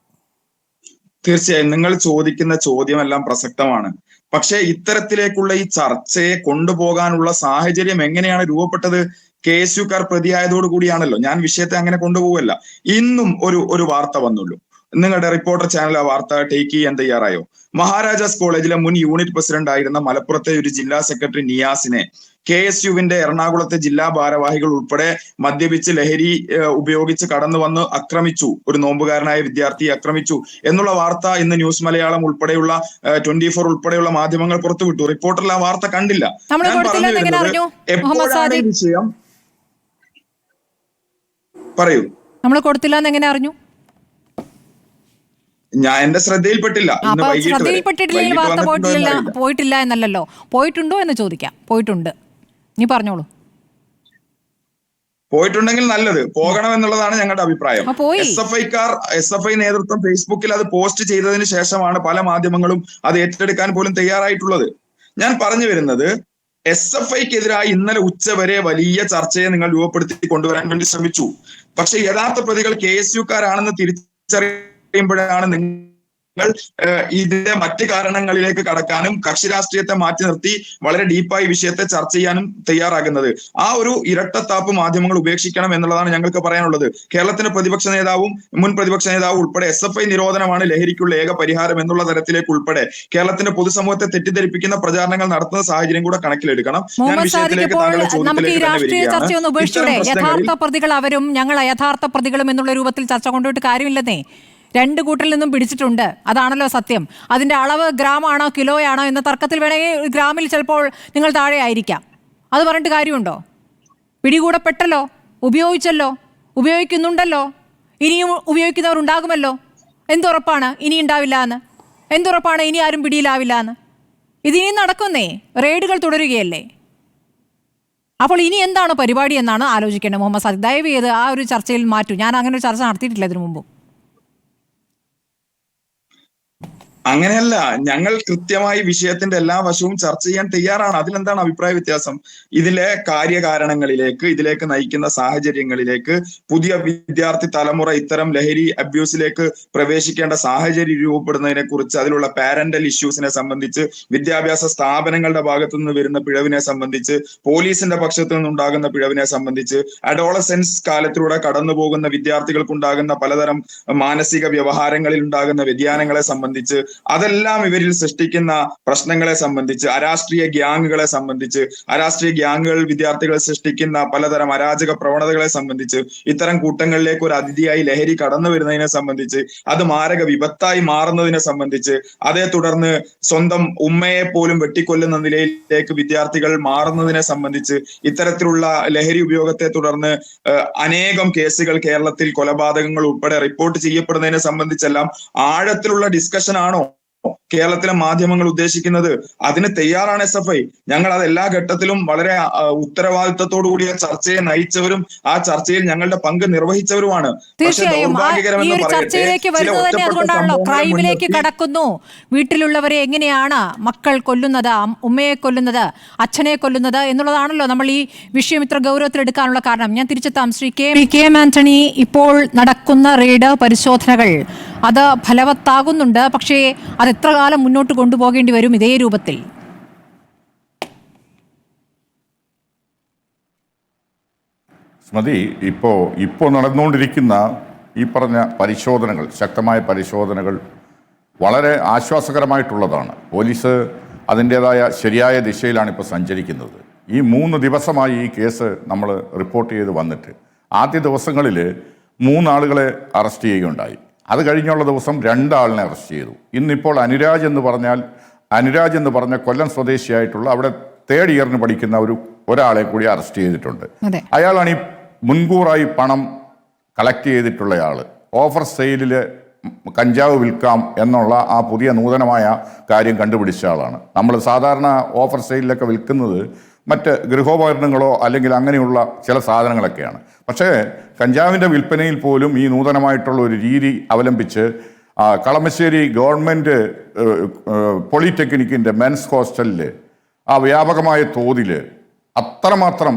Speaker 5: തീർച്ചയായും നിങ്ങൾ ചോദിക്കുന്ന ചോദ്യമെല്ലാം പ്രസക്തമാണ്. പക്ഷേ ഇത്തരത്തിലേക്കുള്ള ഈ ചർച്ചയെ കൊണ്ടുപോകാനുള്ള സാഹചര്യം എങ്ങനെയാണ് രൂപപ്പെട്ടത്? KSUക്കാർ പ്രതിയായതോടുകൂടിയാണല്ലോ. ഞാൻ വിഷയത്തെ അങ്ങനെ കൊണ്ടുപോകല്ല. ഇന്നും ഒരു വാർത്ത വന്നുള്ളൂ. നിങ്ങളുടെ റിപ്പോർട്ടർ ചാനൽ ആ വാർത്ത ടേക്ക് ചെയ്യാൻ തയ്യാറായോ? മഹാരാജാസ് കോളേജിലെ മുൻ യൂണിറ്റ് പ്രസിഡന്റ് ആയിരുന്ന മലപ്പുറത്തെ ഒരു ജില്ലാ സെക്രട്ടറി നിയാസിനെ KSUവിന്റെ എറണാകുളത്തെ ജില്ലാ ഭാരവാഹികൾ ഉൾപ്പെടെ മദ്യപിച്ച് ലഹരി ഉപയോഗിച്ച് കടന്നു വന്ന് ആക്രമിച്ചു, ഒരു നോമ്പുകാരനായ വിദ്യാർത്ഥിയെ ആക്രമിച്ചു എന്നുള്ള വാർത്ത ഇന്ന് ന്യൂസ് മലയാളം ഉൾപ്പെടെയുള്ള 24 ഉൾപ്പെടെയുള്ള മാധ്യമങ്ങൾ പുറത്തുവിട്ടു. റിപ്പോർട്ടറിൽ ആ വാർത്ത കണ്ടില്ല. ഞാൻ പറഞ്ഞു വരുന്നത്, എപ്പോഴാണ് ഈ വിഷയം പറയൂ.
Speaker 2: നമ്മൾ കൊടുത്തില്ല എന്ന് എങ്ങനെ അറിഞ്ഞു?
Speaker 5: ഞാൻ എന്റെ ശ്രദ്ധയിൽപ്പെട്ടില്ല.
Speaker 2: ശ്രദ്ധയിൽപ്പെട്ടിട്ടില്ലെങ്കിൽ വാർത്ത പോയിട്ടില്ല എന്നല്ലല്ലോ, പോയിട്ടുണ്ടോ എന്ന് ചോദിക്കാം. പോയിട്ടുണ്ട്, നീ പറഞ്ഞോളൂ.
Speaker 5: പോയിട്ടുണ്ടെങ്കിൽ നല്ലത്, പോകണം എന്നുള്ളതാണ് ഞങ്ങളുടെ അഭിപ്രായം. SFI നേതൃത്വം ഫേസ്ബുക്കിൽ അത് പോസ്റ്റ് ചെയ്തതിന് ശേഷമാണ് പല മാധ്യമങ്ങളും അത് ഏറ്റെടുക്കാൻ പോലും തയ്യാറായിട്ടുള്ളത്. ഞാൻ പറഞ്ഞു വരുന്നത്, SFIക്കെതിരായി ഇന്നലെ ഉച്ചവരെ വലിയ ചർച്ചയെ നിങ്ങൾ രൂപപ്പെടുത്തി കൊണ്ടുവരാൻ വേണ്ടി ശ്രമിച്ചു. പക്ഷെ യഥാർത്ഥ പ്രതികൾ KSUക്കാരാണെന്ന് തിരിച്ചറിയുമ്പോഴാണ് നിങ്ങൾ ഇതിന്റെ മറ്റ് കാരണങ്ങളിലേക്ക് കടക്കാനും കക്ഷി രാഷ്ട്രീയത്തെ മാറ്റി നിർത്തി വളരെ ഡീപ്പായി വിഷയത്തെ ചർച്ച ചെയ്യാനും തയ്യാറാകുന്നത്. ആ ഒരു ഇരട്ടത്താപ്പ് മാധ്യമങ്ങൾ ഉപേക്ഷിക്കണം എന്നുള്ളതാണ് ഞങ്ങൾക്ക് പറയാനുള്ളത്. കേരളത്തിന്റെ പ്രതിപക്ഷ നേതാവും മുൻ പ്രതിപക്ഷ നേതാവും ഉൾപ്പെടെ SFI നിരോധനമാണ് ലഹരിക്കുള്ള ഏക പരിഹാരം എന്നുള്ള തരത്തിലേക്ക് ഉൾപ്പെടെ കേരളത്തിന്റെ പൊതുസമൂഹത്തെ തെറ്റിദ്ധരിപ്പിക്കുന്ന പ്രചാരണങ്ങൾ നടത്തുന്ന സാഹചര്യം കൂടെ കണക്കിലെടുക്കണം. ഞാൻ വിഷയത്തിലേക്ക് താങ്കളുടെ ചോദ്യത്തിലേക്ക്
Speaker 2: യഥാർത്ഥ പ്രതികൾ അവരും ഞങ്ങൾ യഥാർത്ഥ പ്രതികളും എന്നുള്ള രൂപത്തിൽ ചർച്ച കൊണ്ടുപോയിട്ട് കാര്യമില്ലെന്നേ. 2 കൂട്ടിൽ നിന്നും പിടിച്ചിട്ടുണ്ട്, അതാണല്ലോ സത്യം. അതിൻ്റെ അളവ് ഗ്രാമാണോ കിലോയാണോ എന്ന തർക്കത്തിൽ വേണമെങ്കിൽ ഗ്രാമിൽ ചിലപ്പോൾ നിങ്ങൾ താഴെ ആയിരിക്കാം. അത് പറഞ്ഞിട്ട് കാര്യമുണ്ടോ? പിടികൂടപ്പെട്ടല്ലോ, ഉപയോഗിച്ചല്ലോ, ഉപയോഗിക്കുന്നുണ്ടല്ലോ, ഇനിയും ഉപയോഗിക്കുന്നവരുണ്ടാകുമല്ലോ. എന്തുറപ്പാണ് ഇനി ഉണ്ടാവില്ല എന്ന്? എന്തുറപ്പാണ് ഇനി ആരും പിടിയിലാവില്ല എന്ന്? ഇതിനിയും നടക്കുന്നേ, റെയ്ഡുകൾ തുടരുകയല്ലേ. അപ്പോൾ ഇനി എന്താണ് പരിപാടി എന്നാണ് ആലോചിക്കേണ്ടത്. മുഹമ്മദ് സാദിഖ്, ദയവ് ചെയ്ത് ആ ഒരു ചർച്ചയിൽ മാറ്റൂ. ഞാൻ അങ്ങനെ ഒരു ചർച്ച നടത്തിയിട്ടില്ല ഇതിനു മുമ്പ്.
Speaker 5: അങ്ങനെയല്ല, ഞങ്ങൾ കൃത്യമായി വിഷയത്തിന്റെ എല്ലാ വശവും ചർച്ച ചെയ്യാൻ തയ്യാറാണ്. അതിലെന്താണ് അഭിപ്രായ വ്യത്യാസം? ഇതിലെ കാര്യകാരണങ്ങളിലേക്ക്, ഇതിലേക്ക് നയിക്കുന്ന സാഹചര്യങ്ങളിലേക്ക്, പുതിയ വിദ്യാർത്ഥി തലമുറ ഇത്തരം ലഹരി അബ്യൂസിലേക്ക് പ്രവേശിക്കേണ്ട സാഹചര്യം രൂപപ്പെടുന്നതിനെ കുറിച്ച്, അതിലുള്ള പാരന്റൽ ഇഷ്യൂസിനെ സംബന്ധിച്ച്, വിദ്യാഭ്യാസ സ്ഥാപനങ്ങളുടെ ഭാഗത്തു നിന്ന് വരുന്ന പിഴവിനെ സംബന്ധിച്ച്, പോലീസിന്റെ പക്ഷത്തു നിന്നുണ്ടാകുന്ന പിഴവിനെ സംബന്ധിച്ച്, അഡോളസെൻസ് കാലത്തിലൂടെ കടന്നു പോകുന്ന വിദ്യാർത്ഥികൾക്കുണ്ടാകുന്ന പലതരം മാനസിക വ്യവഹാരങ്ങളിൽ ഉണ്ടാകുന്ന വ്യതിയാനങ്ങളെ സംബന്ധിച്ച്, അതെല്ലാം ഇവരിൽ സൃഷ്ടിക്കുന്ന പ്രശ്നങ്ങളെ സംബന്ധിച്ച്, അരാഷ്ട്രീയ ഗ്യാങ്ങുകളെ സംബന്ധിച്ച്, അരാഷ്ട്രീയ ഗ്യാങ്ങുകൾ വിദ്യാർത്ഥികളെ സൃഷ്ടിക്കുന്ന പലതരം അരാജക പ്രവണതകളെ സംബന്ധിച്ച്, ഇത്തരം കൂട്ടങ്ങളിലേക്ക് ഒരു അതിഥിയായി ലഹരി കടന്നു വരുന്നതിനെ സംബന്ധിച്ച്, അത് മാരക വിപത്തായി മാറുന്നതിനെ സംബന്ധിച്ച്, അതേ തുടർന്ന് സ്വന്തം ഉമ്മയെ പോലും വെട്ടിക്കൊല്ലുന്ന നിലയിലേക്ക് വിദ്യാർത്ഥികൾ മാറുന്നതിനെ സംബന്ധിച്ച്, ഇത്തരത്തിലുള്ള ലഹരി ഉപയോഗത്തെ തുടർന്ന് അനേകം കേസുകൾ കേരളത്തിൽ, കൊലപാതകങ്ങൾ ഉൾപ്പെടെ റിപ്പോർട്ട് ചെയ്യപ്പെടുന്നതിനെ സംബന്ധിച്ചെല്ലാം ആഴത്തിലുള്ള ഡിസ്കഷൻ ആണോ കേരളത്തിലെ മാധ്യമങ്ങൾ ഉദ്ദേശിക്കുന്നത്? അതിന് തയ്യാറാണ് SFI. ഞങ്ങൾ അത് എല്ലാ ഘട്ടത്തിലും വളരെ ഉത്തരവാദിത്തത്തോടു കൂടിയ ചർച്ചയെ നയിച്ചവരും ആ ചർച്ചയിൽ ഞങ്ങളുടെ പങ്ക് നിർവഹിച്ചവരുമാണ്.
Speaker 2: തീർച്ചയായും ഈ ഒരു ചർച്ചയിലേക്ക് വരുന്നത് തന്നെ അതുകൊണ്ടാണല്ലോ. ക്രൈമിലേക്ക് കടക്കുന്നു. വീട്ടിലുള്ളവരെ എങ്ങനെയാണ് മക്കൾ കൊല്ലുന്നത്, ഉമ്മയെ കൊല്ലുന്നത്, അച്ഛനെ കൊല്ലുന്നത് എന്നുള്ളതാണല്ലോ നമ്മൾ ഈ വിഷയം ഇത്ര ഗൗരവത്തിലെടുക്കാനുള്ള കാരണം. ഞാൻ തിരിച്ചെത്താം. ശ്രീ കെ എം ആന്റണി, ഇപ്പോൾ നടക്കുന്ന റെയ്ഡ് പരിശോധനകൾ അത് ഫലവത്താകുന്നുണ്ട്. പക്ഷേ അത് എത്ര കാലം മുന്നോട്ട് കൊണ്ടുപോകേണ്ടി വരും ഇതേ രൂപത്തിൽ?
Speaker 6: സ്മൃതി, ഇപ്പോൾ നടന്നുകൊണ്ടിരിക്കുന്ന ഈ പറഞ്ഞ പരിശോധനകൾ, ശക്തമായ പരിശോധനകൾ വളരെ ആശ്വാസകരമായിട്ടുള്ളതാണ്. പോലീസ് അതിൻ്റേതായ ശരിയായ ദിശയിലാണ് ഇപ്പോൾ സഞ്ചരിക്കുന്നത്. ഈ 3 ദിവസമായി ഈ കേസ് നമ്മൾ റിപ്പോർട്ട് ചെയ്ത് വന്നിട്ട് ആദ്യ ദിവസങ്ങളിൽ 3 ആളുകളെ അറസ്റ്റ് ചെയ്യുകയുണ്ടായി. അത് കഴിഞ്ഞുള്ള ദിവസം 2 ആളിനെ അറസ്റ്റ് ചെയ്തു. ഇന്നിപ്പോൾ അനുരാജ് എന്ന് പറഞ്ഞ കൊല്ലം സ്വദേശിയായിട്ടുള്ള അവിടെ 3rd ഇയറിന് പഠിക്കുന്ന ഒരാളെ കൂടി അറസ്റ്റ് ചെയ്തിട്ടുണ്ട്. അയാളാണ് ഈ മുൻകൂറായി പണം കളക്ട് ചെയ്തിട്ടുള്ളയാൾ. ഓഫർ സെയിലിൽ കഞ്ചാവ് വിൽക്കാം എന്നുള്ള ആ പുതിയ നൂതനമായ കാര്യം കണ്ടുപിടിച്ച ആളാണ്. നമ്മൾ സാധാരണ ഓഫർ സെയിലിലൊക്കെ വിൽക്കുന്നത് മറ്റ് ഗൃഹോപകരണങ്ങളോ അല്ലെങ്കിൽ അങ്ങനെയുള്ള ചില സാധനങ്ങളൊക്കെയാണ്. പക്ഷേ കഞ്ചാവിൻ്റെ വിൽപ്പനയിൽ പോലും ഈ നൂതനമായിട്ടുള്ള ഒരു രീതി അവലംബിച്ച് കളമശ്ശേരി ഗവൺമെൻറ് പോളിടെക്നിക്കിൻ്റെ മെൻസ് ഹോസ്റ്റലിൽ ആ വ്യാപകമായ തോതിൽ അത്രമാത്രം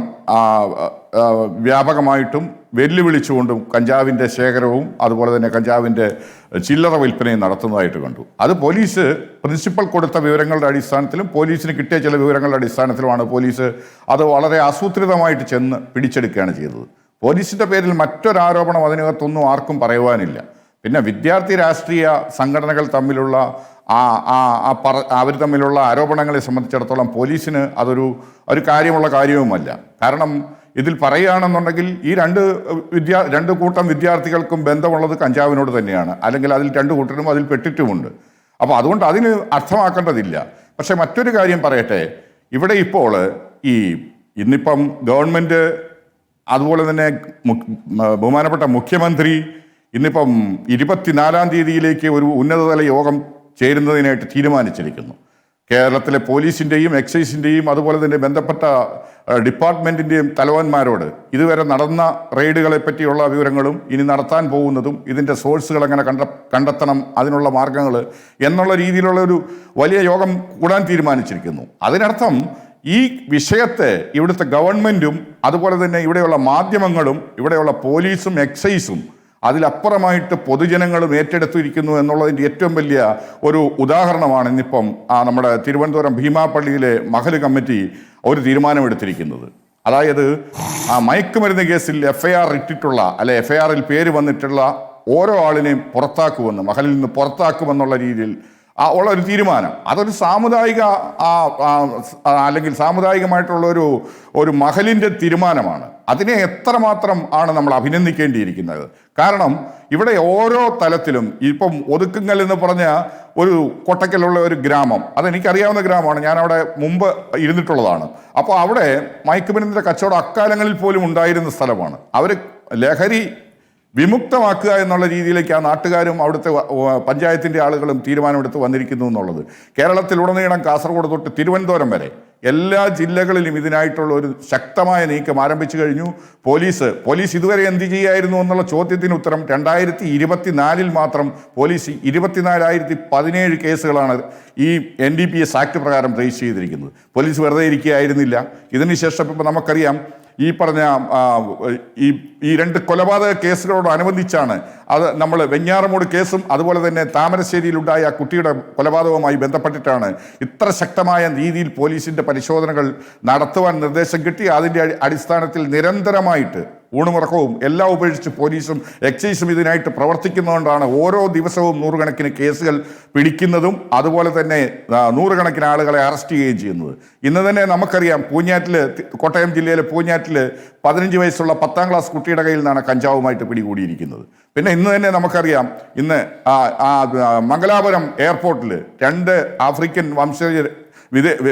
Speaker 6: വ്യാപകമായിട്ടും വെല്ലുവിളിച്ചുകൊണ്ടും കഞ്ചാവിൻ്റെ ശേഖരവും അതുപോലെ തന്നെ കഞ്ചാവിൻ്റെ ചില്ലറ വിൽപ്പനയും നടത്തുന്നതായിട്ട് കണ്ടു. അത് പോലീസ് പ്രിൻസിപ്പൽ കൊടുത്ത വിവരങ്ങളുടെ അടിസ്ഥാനത്തിലും പോലീസിന് കിട്ടിയ ചില വിവരങ്ങളുടെ അടിസ്ഥാനത്തിലുമാണ് പോലീസ് അത് വളരെ ആസൂത്രിതമായിട്ട് ചെന്ന് പിടിച്ചെടുക്കുകയാണ് ചെയ്തത്. പോലീസിൻ്റെ പേരിൽ മറ്റൊരാരോപണം അതിനകത്തൊന്നും ആർക്കും പറയുവാനില്ല. പിന്നെ വിദ്യാർത്ഥി രാഷ്ട്രീയ സംഘടനകൾ തമ്മിലുള്ള അവർ തമ്മിലുള്ള ആരോപണങ്ങളെ സംബന്ധിച്ചിടത്തോളം പോലീസിന് അതൊരു കാര്യമുള്ള കാര്യവുമല്ല. കാരണം ഇതിൽ പറയുകയാണെന്നുണ്ടെങ്കിൽ ഈ രണ്ട് കൂട്ടം വിദ്യാർത്ഥികൾക്കും ബന്ധമുള്ളത് കഞ്ചാവിനോട് തന്നെയാണ്, അല്ലെങ്കിൽ അതിൽ 2 കൂട്ടരും അതിൽ പെട്ടിട്ടുമുണ്ട്. അപ്പോൾ അതുകൊണ്ട് അതിന് അർത്ഥമാക്കേണ്ടതില്ല. പക്ഷെ മറ്റൊരു കാര്യം പറയട്ടെ, ഇവിടെ ഇപ്പോൾ ഇന്നിപ്പം ഗവൺമെൻറ് അതുപോലെ തന്നെ ബഹുമാനപ്പെട്ട മുഖ്യമന്ത്രി ഇന്നിപ്പം 24-ാം തീയതിയിലേക്ക് ഒരു ഉന്നതതല യോഗം ചേരുന്നതിനായിട്ട് തീരുമാനിച്ചിരിക്കുന്നു. കേരളത്തിലെ പോലീസിൻ്റെയും എക്സൈസിൻ്റെയും അതുപോലെ തന്നെ ബന്ധപ്പെട്ട ഡിപ്പാർട്ട്മെൻറ്റിൻ്റെയും തലവന്മാരോട് ഇതുവരെ നടന്ന റെയ്ഡുകളെ പറ്റിയുള്ള വിവരങ്ങളും ഇനി നടത്താൻ പോകുന്നതും ഇതിൻ്റെ സോഴ്സുകൾ എങ്ങനെ കണ്ടെത്തണം, അതിനുള്ള മാർഗങ്ങൾ എന്നുള്ള രീതിയിലുള്ള ഒരു വലിയ യോഗം കൂടാൻ തീരുമാനിച്ചിരിക്കുന്നു. അതിനർത്ഥം ഈ വിഷയത്തെ ഇവിടുത്തെ ഗവൺമെൻറ്റും അതുപോലെ തന്നെ ഇവിടെയുള്ള മാധ്യമങ്ങളും ഇവിടെയുള്ള പോലീസും എക്സൈസും അതിലപ്പുറമായിട്ട് പൊതുജനങ്ങളും ഏറ്റെടുത്തിരിക്കുന്നു എന്നുള്ളതിൻ്റെ ഏറ്റവും വലിയ ഒരു ഉദാഹരണമാണ് ഇന്നിപ്പം നമ്മുടെ തിരുവനന്തപുരം ഭീമാപ്പള്ളിയിലെ മഹല് കമ്മിറ്റി ഒരു തീരുമാനമെടുത്തിരിക്കുന്നത്. അതായത് മയക്കുമരുന്ന് കേസിൽ FIR ഇട്ടിട്ടുള്ള FIR-ൽ പേര് വന്നിട്ടുള്ള ഓരോ ആളിനെയും പുറത്താക്കുമെന്ന്, മഹലിൽ നിന്ന് പുറത്താക്കുമെന്നുള്ള രീതിയിൽ ഉള്ള ഒരു തീരുമാനം. അതൊരു സാമുദായിക അല്ലെങ്കിൽ സാമുദായികമായിട്ടുള്ള ഒരു മഹലിൻ്റെ തീരുമാനമാണ്. അതിനെ എത്രമാത്രം ആണ് നമ്മൾ അഭിനന്ദിക്കേണ്ടിയിരിക്കുന്നത്. കാരണം ഇവിടെ ഓരോ തലത്തിലും ഇപ്പം ഒതുക്കുങ്ങൽ എന്ന് പറഞ്ഞ ഒരു കൊട്ടക്കലുള്ള ഒരു ഗ്രാമം, അതെനിക്കറിയാവുന്ന ഗ്രാമമാണ്, ഞാൻ അവിടെ മുമ്പ് ഇരുന്നിട്ടുള്ളതാണ്. അപ്പോൾ അവിടെ മയക്കുമരുന്നിൻ്റെ കച്ചവടം അക്കാലങ്ങളിൽ പോലും ഉണ്ടായിരുന്ന സ്ഥലമാണ്. അവർ വിമുക്തമാക്കുക എന്നുള്ള രീതിയിലേക്ക് ആ നാട്ടുകാരും അവിടുത്തെ പഞ്ചായത്തിൻ്റെ ആളുകളും തീരുമാനമെടുത്ത് വന്നിരിക്കുന്നു എന്നുള്ളത്. കേരളത്തിലുടനീളം കാസർഗോഡ് തൊട്ട് തിരുവനന്തപുരം വരെ എല്ലാ ജില്ലകളിലും ഇതിനായിട്ടുള്ള ഒരു ശക്തമായ നീക്കം ആരംഭിച്ചു കഴിഞ്ഞു. പോലീസ് ഇതുവരെ എന്ത് ചെയ്യായിരുന്നു എന്നുള്ള ചോദ്യത്തിന് ഉത്തരം 2024 മാത്രം പോലീസ് 24,017 കേസുകളാണ് ഈ NDPS ആക്ട് പ്രകാരം രജിസ്റ്റർ ചെയ്തിരിക്കുന്നത്. പോലീസ് വെറുതെ ഇരിക്കുകയായിരുന്നില്ല. ഇതിനുശേഷം ഇപ്പം നമുക്കറിയാം ഈ പറഞ്ഞ ഈ 2 കൊലപാതക കേസുകളോടനുബന്ധിച്ചാണ് അത് നമ്മൾ വെഞ്ഞാറമൂട് കേസും അതുപോലെ തന്നെ താമരശ്ശേരിയിലുണ്ടായ കുട്ടിയുടെ കൊലപാതകവുമായി ബന്ധപ്പെട്ടിട്ടാണ് ഇത്ര ശക്തമായ രീതിയിൽ പോലീസിൻ്റെ പരിശോധനകൾ നടത്തുവാൻ നിർദ്ദേശം കിട്ടി. അതിൻ്റെ അടിസ്ഥാനത്തിൽ നിരന്തരമായിട്ട് ഊണുമുറക്കവും എല്ലാം ഉപേക്ഷിച്ച് പോലീസും എക്സൈസും ഇതിനായിട്ട് പ്രവർത്തിക്കുന്നതുകൊണ്ടാണ് ഓരോ ദിവസവും നൂറുകണക്കിന് കേസുകൾ പിടിക്കുന്നതും അതുപോലെ തന്നെ നൂറുകണക്കിന് ആളുകളെ അറസ്റ്റ് ചെയ്യുകയും ചെയ്യുന്നത്. ഇന്ന് തന്നെ നമുക്കറിയാം കോട്ടയം ജില്ലയിലെ പൂഞ്ഞാറ്റിൽ 15 വയസ്സുള്ള 10ാം ക്ലാസ് കുട്ടിയുടെ കയ്യിൽ നിന്നാണ് കഞ്ചാവുമായിട്ട് പിടികൂടിയിരിക്കുന്നത്. പിന്നെ ഇന്ന് തന്നെ നമുക്കറിയാം ഇന്ന് മംഗലാപുരം എയർപോർട്ടിൽ 2 ആഫ്രിക്കൻ വംശജ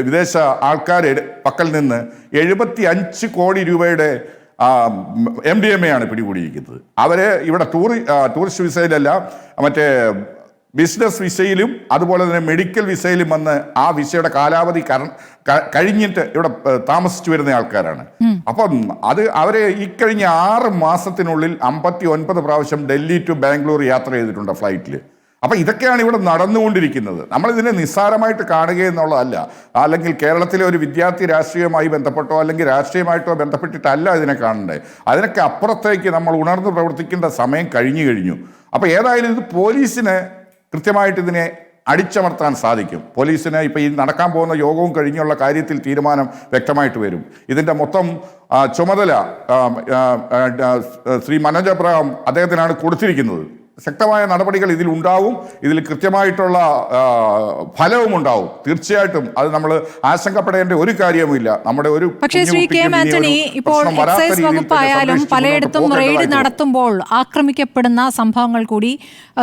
Speaker 6: വിദേശ ആൾക്കാരുടെ പക്കൽ നിന്ന് 75 കോടി രൂപയുടെ MDMA ആണ് പിടികൂടിയിരിക്കുന്നത്. അവരെ ഇവിടെ ടൂറിസ്റ്റ് വിസയിലല്ല, മറ്റേ ബിസിനസ് വിസയിലും അതുപോലെ തന്നെ മെഡിക്കൽ വിസയിലും വന്ന് ആ വിസയുടെ കാലാവധി കഴിഞ്ഞിട്ട് ഇവിടെ താമസിച്ചു വരുന്ന ആൾക്കാരാണ്. അപ്പം അവരെ ഈ കഴിഞ്ഞ 6 മാസത്തിനുള്ളിൽ 59 പ്രാവശ്യം ഡൽഹി ടു ബാംഗ്ലൂർ യാത്ര ചെയ്തിട്ടുണ്ട് ഫ്ലൈറ്റിൽ. അപ്പം ഇതൊക്കെയാണ് ഇവിടെ നടന്നുകൊണ്ടിരിക്കുന്നത്. നമ്മളിതിനെ നിസ്സാരമായിട്ട് കാണുക എന്നുള്ളതല്ല, അല്ലെങ്കിൽ കേരളത്തിലെ ഒരു വിദ്യാർത്ഥി രാഷ്ട്രീയവുമായി ബന്ധപ്പെട്ടോ അല്ലെങ്കിൽ രാഷ്ട്രീയമായിട്ടോ ബന്ധപ്പെട്ടിട്ടല്ല ഇതിനെ കാണണ്ടേ. അതിനൊക്കെ അപ്പുറത്തേക്ക് നമ്മൾ ഉണർന്ന് പ്രവർത്തിക്കേണ്ട സമയം കഴിഞ്ഞു. അപ്പോൾ ഏതായാലും ഇത് പോലീസിന് കൃത്യമായിട്ട് ഇതിനെ അടിച്ചമർത്താൻ സാധിക്കും. പോലീസിന് ഇപ്പോൾ ഈ നടക്കാൻ പോകുന്ന യോഗവും കഴിഞ്ഞുള്ള കാര്യത്തിൽ തീരുമാനം വ്യക്തമായിട്ട് വരും. ഇതിൻ്റെ മൊത്തം ചുമതല ശ്രീ മനോജ് അബ്രഹാം അദ്ദേഹത്തിനാണ് കൊടുത്തിരിക്കുന്നത്. ശക്തമായ നടപടികൾ ഇതിലുണ്ടാവും. ഇതിൽ കൃത്യമായിട്ടുള്ള ഫലവും ഉണ്ടാവും. തീർച്ചയായിട്ടും അത് നമ്മൾ ആശങ്കപ്പെടേണ്ട ഒരു കാര്യവുമില്ല. നമ്മുടെ ഒരു
Speaker 2: പക്ഷേ ശ്രീ കെ ആന്റണി, ഇപ്പോൾ എക്സൈസ് വകുപ്പായാലും പലയിടത്തും റെയ്ഡ് നടത്തുമ്പോൾ ആക്രമിക്കപ്പെടുന്ന സംഭവങ്ങൾ കൂടി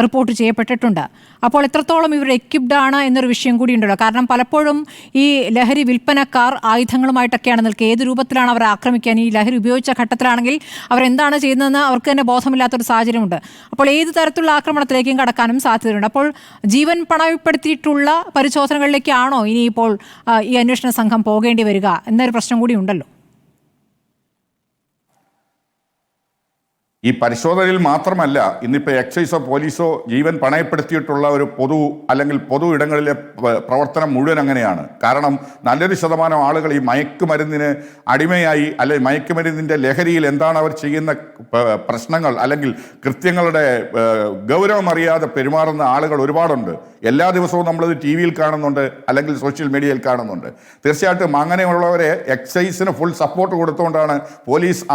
Speaker 2: റിപ്പോർട്ട് ചെയ്യപ്പെട്ടിട്ടുണ്ട്. അപ്പോൾ എത്രത്തോളം ഇവർ എക്യുപ്ഡ് ആണ് എന്നൊരു വിഷയം കൂടി ഉണ്ടല്ലോ. കാരണം പലപ്പോഴും ഈ ലഹരി വിൽപ്പനക്കാർ ആയുധങ്ങളുമായിട്ടൊക്കെയാണ് നിൽക്കുക. ഏത് രൂപത്തിലാണ് അവർ ആക്രമിക്കാൻ, ഈ ലഹരി ഉപയോഗിച്ച ഘട്ടത്തിലാണെങ്കിൽ അവരെന്താണ് ചെയ്യുന്നതെന്ന് അവർക്ക് തന്നെ ബോധമില്ലാത്തൊരു സാഹചര്യമുണ്ട്. അപ്പോൾ ഏത് തരത്തിലുള്ള ആക്രമണത്തിലേക്കും കടക്കാനും സാധ്യതയുണ്ട്. അപ്പോൾ ജീവൻ പണയപ്പെടുത്തിയിട്ടുള്ള പരിശോധനകളിലേക്കാണോ ഇനിയിപ്പോൾ ഈ അന്വേഷണ സംഘം പോകേണ്ടി വരിക എന്നൊരു പ്രശ്നം കൂടി ഉണ്ടല്ലോ.
Speaker 6: ഈ പരിശോധനയിൽ മാത്രമല്ല, ഇന്നിപ്പോൾ എക്സൈസോ പോലീസോ ജീവൻ പണയപ്പെടുത്തിയിട്ടുള്ള ഒരു പൊതു ഇടങ്ങളിലെ പ്രവർത്തനം മുഴുവൻ അങ്ങനെയാണ്. കാരണം നല്ലൊരു ശതമാനം ആളുകൾ ഈ മയക്കുമരുന്നിന് അടിമയായി, അല്ലെങ്കിൽ മയക്കുമരുന്നിൻ്റെ ലഹരിയിൽ എന്താണ് അവർ ചെയ്യുന്ന പ്രശ്നങ്ങൾ അല്ലെങ്കിൽ കൃത്യങ്ങളുടെ ഗൗരവം അറിയാതെ പെരുമാറുന്ന ആളുകൾ ഒരുപാടുണ്ട്. എല്ലാ ദിവസവും നമ്മളിത് TV-യിൽ കാണുന്നുണ്ട്, അല്ലെങ്കിൽ സോഷ്യൽ മീഡിയയിൽ കാണുന്നുണ്ട്. തീർച്ചയായിട്ടും അങ്ങനെയുള്ളവരെ എക്സൈസിന് ഫുൾ സപ്പോർട്ട് കൊടുത്തുകൊണ്ടാണ്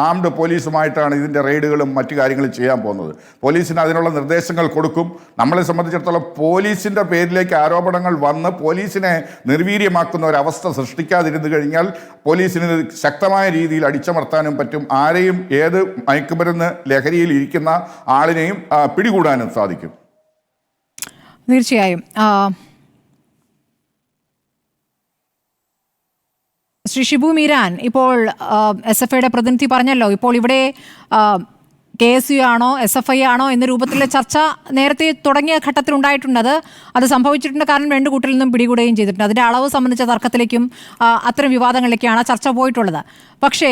Speaker 6: ആംഡ് പോലീസുമായിട്ടാണ് ഇതിൻ്റെ റെയ്ഡുകളും മറ്റു കാര്യങ്ങളും ചെയ്യാൻ പോകുന്നത്. പോലീസിന് അതിനുള്ള നിർദ്ദേശങ്ങൾ കൊടുക്കും. നമ്മളെ സംബന്ധിച്ചിടത്തോളം പോലീസിൻ്റെ പേരിലേക്ക് ആരോപണങ്ങൾ വന്ന് പോലീസിനെ നിർവീര്യമാക്കുന്ന ഒരവസ്ഥ സൃഷ്ടിക്കാതിരുന്നു കഴിഞ്ഞാൽ പോലീസിന് ശക്തമായ രീതിയിൽ അടിച്ചമർത്താനും പറ്റും. ആരെയും ഏത് മയക്കുമരുന്ന് ലഹരിയിൽ ഇരിക്കുന്ന ആളിനെയും പിടികൂടാനും സാധിക്കും.
Speaker 2: തീർച്ചയായും. ശ്രീ ഷിബു മീരാൻ, ഇപ്പോൾ SFIയുടെ പ്രതിനിധി പറഞ്ഞല്ലോ, ഇപ്പോൾ ഇവിടെ KSU ആണോ SFI ആണോ എന്ന രൂപത്തിലുള്ള ചർച്ച നേരത്തെ തുടങ്ങിയ ഘട്ടത്തിലുണ്ടായിട്ടുണ്ട്. അത് സംഭവിച്ചിട്ടുണ്ട്. കാരണം 2 കൂട്ടരിൽ നിന്നും പിടികൂടുകയും ചെയ്തിട്ടുണ്ട്. അതിൻ്റെ അളവ് സംബന്ധിച്ച തർക്കത്തിലേക്കും അത്തരം വിവാദങ്ങളിലേക്കാണ് ചർച്ച പോയിട്ടുള്ളത്. പക്ഷേ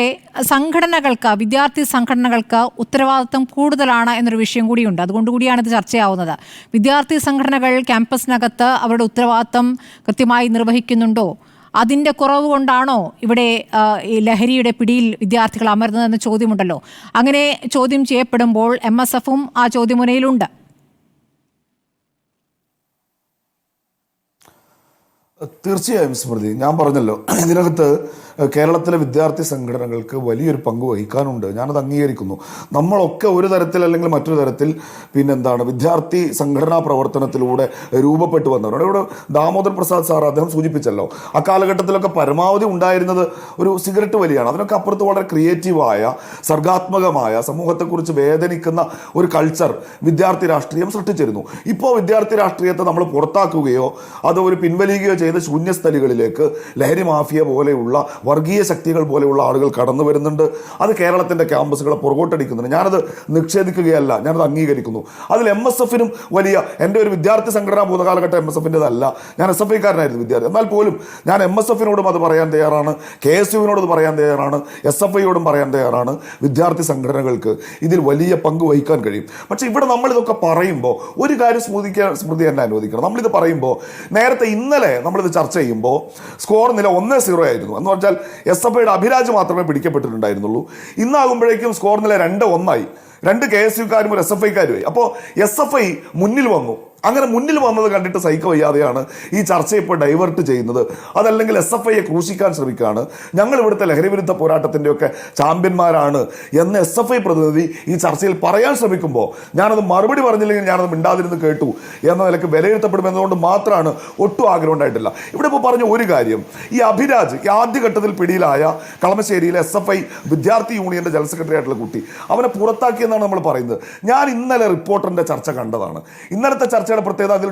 Speaker 2: വിദ്യാർത്ഥി സംഘടനകൾക്ക് ഉത്തരവാദിത്വം കൂടുതലാണ് എന്നൊരു വിഷയം കൂടിയുണ്ട്. അതുകൊണ്ടുകൂടിയാണ് ഇത് ചർച്ചയാവുന്നത്. വിദ്യാർത്ഥി സംഘടനകൾ ക്യാമ്പസിനകത്ത് അവരുടെ ഉത്തരവാദിത്വം കൃത്യമായി നിർവഹിക്കുന്നുണ്ടോ? അതിൻ്റെ കുറവ് കൊണ്ടാണോ ഇവിടെ ഈ ലഹരിയുടെ പിടിയിൽ വിദ്യാർത്ഥികൾ അമരുന്നതെന്ന ചോദ്യമുണ്ടല്ലോ. അങ്ങനെ ചോദ്യം ചെയ്യപ്പെടുമ്പോൾ MSFും ആ ചോദ്യമുനയിലുണ്ട്.
Speaker 3: തീർച്ചയായും സ്മൃതി, ഞാൻ പറഞ്ഞല്ലോ ഇതിനകത്ത് കേരളത്തിലെ വിദ്യാർത്ഥി സംഘടനകൾക്ക് വലിയൊരു പങ്ക് വഹിക്കാനുണ്ട്. ഞാനത് അംഗീകരിക്കുന്നു. നമ്മളൊക്കെ ഒരു തരത്തിൽ അല്ലെങ്കിൽ മറ്റൊരു തരത്തിൽ വിദ്യാർത്ഥി സംഘടനാ പ്രവർത്തനത്തിലൂടെ രൂപപ്പെട്ടു വന്നവരാണ്. ഇവിടെ ദാമോദർ പ്രസാദ് സാർ അദ്ദേഹം സൂചിപ്പിച്ചല്ലോ, ആ കാലഘട്ടത്തിലൊക്കെ പരമാവധി ഉണ്ടായിരുന്നത് ഒരു സിഗരറ്റ് വലിയാണ്. അതിനൊക്കെ അപ്പുറത്ത് വളരെ ക്രിയേറ്റീവായ, സർഗാത്മകമായ, സമൂഹത്തെക്കുറിച്ച് വേദനിക്കുന്ന ഒരു കൾച്ചർ വിദ്യാർത്ഥി രാഷ്ട്രീയം സൃഷ്ടിച്ചിരുന്നു. ഇപ്പോൾ വിദ്യാർത്ഥി രാഷ്ട്രീയത്തെ നമ്മൾ പുറത്താക്കുകയോ അത് ഒരു പിൻവലിക്കുകയോ ചെയ്ത ശൂന്യസ്ഥലികളിലേക്ക് ലഹരി മാഫിയ പോലെയുള്ള വർഗീയ ശക്തികൾ പോലെയുള്ള ആളുകൾ കടന്നു വരുന്നുണ്ട്. അത് കേരളത്തിൻ്റെ ക്യാമ്പസുകളെ പുറകോട്ടടിക്കുന്നുണ്ട്. ഞാനത് നിഷേധിക്കുകയല്ല, ഞാനത് അംഗീകരിക്കുന്നു. അതിൽ MSFനും വലിയ എൻ്റെ ഒരു വിദ്യാർത്ഥി സംഘടനാ ഭൂതകാലഘട്ടം MSFൻ്റെതല്ല. ഞാൻ SFIക്കാരനായിരുന്നു വിദ്യാർത്ഥി. എന്നാൽ പോലും ഞാൻ MSFനോടും അത് പറയാൻ തയ്യാറാണ്, KSUവിനോട് പറയാൻ തയ്യാറാണ്, SFIയോടും പറയാൻ തയ്യാറാണ്. വിദ്യാർത്ഥി സംഘടനകൾക്ക് ഇതിൽ വലിയ പങ്ക് വഹിക്കാൻ കഴിയും. പക്ഷേ ഇവിടെ നമ്മളിതൊക്കെ പറയുമ്പോൾ ഒരു കാര്യം സ്മൃതി എന്നെ അനുവദിക്കണം. നമ്മളിത് പറയുമ്പോൾ നേരത്തെ ഇന്നലെ നമ്മളിത് ചർച്ച ചെയ്യുമ്പോൾ സ്കോർ നില 1-0 ആയിരുന്നു. എന്ന് പറഞ്ഞാൽ SFIയുടെ അഭിരാജ് മാത്രമേ പിടിക്കപ്പെട്ടിട്ടുണ്ടായിരുന്നുള്ളൂ. ഇന്നാകുമ്പോഴേക്കും സ്കോർ നില 2-1 2 KSUക്കാരും ഒരു SFIക്കാരുമായി. അപ്പോൾ SFI മുന്നിൽ വന്നു. അങ്ങനെ മുന്നിൽ വന്നത് കണ്ടിട്ട് സഹിക്ക വയ്യാതെയാണ് ഈ ചർച്ചയെ ഇപ്പോൾ ഡൈവേർട്ട് ചെയ്യുന്നത്. അതല്ലെങ്കിൽ SFIയെ ക്രൂശിക്കാൻ ശ്രമിക്കുകയാണ്. ഞങ്ങൾ ഇവിടുത്തെ ലഹരി വിരുദ്ധ പോരാട്ടത്തിൻ്റെയൊക്കെ ചാമ്പ്യന്മാരാണ് എന്ന് SFI പ്രതിനിധി ഈ ചർച്ചയിൽ പറയാൻ ശ്രമിക്കുമ്പോൾ ഞാനത് മറുപടി പറഞ്ഞില്ലെങ്കിൽ ഞാനത് മിണ്ടാതിരുന്ന് കേട്ടു എന്ന നിലയ്ക്ക് വിലയിരുത്തപ്പെടുമെന്നതുകൊണ്ട് മാത്രമാണ് ഒട്ടും ആഗ്രഹം ഉണ്ടായിട്ടില്ല. ഇവിടെ ഇപ്പോൾ പറഞ്ഞ ഒരു കാര്യം, ഈ അഭിരാജ് ഈ ആദ്യഘട്ടത്തിൽ പിടിയിലായ കളമശ്ശേരിയിലെ SFI വിദ്യാർത്ഥി യൂണിയൻ്റെ ജനറൽ സെക്രട്ടറി ആയിട്ടുള്ള കുട്ടി, അവനെ പുറത്താക്കിയെന്നാണ് നമ്മൾ പറയുന്നത്. ഞാൻ ഇന്നലെ റിപ്പോർട്ടറിൻ്റെ ചർച്ച കണ്ടതാണ്. ഇന്നലത്തെ ചർച്ച പ്രത്യേകത അതിൽ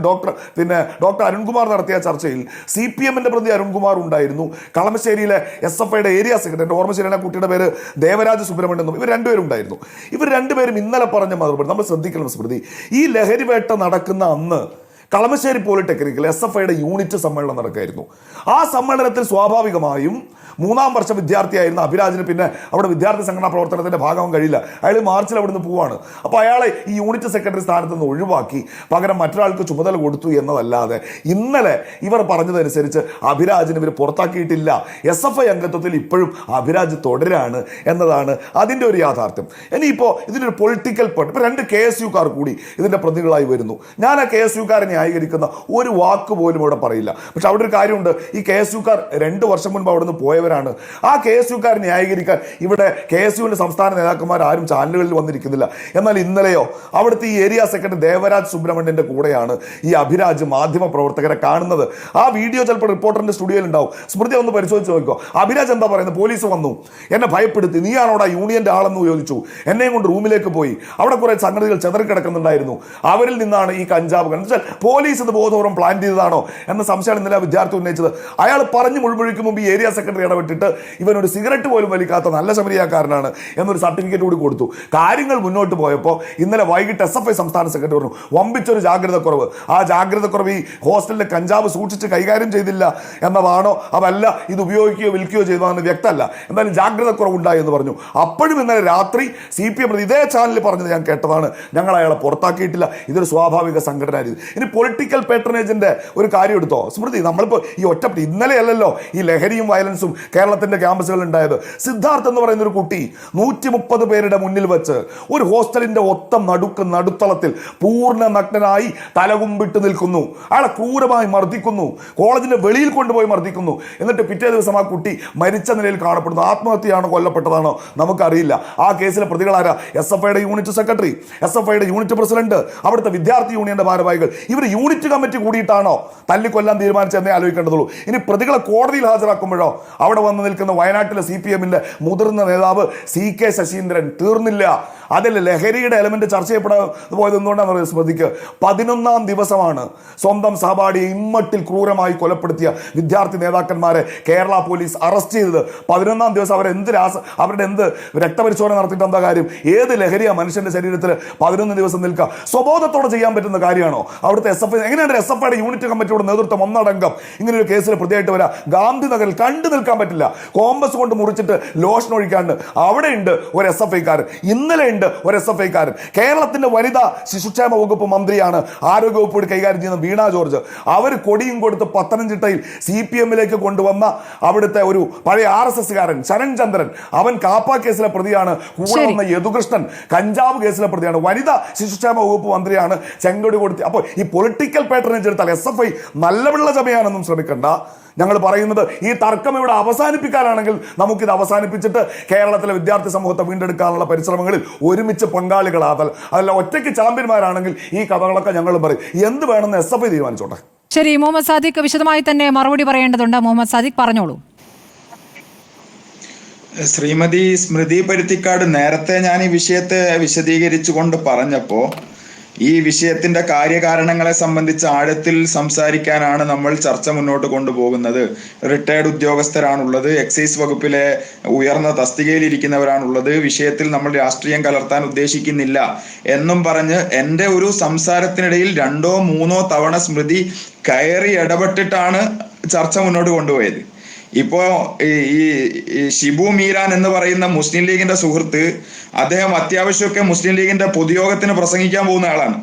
Speaker 3: ഡോക്ടർ അരുൺകുമാർ നടത്തിയ ചർച്ചയിൽ CPMന്റെ പ്രതി അരുൺകുമാർ ഉണ്ടായിരുന്നു. കളമശ്ശേരിയിലെ SFIയുടെ ഏരിയ സെക്രട്ടറി, ഓർമ്മശ്ശേരിയിലെ കുട്ടിയുടെ പേര് ദേവരാജ് സുബ്രഹ്മണ്യം, ഇവർ രണ്ടുപേരും ഉണ്ടായിരുന്നു. ഇവർ രണ്ടുപേരും ഇന്നലെ പറഞ്ഞ മറുപടി നമ്മൾ ശ്രദ്ധിക്കണം സ്മൃതി. ഈ ലഹരി വേട്ട നടക്കുന്ന അന്ന് കളമശ്ശേരി പോളിടെക്നിക്കിൽ SFIയുടെ യൂണിറ്റ് സമ്മേളനം നടക്കുകയായിരുന്നു. ആ സമ്മേളനത്തിൽ സ്വാഭാവികമായും 3-ാം വർഷ വിദ്യാർത്ഥിയായിരുന്ന അഭിരാജിന് പിന്നെ അവിടെ വിദ്യാർത്ഥി സംഘടനാ പ്രവർത്തനത്തിൻ്റെ ഭാഗം കഴിയില്ല. അയാൾ മാർച്ചിൽ അവിടുന്ന് പോവാണ്. അപ്പോൾ അയാളെ ഈ യൂണിറ്റ് സെക്രട്ടറി സ്ഥാനത്ത് നിന്ന് ഒഴിവാക്കി പകരം മറ്റൊരാൾക്ക് ചുമതല കൊടുത്തു എന്നതല്ലാതെ ഇന്നലെ ഇവർ പറഞ്ഞതനുസരിച്ച് അഭിരാജിന് ഇവർ പുറത്താക്കിയിട്ടില്ല. SFI അംഗത്വത്തിൽ ഇപ്പോഴും അഭിരാജ് തുടരാണ് എന്നതാണ് അതിൻ്റെ ഒരു യാഥാർത്ഥ്യം. ഇനിയിപ്പോൾ ഇതിനൊരു പൊളിറ്റിക്കൽ ഇപ്പോൾ 2 KSUക്കാർ കൂടി ഇതിൻ്റെ പ്രതികളായി വരുന്നു. ഞാൻ ആ KSUക്കാരെ ന്യായീകരിക്കുന്ന ഒരു വാക്ക് പോലും ഇവിടെ പറയില്ല. പക്ഷെ അവിടെ ഒരു കാര്യമുണ്ട്, ഈ KSUക്കാർ 2 വർഷം മുൻപ് അവിടെ നിന്ന് പോയവരാണ്. ആ KSUക്കാർ ന്യായീകരിക്കാൻ ഇവിടെ KSUവിൻ്റെ സംസ്ഥാന നേതാക്കന്മാർ ആരും ചാനലുകളിൽ വന്നിരിക്കുന്നില്ല. എന്നാൽ ഇന്നലെയോ അവിടുത്തെ ഈ ഏരിയ സെക്രട്ടറി ദേവരാജ് സുബ്രഹ്മണ്യൻ്റെ കൂടെയാണ് ഈ അഭിരാജ് മാധ്യമ പ്രവർത്തകരെ കാണുന്നത്. ആ വീഡിയോ ചിലപ്പോൾ റിപ്പോർട്ടറിൻ്റെ സ്റ്റുഡിയോയിൽ ഉണ്ടാവും. സ്മൃതി ഒന്ന് പരിശോധിച്ച് നോക്കിക്കോ. അഭിരാജ് എന്താ പറയുന്നത്? പോലീസ് വന്നു, എന്നെ ഭയപ്പെടുത്തി, നീയാണോടാ യൂണിയൻ്റെ ആളെന്ന് ചോദിച്ചു, എന്നെയും കൊണ്ട് റൂമിലേക്ക് പോയി. അവിടെ കുറേ സംഗതികൾ ചെതറിക്കിടക്കുന്നുണ്ടായിരുന്നു. അവരിൽ നിന്നാണ് ഈ കഞ്ചാവ് കണ്ടെച്ചാൽ പോലീസ് ഇത് ബോധപൂർവ്വം പ്ലാൻ ചെയ്തതാണോ എന്ന സംശയമാണ് ഇന്നലെ വിദ്യാർത്ഥി ഉന്നയിച്ചത്. അയാൾ പറഞ്ഞു മുഴുവഴിക്കും മുമ്പ് ഈ ഏരിയ സെക്രട്ടറി ഇടപെട്ടിട്ട് ഇവനൊരു സിഗരറ്റ് പോലും വലിക്കാത്ത നല്ല ശമരിയാക്കാരനാണ് എന്നൊരു സർട്ടിഫിക്കറ്റ് കൂടി കൊടുത്തു. കാര്യങ്ങൾ മുന്നോട്ട് പോയപ്പോൾ ഇന്നലെ വൈകിട്ട് SFI സംസ്ഥാന സെക്രട്ടറി പറഞ്ഞു വമ്പിച്ചൊരു ജാഗ്രതക്കുറവ്. ആ ജാഗ്രതക്കുറവ് ഈ ഹോസ്റ്റലിലെ കഞ്ചാവ് സൂക്ഷിച്ച് കൈകാര്യം ചെയ്തില്ല എന്നതാണോ അതല്ല ഇത് ഉപയോഗിക്കുകയോ വിൽക്കുകയോ ചെയ്തതാണെന്ന് വ്യക്തമല്ല. എന്തായാലും ജാഗ്രതക്കുറവ് ഉണ്ടായി എന്ന് പറഞ്ഞു. അപ്പോഴും ഇന്നലെ രാത്രി CPM ഇതേ ചാനലിൽ പറഞ്ഞത് ഞാൻ കേട്ടതാണ്, ഞങ്ങൾ അയാളെ പുറത്താക്കിയിട്ടില്ല, ഇതൊരു സ്വാഭാവിക സംഘടന രീതി. ഇനി പൊളിറ്റിക്കൽ പേട്രണേജിന്റെ ഒരു കാര്യം എടുത്തോ സ്മൃതി, നമ്മളിപ്പോൾ ഈ ഒറ്റപ്പെട്ട് ഇന്നലെയല്ലല്ലോ ഈ ലഹരിയും വയലൻസും കേരളത്തിന്റെ ക്യാമ്പസുകളിൽ ഉണ്ടായത്. സിദ്ധാർത്ഥ് എന്ന് പറയുന്ന ഒരു കുട്ടി 130 പേരുടെ മുന്നിൽ വെച്ച് ഒരു ഹോസ്റ്റലിന്റെ നടുത്തളത്തിൽ പൂർണ്ണ നഗ്നനായി തലകുമ്പിട്ട് നിൽക്കുന്നു. അയാളെ ക്രൂരമായി മർദ്ദിക്കുന്നു, കോളേജിന്റെ വെളിയിൽ കൊണ്ടുപോയി മർദ്ദിക്കുന്നു. എന്നിട്ട് പിറ്റേ ദിവസം ആ കുട്ടി മരിച്ച നിലയിൽ കാണപ്പെടുന്നു. ആത്മഹത്യയാണോ കൊല്ലപ്പെട്ടതാണോ നമുക്കറിയില്ല. ആ കേസിലെ പ്രതികളാരാ? SFIയുടെ യൂണിറ്റ് സെക്രട്ടറി, SFIയുടെ യൂണിറ്റ് പ്രസിഡന്റ്, അവിടുത്തെ വിദ്യാർത്ഥി യൂണിയന്റെ ഭാരവാഹികൾ. ഇവർ യൂണിറ്റ് കമ്മിറ്റി കൂടിയിട്ടാണോ തല്ലിക്കൊല്ലാൻ തീരുമാനിച്ചതെന്നേ ആലോചിക്കേണ്ടതുള്ളൂ. ഇനി പ്രതികളെ കോടതിയിൽ ഹാജരാക്കുമ്പോഴോ അവിടെ വന്ന് നിൽക്കുന്ന വയനാട്ടിലെ CPMന്റെ മുതിർന്ന നേതാവ് CK ശശീന്ദ്രൻ തീർന്നില്ല. അതിൽ ലഹരിയുടെ എലമെന്റ് ചർച്ച ചെയ്യപ്പെടാൻ പോയത് എന്തുകൊണ്ടാണെന്ന് സ്മൃതിക്ക് 11-ാം ദിവസമാണ് സ്വന്തം സഹപാഠിയെ ഇമ്മട്ടിൽ ക്രൂരമായി കൊലപ്പെടുത്തിയ വിദ്യാർത്ഥി നേതാക്കന്മാരെ കേരള പോലീസ് അറസ്റ്റ് ചെയ്തത്. 11-ാം ദിവസം അവരുടെ എന്ത് രക്തപരിശോധന നടത്തിയിട്ട് എന്താ കാര്യം? ഏത് ലഹരിയാ മനുഷ്യന്റെ ശരീരത്തിൽ 11 ദിവസം നിൽക്കുക? സ്വബോധത്തോടെ ചെയ്യാൻ പറ്റുന്ന കാര്യമാണോ? അവിടുത്തെ SFI എങ്ങനെയാണ് SFIയുടെ യൂണിറ്റ് കമ്മിറ്റിയുടെ നേതൃത്വം ഒന്നടങ്കം ഇങ്ങനെ ഒരു കേസിൽ പ്രതിയായിട്ട് വരാം? ഗാന്ധിനഗറിൽ കണ്ടു നിൽക്കാൻ പറ്റില്ല. കോമ്പസ് കൊണ്ട് മുറിച്ചിട്ട് ലോഷൻ ഒഴിക്കാണ്ട് അവിടെ ഉണ്ട് ഒരു SFIക്കാരൻ. ഇന്നലെ ഉണ്ട് ഒരു SFIക്കാരൻ. കേരളത്തിന്റെ വനിതാ ശിശുക്ഷേമ വകുപ്പ് മന്ത്രിയാണ് ആരോഗ്യവകുപ്പ് കൈകാര്യം ചെയ്യുന്ന വീണ ജോർജ്. അവർ കൊടിയും കൊടുത്ത് പത്തനംതിട്ടയിൽ CPMലേക്ക് കൊണ്ടുവന്ന അവിടുത്തെ ഒരു പഴയ RSSകാരൻ ശരൺചന്ദ്രൻ, അവൻ കാപ്പ കേസിലെ പ്രതിയാണ്. കൂടെ വന്ന യദുകൃഷ്ണൻ കഞ്ചാവ് കേസിലെ പ്രതിയാണ്. വനിതാ ശിശുക്ഷേമ വകുപ്പ് മന്ത്രിയാണ് ചെങ്കൊടി കൊടുത്തി. അപ്പോൾ ഈ പൊളിറ്റിക്കൽ പാറ്റേണേജ് എടുത്താൽ SFI നല്ല പിള്ള ചമയാനൊന്നും ശ്രമിക്കണ്ട. ഞങ്ങൾ പറയുന്നത് ഈ തർക്കം ഇവിടെ അവസാനിപ്പിക്കാനാണെങ്കിൽ നമുക്കിത് അവസാനിപ്പിച്ചിട്ട് കേരളത്തിലെ വിദ്യാർത്ഥി സമൂഹത്തെ വീണ്ടെടുക്കാനുള്ള പരിശ്രമങ്ങളിൽ ഒരുമിച്ച് പങ്കാളികളാതൽ. അതല്ല ഒറ്റയ്ക്ക് ചാമ്പ്യന്മാരാണെങ്കിൽ ഈ കഥകളൊക്കെ ഞങ്ങളും പറയും. എന്ത് വേണമെന്ന് SFI തീരുമാനിച്ചോട്ടെ.
Speaker 2: ശരി, മുഹമ്മദ് സാദിഖ് വിശദമായി തന്നെ മറുപടി പറയേണ്ടതുണ്ട്. മുഹമ്മദ് സാദിഖ് പറഞ്ഞോളൂ.
Speaker 5: ശ്രീമതി സ്മൃതി പരുത്തിക്കാട് നേരത്തെ ഞാൻ ഈ വിഷയത്തെ വിശദീകരിച്ചുകൊണ്ട് പറഞ്ഞപ്പോൾ ഈ വിഷയത്തിന്റെ കാര്യകാരണങ്ങളെ സംബന്ധിച്ച് ആഴത്തിൽ സംസാരിക്കാനാണ് നമ്മൾ ചർച്ച മുന്നോട്ട് കൊണ്ടുപോകുന്നത്. റിട്ടയർഡ് ഉദ്യോഗസ്ഥരാണുള്ളത്, എക്സൈസ് വകുപ്പിലെ ഉയർന്ന തസ്തികയിൽ ഇരിക്കുന്നവരാണുള്ളത്, വിഷയത്തിൽ നമ്മൾ രാഷ്ട്രീയം കലർത്താൻ ഉദ്ദേശിക്കുന്നില്ല എന്നും പറഞ്ഞ് എൻ്റെ ഒരു സംസാരത്തിനിടയിൽ 2 or 3 തവണ സ്മൃതി കയറി ഇടപെട്ടിട്ടാണ് ചർച്ച മുന്നോട്ട് കൊണ്ടുപോയത്. ഇപ്പോ ഈ ഷിബു മീരാൻ എന്ന് പറയുന്ന മുസ്ലിം ലീഗിന്റെ സുഹൃത്ത്, അദ്ദേഹം അത്യാവശ്യമൊക്കെ മുസ്ലിം ലീഗിന്റെ പൊതുയോഗത്തിന് പ്രസംഗിക്കാൻ പോകുന്ന ആളാണ്.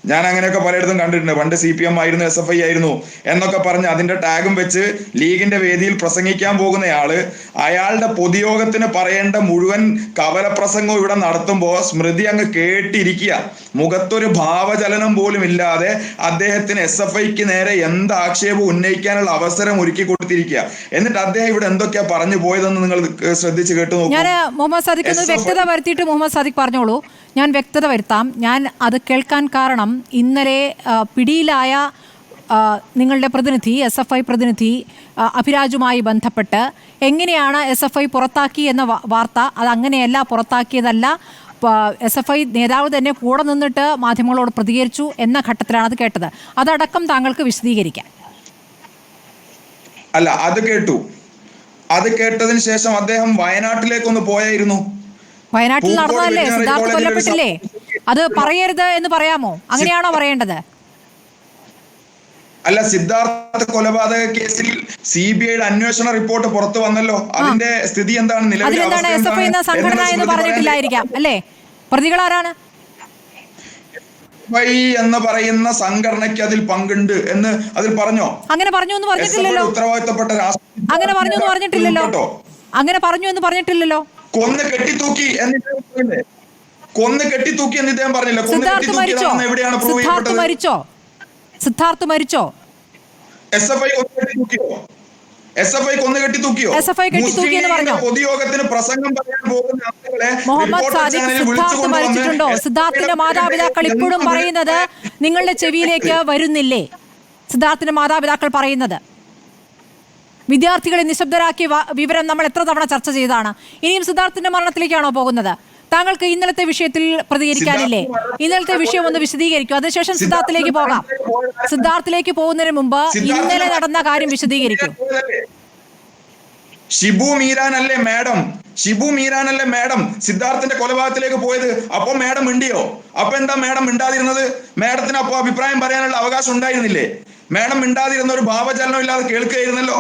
Speaker 5: ഞാൻ അങ്ങനെയൊക്കെ പലയിടത്തും കണ്ടിട്ടുണ്ട്. പണ്ട് CPM ആയിരുന്നു, SFI ആയിരുന്നു എന്നൊക്കെ പറഞ്ഞ് അതിന്റെ ടാഗും വെച്ച് ലീഗിന്റെ വേദിയിൽ പ്രസംഗിക്കാൻ പോകുന്നയാള് അയാളുടെ പൊതുയോഗത്തിന് പറയേണ്ട മുഴുവൻ കവലപ്രസംഗവും ഇവിടെ നടത്തുമ്പോൾ സ്മൃതി അങ്ങ് കേട്ടിരിക്കുക. മുഖത്തൊരു ഭാവചലനം പോലും ഇല്ലാതെ അദ്ദേഹത്തിന് SFIക്ക് നേരെ എന്ത് ആക്ഷേപം ഉന്നയിക്കാനുള്ള അവസരം ഒരുക്കി കൊടുത്തിരിക്കുക. എന്നിട്ട് അദ്ദേഹം ഇവിടെ എന്തൊക്കെയാ പറഞ്ഞു പോയതെന്ന് നിങ്ങൾ ശ്രദ്ധിച്ച് കേട്ടു നോക്കൂ.
Speaker 2: ഞാൻ മുഹമ്മദ് സാദിഖ് ഒന്ന് വ്യക്തത വരുത്തിയിട്ട് മുഹമ്മദ് സാദിഖ് പറഞ്ഞോളൂ. ഞാൻ വ്യക്തത വരുത്താം. ഞാൻ അത് കേൾക്കാൻ കാരണം ഇന്നലെ പിടിയിലായ നിങ്ങളുടെ പ്രതിനിധി, SFI പ്രതിനിധി അഭിരാജുമായി ബന്ധപ്പെട്ട് എങ്ങനെയാണ് SFI പുറത്താക്കി എന്ന വാർത്ത, അത് അങ്ങനെയല്ല, പുറത്താക്കിയതല്ല, SFI നേതാവ് തന്നെ കൂടെ നിന്നിട്ട് മാധ്യമങ്ങളോട് പ്രതികരിച്ചു എന്ന ഘട്ടത്തിലാണ് അത് കേട്ടത്. അതടക്കം താങ്കൾക്ക് വിശദീകരിക്കാം.
Speaker 5: അല്ല, അത് കേട്ടു. അത് കേട്ടതിന് ശേഷം അദ്ദേഹം വയനാട്ടിലേക്കൊന്ന് പോയായിരുന്നു.
Speaker 2: വയനാട്ടിൽ നടന്നതല്ലേ? സിദ്ധാർത്ഥ് കൊല്ലപ്പെട്ടില്ലേ? അത് പറയരുത് എന്ന് പറയാമോ? അങ്ങനെയാണോ പറയേണ്ടത്?
Speaker 5: അല്ല, സിദ്ധാർത്ഥ കൊലപാതക കേസിൽ CBIയുടെ അന്വേഷണ റിപ്പോർട്ട് പുറത്തു വന്നല്ലോ. അതിന്റെ സ്ഥിതി എന്താണ്?
Speaker 2: അതിലെന്താണ് SFI എന്ന സംഘടന എന്ന് പറഞ്ഞിട്ടില്ലായിരിക്കാം അല്ലേ? പ്രതികളാരാണ്?
Speaker 5: SFI എന്ന് പറയുന്ന സംഘടനയ്ക്ക് അതിൽ പങ്കുണ്ട് എന്ന് അതിൽ പറഞ്ഞോ?
Speaker 2: അങ്ങനെ പറഞ്ഞു എന്ന് പറഞ്ഞിട്ടില്ലല്ലോ.
Speaker 5: ഉത്തരവാദിത്തപ്പെട്ട
Speaker 2: അങ്ങനെ പറഞ്ഞു എന്ന് പറഞ്ഞിട്ടില്ലല്ലോ. അങ്ങനെ പറഞ്ഞു എന്ന് പറഞ്ഞിട്ടില്ലല്ലോ.
Speaker 5: കൊന്ന് കെട്ടിത്തൂക്കി എന്നിട്ട് കൊന്ന് കെട്ടിത്തൂക്കി എന്ന് ഇദ്ദേഹം പറഞ്ഞില്ല.
Speaker 2: സിദ്ധാർത്ഥ് മരിച്ചോ? സിദ്ധാർത്ഥ് മരിച്ചോ?
Speaker 5: SFI കൊന്ന് കെട്ടിത്തൂക്കിയോ? SFI കൊന്ന് കെട്ടിത്തൂക്കിയോ?
Speaker 2: SFI കെട്ടിത്തൂക്കി എന്ന് പറഞ്ഞോ?
Speaker 5: പൊതുയോഗത്തിന് പ്രസംഗം പറയാൻ പോകുന്ന ആളുകളെ
Speaker 2: മുഹമ്മദ് സാദിഖ്, സിദ്ധാർത്ഥ് മരിച്ചിട്ടുണ്ടോ? സിദ്ധാർത്ഥിന്റെ മാതാപിതാക്കൾ ഇപ്പോഴും പറയുന്നത് നിങ്ങളുടെ ചെവിയിലേക്ക് വരുന്നില്ലേ? സിദ്ധാർത്ഥിന്റെ മാതാപിതാക്കൾ പറയുന്നത് വിദ്യാർത്ഥികളെ നിശബ്ദരാക്കിയ വിവരം നമ്മൾ എത്ര തവണ ചർച്ച ചെയ്തതാണ്. ഇനിയും സിദ്ധാർത്ഥിന്റെ മരണത്തിലേക്കാണോ പോകുന്നത്? താങ്കൾക്ക് ഇന്നലത്തെ വിഷയത്തിൽ പ്രതികരിക്കാനില്ലേ? ഇന്നലത്തെ വിഷയം ഒന്ന് വിശദീകരിക്കും, അതിനുശേഷം സിദ്ധാർത്ഥിലേക്ക് പോകാം. സിദ്ധാർത്ഥിലേക്ക് പോകുന്നതിന് മുമ്പ് ഇന്നലെ നടന്ന കാര്യം വിശദീകരിക്കും.
Speaker 5: ഷിബു മീരാനല്ലേ മാഡം സിദ്ധാർത്ഥിന്റെ കൊലപാതകത്തിലേക്ക് പോയത്? അപ്പൊ മാഡം മിണ്ടിയോ? അപ്പൊ എന്താ മാഡം മിണ്ടാതിരുന്നത്? മാഡത്തിന് അപ്പൊ അഭിപ്രായം പറയാനുള്ള അവകാശം ഉണ്ടായിരുന്നില്ലേ? മാഡം മിണ്ടാതിരുന്ന ഒരു ഭാവചലനം ഇല്ലാതെ കേൾക്കുകയായിരുന്നല്ലോ.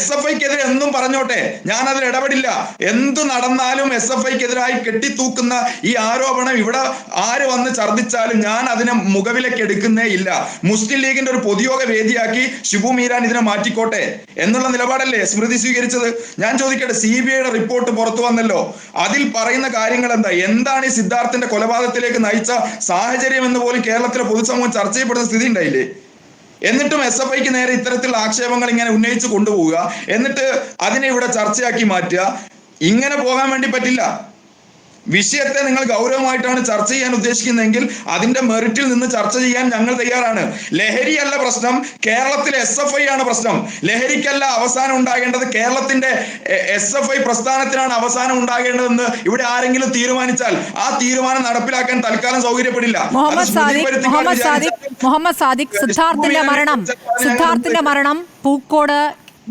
Speaker 5: SFIക്കെതിരെ എന്തും പറഞ്ഞോട്ടെ, ഞാൻ അതിൽ ഇടപെടില്ല. എന്തു നടന്നാലും SFIക്കെതിരായി കെട്ടിത്തൂക്കുന്ന ഈ ആരോപണം ഇവിടെ ആര് വന്ന് ഛർദ്ദിച്ചാലും ഞാൻ അതിനെ മുഖവിലേക്ക് എടുക്കുന്നേ ഇല്ല. മുസ്ലിം ലീഗിന്റെ ഒരു പൊതുയോഗ വേദിയാക്കി ഷിബു മീരാൻ ഇതിനെ മാറ്റിക്കോട്ടെ എന്നുള്ള നിലപാടല്ലേ സ്മൃതി സ്വീകരിച്ചത്? ഞാൻ ചോദിക്കട്ടെ, CBIയുടെ റിപ്പോർട്ട് പുറത്തു വന്നല്ലോ. അതിൽ പറയുന്ന കാര്യങ്ങൾ എന്താണ് ഈ സിദ്ധാർത്ഥിന്റെ കൊലപാതകത്തിലേക്ക് നയിച്ച സാഹചര്യം എന്ന് പോലും കേരളത്തിലെ പൊതുസമൂഹം ചർച്ച ചെയ്യപ്പെടുന്ന സ്ഥിതി ഉണ്ടായില്ലേ? എന്നിട്ടും SFIക്ക് നേരെ ഇത്തരത്തിലുള്ള ആക്ഷേപങ്ങൾ ഇങ്ങനെ ഉന്നയിച്ചു കൊണ്ടുപോവുക, എന്നിട്ട് അതിനെ ഇവിടെ ചർച്ചയാക്കി മാറ്റുക. ഇങ്ങനെ പോകാൻ വേണ്ടി പറ്റില്ല. വിഷയത്തെ നിങ്ങൾ ഗൗരവമായിട്ടാണ് ചർച്ച ചെയ്യാൻ ഉദ്ദേശിക്കുന്നതെങ്കിൽ അതിന്റെ മെറിറ്റിൽ നിന്ന് ചർച്ച ചെയ്യാൻ ഞങ്ങൾ തയ്യാറാണ്. ലഹരിയല്ല പ്രശ്നം, കേരളത്തിലെ SFI ആണ് പ്രശ്നം. ലഹരിക്കല്ല അവസാനം ഉണ്ടാകേണ്ടത്, കേരളത്തിന്റെ SFI പ്രസ്ഥാനത്തിനാണ് അവസാനം ഉണ്ടാകേണ്ടതെന്ന് ഇവിടെ ആരെങ്കിലും തീരുമാനിച്ചാൽ ആ തീരുമാനം നടപ്പിലാക്കാൻ തൽക്കാലം സൗകര്യപ്പെടില്ല.
Speaker 2: മുഹമ്മദ് സാദിഖ്, സിദ്ധാർത്ഥിന്റെ മരണം, പൂക്കോട്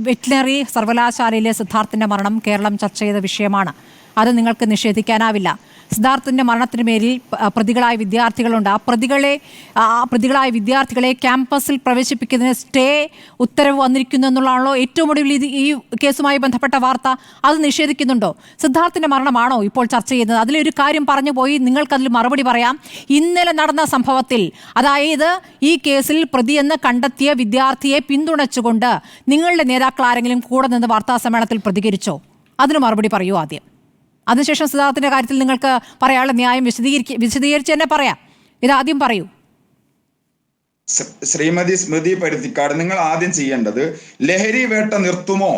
Speaker 2: വെറ്റിനറി സർവകലാശാലയിലെ സിദ്ധാർത്ഥിന്റെ മരണം കേരളം ചർച്ച ചെയ്ത വിഷയമാണ്. അത് നിങ്ങൾക്ക് നിഷേധിക്കാനാവില്ല. സിദ്ധാർത്ഥിന്റെ മരണത്തിന് പേരിൽ പ്രതികളായ വിദ്യാർത്ഥികളുണ്ട്. ആ പ്രതികളായ വിദ്യാർത്ഥികളെ ക്യാമ്പസിൽ പ്രവേശിപ്പിക്കുന്നതിന് സ്റ്റേ ഉത്തരവ് വന്നിരിക്കുന്നു എന്നുള്ളതാണല്ലോ ഏറ്റവും ഒടുവിൽ ഈ കേസുമായി ബന്ധപ്പെട്ട വാർത്ത. അത് നിഷേധിക്കുന്നുണ്ടോ? സിദ്ധാർത്ഥിന്റെ മരണമാണോ ഇപ്പോൾ ചർച്ച ചെയ്യുന്നത്? അതിലൊരു കാര്യം പറഞ്ഞു പോയി, നിങ്ങൾക്കതിൽ മറുപടി പറയാം. ഇന്നലെ നടന്ന സംഭവത്തിൽ, അതായത് ഈ കേസിൽ പ്രതിയെന്ന് കണ്ടെത്തിയ വിദ്യാർത്ഥിയെ പിന്തുണച്ചുകൊണ്ട് നിങ്ങളുടെ നേതാക്കൾ ആരെങ്കിലും കൂടെ നിന്ന് വാർത്താ സമ്മേളനത്തിൽ പ്രതികരിച്ചോ? അതിന് മറുപടി പറയൂ ആദ്യം. അതിനുശേഷം സിദ്ധാർത്ഥിന്റെ കാര്യത്തിൽ നിങ്ങൾക്ക് പറയാനുള്ള ന്യായം വിശദീകരിച്ച് തന്നെ പറയാം. ഇതാദ്യം പറയൂ.
Speaker 5: ശ്രീമതി സ്മൃതി പരുത്തിക്കാട്, നിങ്ങൾ ആദ്യം ചെയ്യേണ്ടത് ലഹരി വേട്ട നിർത്തുമോ,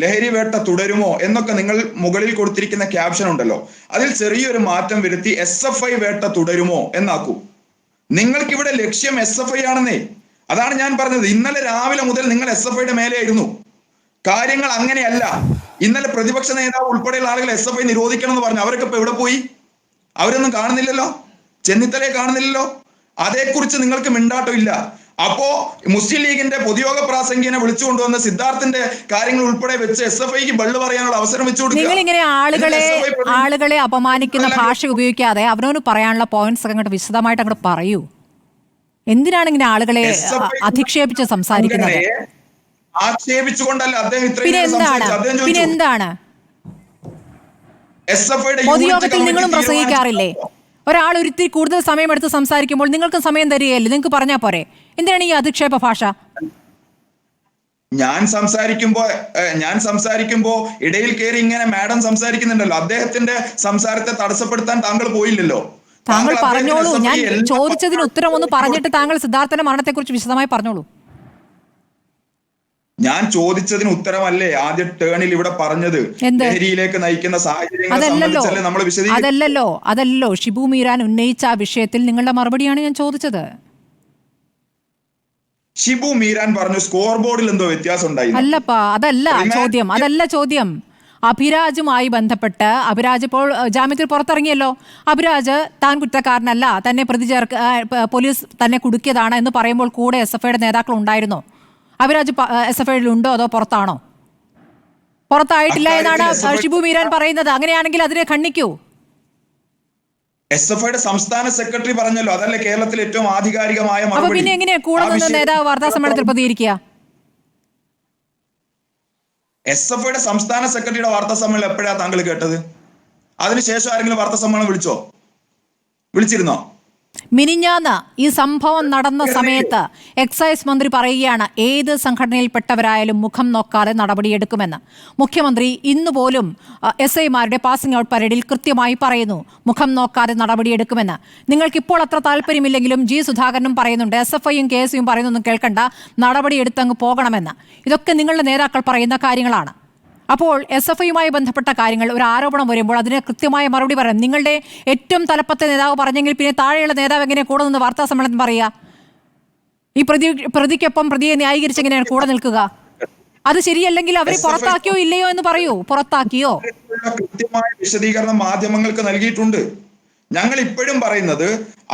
Speaker 5: ലഹരി വേട്ട തുടരുമോ എന്നൊക്കെ നിങ്ങൾ മുകളിൽ കൊടുത്തിരിക്കുന്ന ക്യാപ്ഷൻ ഉണ്ടല്ലോ, അതിൽ ചെറിയൊരു മാറ്റം വരുത്തി SFI വേട്ട തുടരുമോ എന്നാക്കൂ. നിങ്ങൾക്കിവിടെ ലക്ഷ്യം SFI ആണെന്നേ. അതാണ് ഞാൻ പറഞ്ഞത്. ഇന്നലെ രാവിലെ മുതൽ നിങ്ങൾ SFIയുടെ മേലെയായിരുന്നു. കാര്യങ്ങൾ അങ്ങനെയല്ല. ഇന്നലെ പ്രതിപക്ഷ നേതാവ് ഉൾപ്പെടെയുള്ള ആളുകൾ SFI നിരോധിക്കണം എന്ന് പറഞ്ഞു. അവരൊക്കെ ഇപ്പൊ എവിടെ പോയി? അവരൊന്നും കാണുന്നില്ലല്ലോ. ചെന്നിത്തലയെ കാണുന്നില്ലല്ലോ. അതേക്കുറിച്ച് നിങ്ങൾക്ക് മിണ്ടാട്ടം ഇല്ല. അപ്പോ മുസ്ലിം ലീഗിന്റെ പൊതുയോഗ പ്രാസംഗികനെ വിളിച്ചുകൊണ്ടുവന്ന സിദ്ധാർത്ഥിന്റെ കാര്യങ്ങൾ ഉൾപ്പെടെ വെച്ച് SFIക്ക് ബള്ള് പറയാനുള്ള അവസരം വെച്ചു കൊടുക്കുക.
Speaker 2: നിങ്ങൾ ഇങ്ങനെ ആളുകളെ അപമാനിക്കുന്ന ഭാഷ ഉപയോഗിക്കാതെ അവനോട് പറയാനുള്ള പോയിന്റ്സ് അങ്ങോട്ട് വിശദമായിട്ട് അങ്ങോട്ട് പറയൂ. എന്തിനാണ് ഇങ്ങനെ ആളുകളെ അധിക്ഷേപിച്ച് സംസാരിക്കുന്നത്?
Speaker 5: ആക്ഷേപിച്ചുകൊണ്ടല്ല അദ്ദേഹം
Speaker 2: പിന്നെ എന്താണ് പൊതുയോഗത്തിൽ നിങ്ങളും പ്രസംഗിക്കാറില്ലേ? ഒരാൾ ഒരിത്തിരി കൂടുതൽ സമയമെടുത്ത് സംസാരിക്കുമ്പോൾ നിങ്ങൾക്ക് സമയം തരികയല്ലേ? നിങ്ങൾക്ക് പറഞ്ഞാൽ പോരെ? എന്തിനാണ് ഈ അധിക്ഷേപ ഭാഷ?
Speaker 5: ഞാൻ സംസാരിക്കുമ്പോ ഇടയിൽ കയറി ഇങ്ങനെ മാഡം സംസാരിക്കുന്നുണ്ടല്ലോ. അദ്ദേഹത്തിന്റെ സംസാരത്തെ തടസ്സപ്പെടുത്താൻ താങ്കൾ പോയില്ലല്ലോ.
Speaker 2: താങ്കൾ പറഞ്ഞോളൂ. ഞാൻ ചോദിച്ചതിന് ഉത്തരം ഒന്ന് പറഞ്ഞിട്ട് താങ്കൾ സിദ്ധാർത്ഥന്റെ മരണത്തെക്കുറിച്ച് വിശദമായി പറഞ്ഞോളൂ.
Speaker 5: ഞാൻ ചോദിച്ചതിന് ഉത്തരമല്ലേ ആദ്യ ടേണിൽ ഇവിടെ പറഞ്ഞത്? ലഹരിയിലേക്ക് നയിക്കുന്ന
Speaker 2: അതല്ലല്ലോ ഷിബു മീരാൻ ഉന്നയിച്ച ആ വിഷയത്തിൽ നിങ്ങളുടെ മറുപടിയാണ് ഞാൻ ചോദിച്ചത്.
Speaker 5: ഷിബു മീരാൻ പറഞ്ഞു സ്കോർ ബോർഡിൽ എന്തോ വ്യത്യാസം ഉണ്ടായി.
Speaker 2: അല്ലപ്പാ, അതല്ല ചോദ്യം. അഭിരാജുമായി ബന്ധപ്പെട്ട് അഭിരാജ് ഇപ്പോൾ ജാമ്യത്തിൽ പുറത്തിറങ്ങിയല്ലോ. അഭിരാജ് താൻ കുറ്റക്കാരനല്ല, തന്നെ പോലീസ് തന്നെ കുടുക്കിയതാണ് എന്ന് പറയുമ്പോൾ കൂടെ SFIയുടെ നേതാക്കൾ ഉണ്ടായിരുന്നോ? അഭിരാജ് SFIയിൽ ഉണ്ടോ അതോ പുറത്താണോ? പുറത്തായിട്ടില്ല എന്നാണ് ഷിബു മീരാൻ പറയുന്നത്. അങ്ങനെയാണെങ്കിൽ അതിനെ ഖണ്ഡിക്കൂ.
Speaker 5: SFIയുടെ സംസ്ഥാന സെക്രട്ടറി പറഞ്ഞല്ലോ, അതല്ലേ കേരളത്തിൽ ഏറ്റവും ആധികാരികമായ മറുപടി.
Speaker 2: അപ്പൊ പിന്നെ എങ്ങനെയാ കൂടെ നിന്ന് നേതാവ് വാർത്താ സമ്മേളനത്തിൽ പ്രതികരിക്കുക?
Speaker 5: SFIയുടെ സംസ്ഥാന സെക്രട്ടറിയുടെ വാർത്താ സമ്മേളനം എപ്പോഴാണ് താങ്കൾ കേട്ടത്? അതിനുശേഷം ആരെങ്കിലും വാർത്താ സമ്മേളനം വിളിച്ചിരുന്നോ?
Speaker 2: മിനിഞ്ഞാന്ന് ഈ സംഭവം നടന്ന സമയത്ത് എക്സൈസ് മന്ത്രി പറയുകയാണ് ഏത് സംഘടനയിൽപ്പെട്ടവരായാലും മുഖം നോക്കാതെ നടപടിയെടുക്കുമെന്ന്. മുഖ്യമന്ത്രി ഇന്ന് പോലും SIമാരുടെ പാസിംഗ് ഔട്ട് പരേഡിൽ കൃത്യമായി പറയുന്നു മുഖം നോക്കാതെ നടപടിയെടുക്കുമെന്ന്. നിങ്ങൾക്കിപ്പോൾ അത്ര താല്പര്യമില്ലെങ്കിലും G സുധാകരനും പറയുന്നുണ്ട്, SFIയും KSUം പറയുന്നൊന്നും കേൾക്കണ്ട, നടപടിയെടുത്തങ്ങ് പോകണമെന്ന്. ഇതൊക്കെ നിങ്ങളുടെ നേതാക്കൾ പറയുന്ന കാര്യങ്ങളാണ്. അപ്പോൾ SFIയുമായി ബന്ധപ്പെട്ട കാര്യങ്ങൾ ഒരു ആരോപണം വരുമ്പോൾ അതിന് കൃത്യമായ മറുപടി പറയാം. നിങ്ങളുടെ ഏറ്റവും തലപ്പത്തെ നേതാവ് പറഞ്ഞെങ്കിൽ പിന്നെ താഴെയുള്ള നേതാവ് എങ്ങനെ കൂടെ നിന്ന് വാർത്താ സമ്മേളനം പറയുക? ഈ പ്രതിക്കൊപ്പം പ്രതിയെ ന്യായീകരിച്ച് എങ്ങനെയാണ് കൂടെ നിൽക്കുക? അത് ശരിയല്ലെങ്കിൽ അവരെ പുറത്താക്കിയോ ഇല്ലയോ എന്ന് പറയൂ. പുറത്താക്കിയോ?
Speaker 5: കൃത്യമായ വിശദീകരണം മാധ്യമങ്ങൾക്ക് നൽകിയിട്ടുണ്ട്. ഞങ്ങൾ ഇപ്പോഴും പറയുന്നത്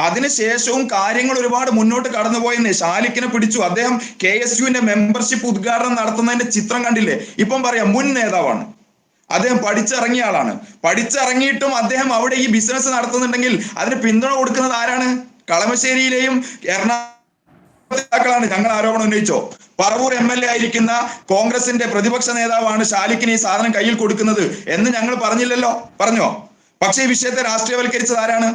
Speaker 5: അതിനുശേഷവും കാര്യങ്ങൾ ഒരുപാട് മുന്നോട്ട് കടന്നുപോയെന്നേ. ഷാലിക്കിനെ പിടിച്ചു, അദ്ദേഹം KSUവിന്റെ മെമ്പർഷിപ്പ് ഉദ്ഘാടനം നടത്തുന്നതിന്റെ ചിത്രം കണ്ടില്ലേ? ഇപ്പം പറയാം മുൻ നേതാവാണ്, അദ്ദേഹം പഠിച്ചിറങ്ങിയ ആളാണ്. പഠിച്ചിറങ്ങിയിട്ടും അദ്ദേഹം അവിടെ ഈ ബിസിനസ് നടത്തുന്നുണ്ടെങ്കിൽ അതിന് പിന്തുണ കൊടുക്കുന്നത് ആരാണ്? കളമശ്ശേരിയിലെയും എറണാകുളത്താണ്. ഞങ്ങൾ ആരോപണം ഉന്നയിച്ചോ? പറവൂർ MLA ആയിരിക്കുന്ന കോൺഗ്രസിന്റെ പ്രതിപക്ഷ നേതാവാണ് ഷാലിക്കിന് ഈ സാധനം കയ്യിൽ കൊടുക്കുന്നത് എന്ന് ഞങ്ങൾ പറഞ്ഞില്ലല്ലോ. പറഞ്ഞോ? പക്ഷേ ഈ വിഷയത്തെ രാഷ്ട്രീയവൽക്കരിച്ചത് ആരാണ്?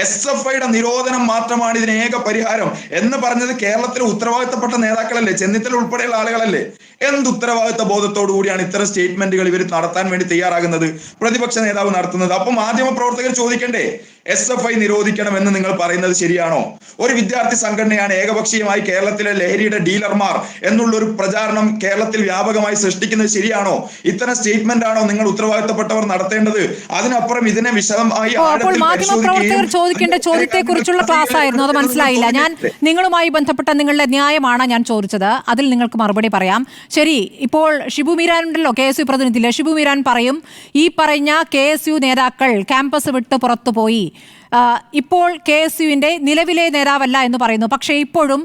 Speaker 5: SFIയുടെ നിരോധനം മാത്രമാണ് ഇതിന് ഏക പരിഹാരം എന്ന് പറഞ്ഞത് കേരളത്തിലെ ഉത്തരവാദിത്തപ്പെട്ട നേതാക്കളല്ലേ, ചെന്നിത്തല ഉൾപ്പെടെയുള്ള ആളുകളല്ലേ? എന്ത് ഉത്തരവാദിത്ത ബോധത്തോടു കൂടിയാണ് ഇത്തരം സ്റ്റേറ്റ്മെന്റുകൾ ഇവർ നടത്താൻ വേണ്ടി തയ്യാറാകുന്നത്, പ്രതിപക്ഷ നേതാവ് നടത്തുന്നത്? അപ്പൊ മാധ്യമ പ്രവർത്തകർ ചോദിക്കണ്ടേ, SFI നിരോധിക്കണം എന്ന് നിങ്ങൾ പറയുന്നത് ശരിയാണോ? ഒരു വിദ്യാർത്ഥി സംഘടനയാണ് ഏകപക്ഷീയമായി കേരളത്തിലെ ലഹരിയുടെ ഡീലർമാർ എന്നുള്ള ഒരു പ്രചാരണം കേരളത്തിൽ വ്യാപകമായി സൃഷ്ടിക്കുന്നത് ശരിയാണോ? ഇത്തരം സ്റ്റേറ്റ്മെന്റ് ആണോ നിങ്ങൾ ഉത്തരവാദിത്തപ്പെട്ടവർ നടത്തേണ്ടത്? അതിനപ്പുറം ഇതിനെ വിശദമായി
Speaker 2: മാധ്യമപ്രവർത്തകർ ചോദിക്കേണ്ട ചോദ്യത്തെ കുറിച്ചുള്ള ക്ലാസ് ആയിരുന്നു, അത് മനസ്സിലായില്ല. ഞാൻ നിങ്ങളുമായി ബന്ധപ്പെട്ട നിങ്ങളുടെ ന്യായമാണ് ഞാൻ ചോദിച്ചത്, അതിൽ നിങ്ങൾക്ക് മറുപടി പറയാം. ശരി, ഇപ്പോൾ ഷിബു മീരാൻ ഉണ്ടല്ലോ, KSU പ്രതിനിധിയില്ല. ഷിബു മീരാൻ പറയും ഈ പറഞ്ഞ KSU നേതാക്കൾ ക്യാമ്പസ് വിട്ട് പുറത്തുപോയി, ഇപ്പോൾ KSUവിന്റെ നിലവിലെ നേതാവല്ല എന്ന് പറയുന്നു. പക്ഷേ ഇപ്പോഴും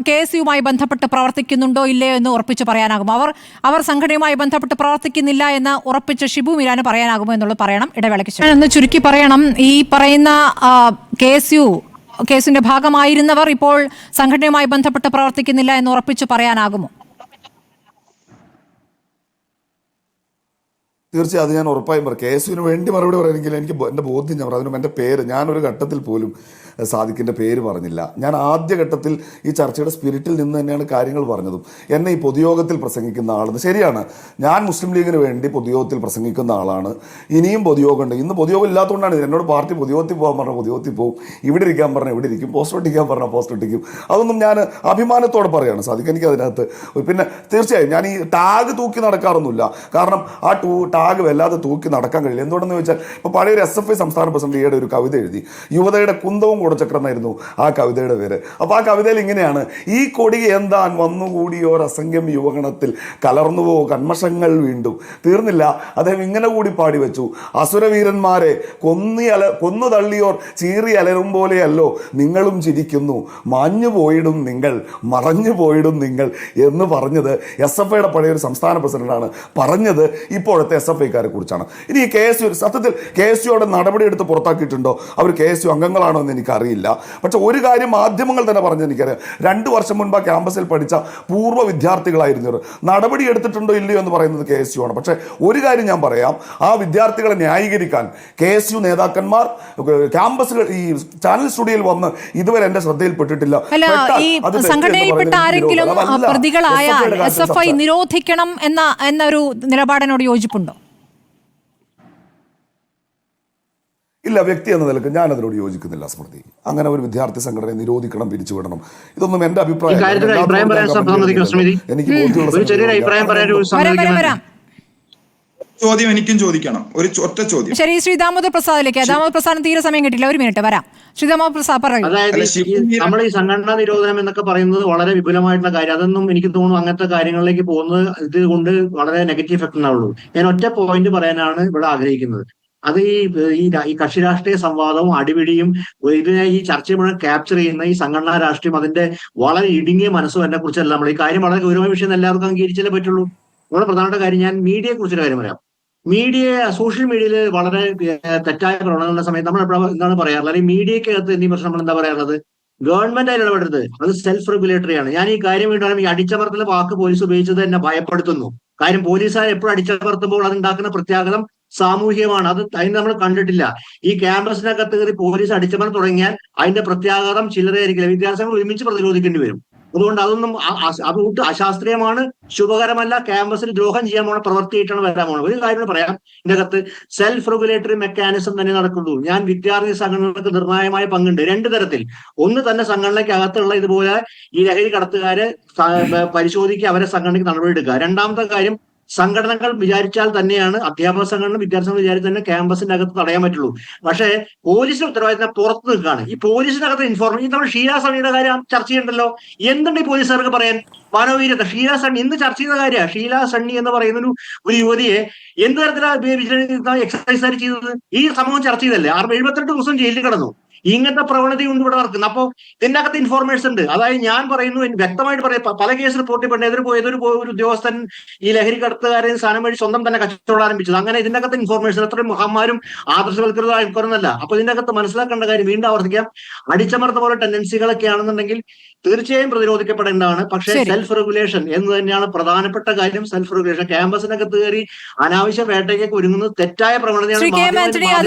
Speaker 2: KSUവുമായി ബന്ധപ്പെട്ട് പ്രവർത്തിക്കുന്നുണ്ടോ ഇല്ലയോ എന്ന് ഉറപ്പിച്ച് പറയാനാകുമോ? അവർ സംഘടനയുമായി ബന്ധപ്പെട്ട് പ്രവർത്തിക്കുന്നില്ല എന്ന് ഉറപ്പിച്ച് ഷിബു മീരാന് പറയാനാകുമോ എന്നുള്ളത് പറയണം ഇടവേളയ്ക്ക് ശേഷം. എന്ന് ചുരുക്കി പറയണം, ഈ പറയുന്ന KSUവിന്റെ ഭാഗമായിരുന്നവർ ഇപ്പോൾ സംഘടനയുമായി ബന്ധപ്പെട്ട് പ്രവർത്തിക്കുന്നില്ല എന്ന് ഉറപ്പിച്ച് പറയാനാകുമോ?
Speaker 3: തീർച്ചയായും അത് ഞാൻ ഉറപ്പായും പറയും. KSUവിന് വേണ്ടി മറുപടി പറയുമെങ്കിൽ എനിക്ക് എൻ്റെ ബോധ്യം ഞാൻ പറഞ്ഞു. എൻ്റെ പേര് ഞാനൊരു ഘട്ടത്തിൽ പോലും സാദിഖിൻ്റെ പേര് പറഞ്ഞില്ല. ഞാൻ ആദ്യഘട്ടത്തിൽ ഈ ചർച്ചയുടെ സ്പിരിറ്റിൽ നിന്ന് തന്നെയാണ് കാര്യങ്ങൾ പറഞ്ഞതും. എന്നെ ഈ പൊതുയോഗത്തിൽ പ്രസംഗിക്കുന്ന ആളെന്ന് ശരിയാണ്, ഞാൻ മുസ്ലിം ലീഗിന് വേണ്ടി പൊതുയോഗത്തിൽ പ്രസംഗിക്കുന്ന ആളാണ്. ഇനിയും പൊതുയോഗം ഉണ്ട്. ഇന്ന് പൊതുയോഗം ഇല്ലാത്തതുകൊണ്ടാണ് എന്നോട് പാർട്ടി പൊതുയോഗത്തിൽ പോകാൻ പറഞ്ഞാൽ പൊതുയോഗത്തിൽ പോകും, ഇവിടെ ഇരിക്കാൻ പറഞ്ഞാൽ ഇവിടെ ഇരിക്കും, പോസ്റ്റർ ഒട്ടിക്കാൻ പറഞ്ഞാൽ പോസ്റ്റർ ഒട്ടിക്കും. അതൊന്നും ഞാൻ അഭിമാനത്തോടെ പറയുകയാണ് സാദിഖ്. എനിക്ക് അതിനകത്ത് പിന്നെ തീർച്ചയായും ഞാൻ ഈ ടാഗ് തൂക്കി നടക്കാറൊന്നുമില്ല. കാരണം ആ ആകെ വല്ലാതെ തൂക്കി നടക്കാൻ കഴിയില്ല. എന്തുകൊണ്ടെന്ന് ചോദിച്ചാൽ ഇപ്പോൾ പഴയൊരു SFI സംസ്ഥാന പ്രസിഡന്റ് ഈയിടെ ഒരു കവിത എഴുതി, യുവതയുടെ കുന്തവും കുടച്ചക്രം എന്നായിരുന്നു ആ കവിതയുടെ പേര്. അപ്പോൾ ആ കവിതയിൽ ഇങ്ങനെയാണ്: ഈ കൊടി എന്താൻ വന്നുകൂടിയോർ അസംഖ്യം യുവഗണത്തിൽ കലർന്നുവോ കന്മഷങ്ങൾ വീണ്ടും. തീർന്നില്ല, അദ്ദേഹം ഇങ്ങനെ കൂടി പാടി വെച്ചു: അസുരവീരന്മാരെ കൊന്നു തള്ളിയോർ ചീറി അലരും പോലെയല്ലോ നിങ്ങളും ചിരിക്കുന്നു, മാഞ്ഞു പോയിടും നിങ്ങൾ, മറഞ്ഞു പോയിടും നിങ്ങൾ എന്ന് പറഞ്ഞത് SFIയുടെ പഴയൊരു സംസ്ഥാന പ്രസിഡന്റാണ് പറഞ്ഞത് ഇപ്പോഴത്തെ SFIക്കാരെ കുറിച്ചാണ്. ഇനി KSU സത്യത്തിൽ KSUയുടെ നടപടിയെടുത്ത് പുറത്താക്കിയിട്ടുണ്ടോ, അവർ KSU അംഗങ്ങളാണോ എന്ന് എനിക്കറിയില്ല. പക്ഷെ ഒരു കാര്യം മാധ്യമങ്ങൾ തന്നെ പറഞ്ഞത് എനിക്കറിയാം, 2 വർഷം മുൻപ് ആ ക്യാമ്പസിൽ പഠിച്ച പൂർവ്വ വിദ്യാർത്ഥികളായിരുന്നു ഇവർ. നടപടി എടുത്തിട്ടുണ്ടോ ഇല്ലയോ എന്ന് പറയുന്നത് KSU ആണ്. പക്ഷെ ഒരു കാര്യം ഞാൻ പറയാം, ആ വിദ്യാർത്ഥികളെ ന്യായീകരിക്കാൻ KSU നേതാക്കന്മാർ ക്യാമ്പസുകൾ ഈ ചാനൽ സ്റ്റുഡിയോയിൽ വന്ന് ഇതുവരെ എന്റെ ശ്രദ്ധയിൽപ്പെട്ടിട്ടില്ല.
Speaker 2: സംഘടനയിൽപ്പെട്ട ആരെങ്കിലും പ്രതികളായാൽ SFI നിരോധിക്കണം എന്നൊരു നിലപാടിനോട് യോജിപ്പുണ്ടോ?
Speaker 3: ഇല്ല, വ്യക്തി എന്ന നിലക്ക് ഞാൻ അതിനോട് യോജിക്കുന്നില്ല സ്മൃതി. അങ്ങനെ ഒരു വിദ്യാർത്ഥി സംഘടനയെ നിരോധിക്കണം, പിരിച്ചുവിടണം, ഇതൊന്നും എന്റെ അഭിപ്രായം. എനിക്ക്
Speaker 5: ചോദ്യം എനിക്കും ചോദിക്കണം, ഒരു ഒറ്റ ചോദ്യം.
Speaker 2: ശരി, ശ്രീ ദാമോദർ പ്രസാദിലേക്ക്. ദാമോദർ പ്രസാദിന് തീരെ സമയം കിട്ടില്ല, ഒരു മിനിറ്റ് വരാം. ശ്രീ ദാമോദർ പ്രസാദ് പറയൂ.
Speaker 4: അതായത് നമ്മൾ ഈ സംഘടനാ നിരോധനം എന്നൊക്കെ പറയുന്നത് വളരെ വിപുലമായിട്ടുള്ള കാര്യം. അതൊന്നും എനിക്ക് തോന്നുന്നു അങ്ങനത്തെ കാര്യങ്ങളിലേക്ക് പോകുന്നത് ഇതുകൊണ്ട് വളരെ നെഗറ്റീവ് എഫക്ട് ഉണ്ടാവുള്ളൂ. ഞാൻ ഒറ്റ പോയിന്റ് പറയാനാണ് ഇവിടെ ആഗ്രഹിക്കുന്നത്. അത് ഈ കക്ഷി രാഷ്ട്രീയ സംവാദവും അടിപിടിയും ഇതിനെ ഈ ചർച്ച മുഴുവൻ ക്യാപ്ചർ ചെയ്യുന്ന ഈ സംഘടനാ രാഷ്ട്രീയം, അതിന്റെ വളരെ ഇടുങ്ങിയ മനസ്സും എന്നെ കുറിച്ചല്ല. നമ്മൾ ഈ കാര്യം വളരെ ഗൗരവമായ വിഷയം എല്ലാവർക്കും അംഗീകരിച്ചാലേ പറ്റുള്ളൂ. വളരെ പ്രധാനപ്പെട്ട കാര്യം, ഞാൻ മീഡിയയെ കുറിച്ചൊരു കാര്യം പറയാം. സോഷ്യൽ മീഡിയയിൽ വളരെ തെറ്റായ പ്രവണതകളുടെ സമയത്ത് നമ്മൾ എന്താണ് പറയാറുള്ളത്, അല്ലെങ്കിൽ മീഡിയക്കകത്ത് എന്നീ പ്രശ്നം നമ്മൾ എന്താ പറയാറുള്ളത്, ഗവൺമെന്റ് അതിൽ ഇടപെടരുത്, അത് സെൽഫ് റെഗുലേറ്ററി ആണ്. ഞാൻ ഈ കാര്യം വീണ്ടും ഈ അടിച്ചമർത്തൽ വാക്ക് പോലീസ് ഉപയോഗിച്ചത് എന്നെ ഭയപ്പെടുത്തുന്നു. കാര്യം പോലീസുകാർ എപ്പോഴും അടിച്ചമർത്തുമ്പോൾ അതുണ്ടാക്കുന്ന പ്രത്യാഘാതം സാമൂഹികമാണ്. അതിന് നമ്മൾ കണ്ടിട്ടില്ല. ഈ ക്യാമ്പസിനകത്ത് കയറി പോലീസ് അടിച്ചമർത്തൽ തുടങ്ങിയാൽ അതിന്റെ പ്രത്യാഘാതം ചില്ലറയായിരിക്കില്ല. വിദ്യാർത്ഥികൾ ഒരുമിച്ച് പ്രതിരോധിക്കേണ്ടി വരും. അതുകൊണ്ട് അതൊന്നും അതുകൊണ്ട് അശാസ്ത്രീയമാണ്, ശുഭകരമല്ല, ക്യാമ്പസിൽ ദ്രോഹം ചെയ്യാൻ പോണ പ്രവൃത്തിയായിട്ടാണ് വരാൻ പോണത്. ഒരു കാര്യം പറയാം, ഇതിനകത്ത് സെൽഫ് റെഗുലേറ്ററി മെക്കാനിസം തന്നെ നടക്കുള്ളൂ. ഞാൻ വിദ്യാർത്ഥി സംഘടനകൾക്ക് നിർണായകമായ പങ്കുണ്ട് 2 തരത്തിൽ. ഒന്ന് തന്നെ സംഘടനയ്ക്കകത്തുള്ള ഇതുപോലെ ഈ ലഹരി കടത്തുകാരെ പരിശോധിക്കുക, അവരെ സംഘടനയ്ക്ക് നടപടിയെടുക്കുക. രണ്ടാമത്തെ കാര്യം, സംഘടനകൾ വിചാരിച്ചാൽ തന്നെയാണ്, അധ്യാപക സംഘടന വിദ്യാർത്ഥി സംഘടന വിചാരിച്ചാൽ തന്നെ ക്യാമ്പസിന്റെ അകത്ത് തടയാൻ പറ്റുള്ളൂ. പക്ഷേ പോലീസിന്റെ ഉത്തരവാദിത്തം പുറത്ത് നിൽക്കുകയാണ്. ഈ പോലീസിനകത്ത് ഇൻഫോർമേഷൻ, നമ്മൾ ഷീല സണ്ണിയുടെ കാര്യം ചർച്ച ചെയ്യണ്ടല്ലോ. എന്തുണ്ട് ഈ പോലീസുകാർക്ക് പറയാൻ? മാനവീര്യത. ഷീല സണ്ണി ഇന്ന് ചർച്ച ചെയ്ത കാര്യമാണ്. ഷീല സണ്ണി എന്ന് പറയുന്ന ഒരു യുവതിയെ എന്ത് തരത്തിലാണ് എക്സസൈസ് ചെയ്തത്? ഈ സമൂഹം ചർച്ച ചെയ്തല്ലേ. 78 ദിവസം ജയിലിൽ കിടന്നു. ഇങ്ങനത്തെ പ്രവണതയുണ്ട് ഇവിടെ നടക്കുന്നത്. അപ്പോൾ ഇതിന്റെ അകത്ത് ഇൻഫോർമേഷൻ ഉണ്ട്. അതായത് ഞാൻ പറയുന്നു, വ്യക്തമായിട്ട് പറയാം, പല കേസ് റിപ്പോർട്ട് ചെയ്യപ്പെട്ട ഏതൊരു ഉദ്യോഗസ്ഥൻ ഈ ലഹരി കടത്തുകാരെ സാധനം വഴി സ്വന്തം തന്നെ കച്ചവടം ആരംഭിച്ചത്. അങ്ങനെ ഇതിന്റെ അകത്ത് ഇൻഫോർമേഷൻ എത്രയും മഹാന്മാരും ആദർശവൽക്കൃതമായിരിക്കുന്നല്ല. അപ്പൊ ഇതിന്റെ അകത്ത് മനസ്സിലാക്കേണ്ട കാര്യം, വീണ്ടും ആവർത്തിക്കാം, അടിച്ചമർത്ത പോലെ ടെൻഡൻസികളൊക്കെ ആണെന്നുണ്ടെങ്കിൽ തീർച്ചയായും പ്രതിരോധിക്കപ്പെടേണ്ടതാണ്. പക്ഷേ സെൽഫ് റെഗുലേഷൻ എന്ന് തന്നെയാണ് പ്രധാനപ്പെട്ട കാര്യം. സെൽഫ് റെഗുലേഷൻ ക്യാമ്പസിനകത്ത് കയറി അനാവശ്യ വേട്ടയ്ക്കൊക്കെ ഒരുങ്ങുന്നത് തെറ്റായ പ്രവണതയാണ്.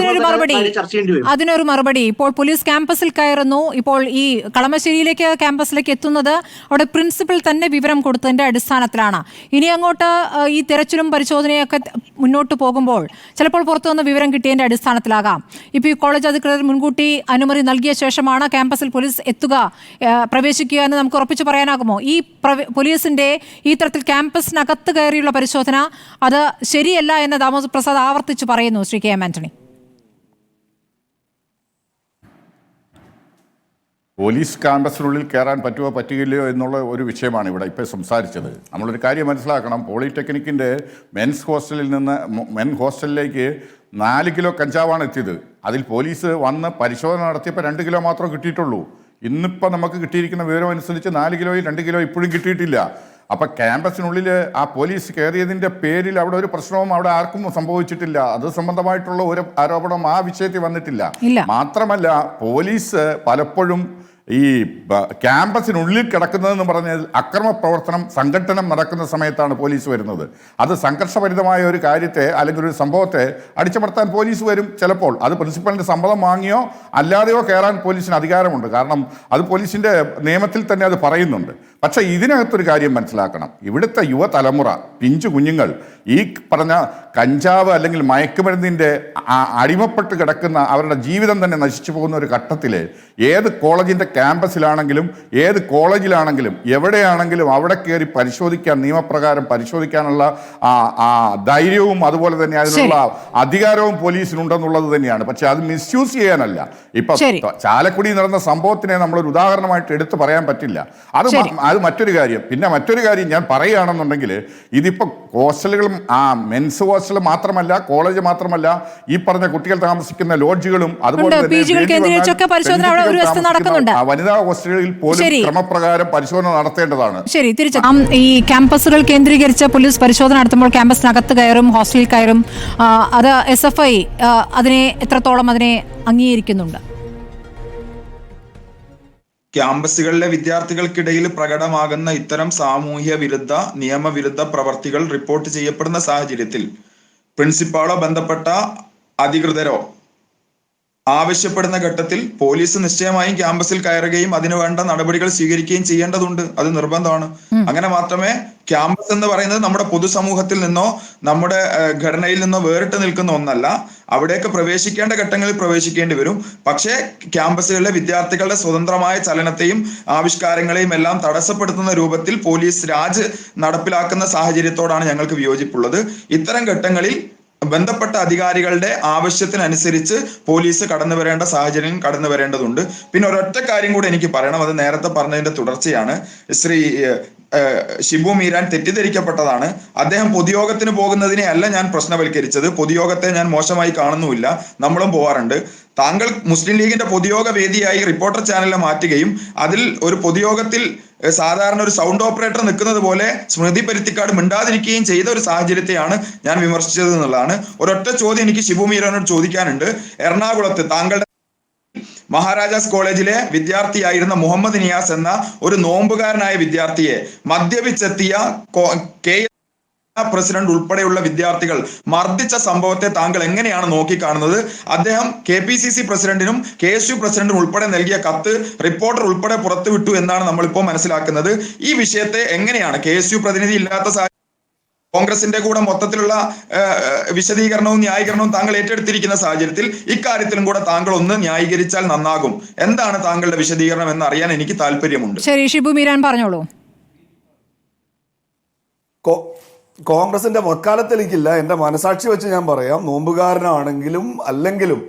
Speaker 4: ചർച്ച ചെയ്യേണ്ടി വരും.
Speaker 2: അതിനൊരു മറുപടി, ഇപ്പോൾ പോലീസ് ക്യാമ്പസിൽ കയറുന്നു. ഇപ്പോൾ ഈ കളമശ്ശേരിയിലേക്ക് ക്യാമ്പസിലേക്ക് എത്തുന്നത് അവിടെ പ്രിൻസിപ്പൽ തന്നെ വിവരം കൊടുത്തതിന്റെ അടിസ്ഥാനത്തിലാണ്. ഇനി അങ്ങോട്ട് ഈ തെരച്ചിലും പരിശോധനയൊക്കെ മുന്നോട്ട് പോകുമ്പോൾ ചിലപ്പോൾ പുറത്തുനിന്ന് വിവരം കിട്ടിയതിന്റെ അടിസ്ഥാനത്തിലാകാം. ഇപ്പോൾ ഈ കോളേജ് അധികൃതർ മുൻകൂട്ടി അനുമതി നൽകിയ ശേഷമാണ് ക്യാമ്പസിൽ പോലീസ് പ്രവേശിക്കുക എന്ന് നമുക്ക് ഉറപ്പിച്ചു പറയാനാകുമോ? ഈ പോലീസിന്റെ ഈ തരത്തിൽ ക്യാമ്പസിനകത്ത് കയറിയുള്ള പരിശോധന അത് ശരിയല്ല എന്ന് ദാമോദർ പ്രസാദ് ആവർത്തിച്ചു പറയുന്നു. ശ്രീ KM ആന്റണി,
Speaker 6: പോലീസ് ക്യാമ്പസിനുള്ളിൽ കയറാൻ പറ്റുമോ പറ്റുകയില്ലയോ എന്നുള്ള ഒരു വിഷയമാണ് ഇവിടെ ഇപ്പോൾ സംസാരിച്ചത്. നമ്മളൊരു കാര്യം മനസ്സിലാക്കണം, പോളിടെക്നിക്കിൻ്റെ മെൻ ഹോസ്റ്റലിലേക്ക് 4 കിലോ കഞ്ചാവാണ് എത്തിയത്. അതിൽ പോലീസ് വന്ന് പരിശോധന നടത്തിയപ്പോൾ 2 കിലോ മാത്രമേ കിട്ടിയിട്ടുള്ളൂ. ഇന്നിപ്പോൾ നമുക്ക് കിട്ടിയിരിക്കുന്ന വിവരം അനുസരിച്ച് 4 കിലോയിൽ 2 കിലോ ഇപ്പോഴും കിട്ടിയിട്ടില്ല. അപ്പം ക്യാമ്പസിനുള്ളിൽ ആ പോലീസ് കയറിയതിൻ്റെ പേരിൽ അവിടെ ഒരു പ്രശ്നവും അവിടെ ആർക്കും സംഭവിച്ചിട്ടില്ല. അത് സംബന്ധമായിട്ടുള്ള ഒരു ആരോപണം ആ വിഷയത്തിൽ വന്നിട്ടില്ല. മാത്രമല്ല, പോലീസ് പലപ്പോഴും ഈ ക്യാമ്പസിനുള്ളിൽ കിടക്കുന്നതെന്ന് പറഞ്ഞാൽ അക്രമ പ്രവർത്തനം സംഘട്ടനം നടക്കുന്ന സമയത്താണ് പോലീസ് വരുന്നത്. അത് സംഘർഷഭരിതമായ ഒരു കാര്യത്തെ അല്ലെങ്കിൽ ഒരു സംഭവത്തെ അടിച്ചമർത്താൻ പോലീസ് വരും. ചിലപ്പോൾ അത് പ്രിൻസിപ്പലിൻ്റെ സമ്മതം വാങ്ങിയോ അല്ലാതെയോ കയറാൻ പോലീസിന് അധികാരമുണ്ട്. കാരണം അത് പോലീസിൻ്റെ നിയമത്തിൽ തന്നെ അത് പറയുന്നുണ്ട്. പക്ഷേ ഇതിനകത്തൊരു കാര്യം മനസ്സിലാക്കണം, ഇവിടുത്തെ യുവതലമുറ, പിഞ്ചു കുഞ്ഞുങ്ങൾ ഈ പറഞ്ഞ കഞ്ചാവ് അല്ലെങ്കിൽ മയക്കുമരുന്നിൻ്റെ അടിമപ്പെട്ട് കിടക്കുന്ന അവരുടെ ജീവിതം തന്നെ നശിച്ചു പോകുന്ന ഒരു ഘട്ടത്തിൽ ഏത് കോളേജിൻ്റെ ക്യാമ്പസിലാണെങ്കിലും ഏത് കോളേജിലാണെങ്കിലും എവിടെയാണെങ്കിലും അവിടെ കയറി പരിശോധിക്കാൻ, നിയമപ്രകാരം പരിശോധിക്കാനുള്ള ധൈര്യവും അതുപോലെ തന്നെ അതിനുള്ള അധികാരവും പോലീസിനുണ്ടെന്നുള്ളത് തന്നെയാണ്. പക്ഷെ അത് മിസ്യൂസ് ചെയ്യാനല്ല. ഇപ്പൊ ചാലക്കുടി നടന്ന സംഭവത്തിനെ നമ്മളൊരു ഉദാഹരണമായിട്ട് എടുത്തു പറയാൻ പറ്റില്ല. അത് മറ്റൊരു കാര്യം. പിന്നെ മറ്റൊരു കാര്യം ഞാൻ പറയുകയാണെന്നുണ്ടെങ്കിൽ, ഇതിപ്പോ ഹോസ്റ്റലുകളും മെൻസ് ഹോസ്റ്റൽ മാത്രമല്ല, കോളേജ് മാത്രമല്ല, ഈ പറഞ്ഞ കുട്ടികൾ താമസിക്കുന്ന ലോഡ്ജുകളും അതുപോലെ വനിതാ ഹോസ്റ്റലുകളിൽ പോലും ക്രമപ്രകാരം പരിശോധന നടത്തേണ്ടതാണ്.
Speaker 2: ശരി, തിരിച്ചു ഈ ക്യാമ്പസുകൾ കേന്ദ്രീകരിച്ച് പോലീസ് പരിശോധന നടത്തുമ്പോൾ ക്യാമ്പസിനകത്ത് കയറും, ഹോസ്റ്റലിൽ കയറും, അത് SFI അതിനെ എത്രത്തോളം അതിനെ അംഗീകരിക്കുന്നുണ്ട്?
Speaker 5: ക്യാമ്പസുകളിലെ വിദ്യാർത്ഥികൾക്കിടയിൽ പ്രകടമാകുന്ന ഇത്തരം സാമൂഹ്യ വിരുദ്ധ, നിയമവിരുദ്ധ പ്രവർത്തികൾ റിപ്പോർട്ട് ചെയ്യപ്പെടുന്ന സാഹചര്യത്തിൽ പ്രിൻസിപ്പാളോ ബന്ധപ്പെട്ട അധികൃതരോ ആവശ്യപ്പെടുന്ന ഘട്ടത്തിൽ പോലീസ് നിശ്ചയമായും ക്യാമ്പസിൽ കയറുകയും അതിനു വേണ്ട നടപടികൾ സ്വീകരിക്കുകയും ചെയ്യേണ്ടതുണ്ട്. അത് നിർബന്ധമാണ്. അങ്ങനെ മാത്രമേ ക്യാമ്പസ് എന്ന് പറയുന്നത് നമ്മുടെ പൊതുസമൂഹത്തിൽ നിന്നോ നമ്മുടെ ഘടനയിൽ നിന്നോ വേറിട്ട് നിൽക്കുന്ന ഒന്നല്ല. അവിടേക്ക് പ്രവേശിക്കേണ്ട ഘട്ടങ്ങളിൽ പ്രവേശിക്കേണ്ടി വരും. പക്ഷേ ക്യാമ്പസുകളിലെ വിദ്യാർത്ഥികളുടെ സ്വതന്ത്രമായ ചലനത്തെയും ആവിഷ്കാരങ്ങളെയും എല്ലാം തടസ്സപ്പെടുത്തുന്ന രൂപത്തിൽ പോലീസ് രാജ് നടപ്പിലാക്കുന്ന സാഹചര്യത്തോടാണ് ഞങ്ങൾക്ക് വിയോജിപ്പുള്ളത്. ഇത്തരം ഘട്ടങ്ങളിൽ ബന്ധപ്പെട്ട അധികാരികളുടെ ആവശ്യത്തിനനുസരിച്ച് പോലീസ് കടന്നു വരേണ്ട സാഹചര്യം കടന്നു വരേണ്ടതുണ്ട്. പിന്നെ ഒരൊറ്റ കാര്യം കൂടെ എനിക്ക് പറയണം. അത് നേരത്തെ പറഞ്ഞതിന്റെ തുടർച്ചയാണ്. ശ്രീ ഷിബു മീരാൻ തെറ്റിദ്ധരിക്കപ്പെട്ടതാണ്. അദ്ദേഹം പൊതുയോഗത്തിന് പോകുന്നതിനെ അല്ല ഞാൻ പ്രശ്നവൽക്കരിച്ചത്. പൊതുയോഗത്തെ ഞാൻ മോശമായി കാണുന്നുമില്ല, നമ്മളും പോവാറുണ്ട്. താങ്കൾ മുസ്ലിം ലീഗിന്റെ പൊതുയോഗ വേദിയായി റിപ്പോർട്ടർ ചാനലിനെ മാറ്റുകയും അതിൽ ഒരു പൊതുയോഗത്തിൽ സാധാരണ ഒരു സൗണ്ട് ഓപ്പറേറ്റർ നിൽക്കുന്നത് പോലെ സ്മൃതി പരുത്തിക്കാട് മിണ്ടാതിരിക്കുകയും ചെയ്ത ഒരു സാഹചര്യത്തെയാണ് ഞാൻ വിമർശിച്ചത് എന്നുള്ളതാണ്. ഒരൊറ്റ ചോദ്യം എനിക്ക് ഷിബു മീരാനോട് ചോദിക്കാനുണ്ട്. എറണാകുളത്ത് താങ്കളുടെ മഹാരാജാസ് കോളേജിലെ വിദ്യാർത്ഥിയായിരുന്ന മുഹമ്മദ് നിയാസ് എന്ന ഒരു നോമ്പുകാരനായ വിദ്യാർത്ഥിയെ മദ്യപിച്ചെത്തിയ പ്രസിഡന്റ് ഉൾപ്പെടെയുള്ള വിദ്യാർത്ഥികൾ മർദ്ദിച്ച സംഭവത്തെ താങ്കൾ എങ്ങനെയാണ് നോക്കിക്കാണുന്നത്? അദ്ദേഹം KPCC പ്രസിഡന്റിനും KSU പ്രസിഡന്റിനും ഉൾപ്പെടെ നൽകിയ കത്ത് റിപ്പോർട്ടർ ഉൾപ്പെടെ പുറത്തുവിട്ടു എന്നാണ് നമ്മളിപ്പോൾ മനസ്സിലാക്കുന്നത്. ഈ വിഷയത്തെ എങ്ങനെയാണ് KSU പ്രതിനിധി ഇല്ലാത്ത കോൺഗ്രസിന്റെ കൂടെ മൊത്തത്തിലുള്ള വിശദീകരണവും ന്യായീകരണവും താങ്കൾ ഏറ്റെടുത്തിരിക്കുന്ന സാഹചര്യത്തിൽ ഇക്കാര്യത്തിലും കൂടെ താങ്കൾ ഒന്ന് ന്യായീകരിച്ചാൽ നന്നാകും. എന്താണ് താങ്കളുടെ വിശദീകരണം എന്ന് അറിയാൻ എനിക്ക് താല്പര്യമുണ്ട്.
Speaker 2: ശരി, ഷിബു മീരാൻ പറഞ്ഞോളൂ.
Speaker 3: കോൺഗ്രസിന്റെ വക്കാലത്തിലേക്കില്ല, എന്റെ മനസാക്ഷി വെച്ച് ഞാൻ പറയാം. നോമ്പുകാരനാണെങ്കിലും അല്ലെങ്കിലും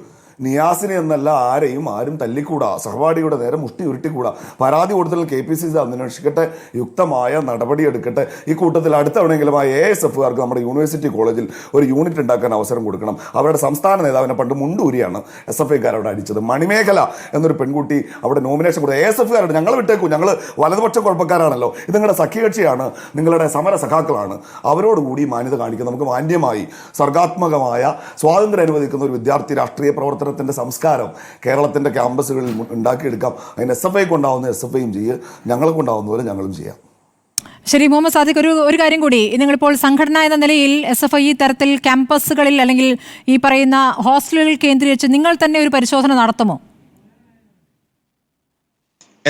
Speaker 3: നിയാസിനെ എന്നല്ല ആരും തല്ലിക്കൂടാ, സഹപാഠിയുടെ നേരെ മുഷ്ടി ഉരുട്ടിക്കൂടാ. പരാതി കൊടുത്താൽ KPCC അന്വേഷിക്കട്ടെ, യുക്തമായ നടപടി എടുക്കട്ടെ. ഈ കൂട്ടത്തിൽ അടുത്തവണെങ്കിലും ASFകാർക്ക് നമ്മുടെ യൂണിവേഴ്സിറ്റി കോളേജിൽ ഒരു യൂണിറ്റ് ഉണ്ടാക്കാൻ അവസരം കൊടുക്കണം. അവരുടെ സംസ്ഥാന നേതാവിനെ പണ്ട് മുണ്ടൂരിയാണ് SFIക്കാരവിടെ അടിച്ചത്. മണിമേഖല എന്നൊരു പെൺകുട്ടി അവിടെ നോമിനേഷൻ കൊടുത്തത്. ASFകാരുടെ ഞങ്ങൾ വിട്ടേക്കും, ഞങ്ങൾ വലതുപക്ഷ കുഴപ്പക്കാരാണല്ലോ, ഇത് നിങ്ങളുടെ സഖ്യകക്ഷിയാണ്, നിങ്ങളുടെ സമര സഖാക്കളാണ്, അവരോടുകൂടി മാന്യത കാണിക്കുക. നമുക്ക് മാന്യമായി സർഗാത്മകമായ സ്വാതന്ത്ര്യം അനുവദിക്കുന്ന ഒരു വിദ്യാർത്ഥി രാഷ്ട്രീയ പ്രവർത്തനം സംസ്കാരം കേരളത്തിന്റെ ക്യാമ്പസുകളിൽ ഉണ്ടാക്കിയെടുക്കാം. അതിന് SFIക്ക് ഉണ്ടാവുന്ന SFIയും ചെയ്യുക, ഞങ്ങൾക്ക് ഉണ്ടാവുന്ന പോലെ ഞങ്ങളും ചെയ്യാം.
Speaker 2: ശരി, മുഹമ്മദ് സാദിഖ്, ഒരു കാര്യം കൂടി. നിങ്ങളിപ്പോൾ സംഘടന എന്ന നിലയിൽ SFI തരത്തിൽ ക്യാമ്പസുകളിൽ അല്ലെങ്കിൽ ഈ പറയുന്ന ഹോസ്റ്റലുകൾ കേന്ദ്രീകരിച്ച് നിങ്ങൾ തന്നെ ഒരു പരിശോധന നടത്തുമോ?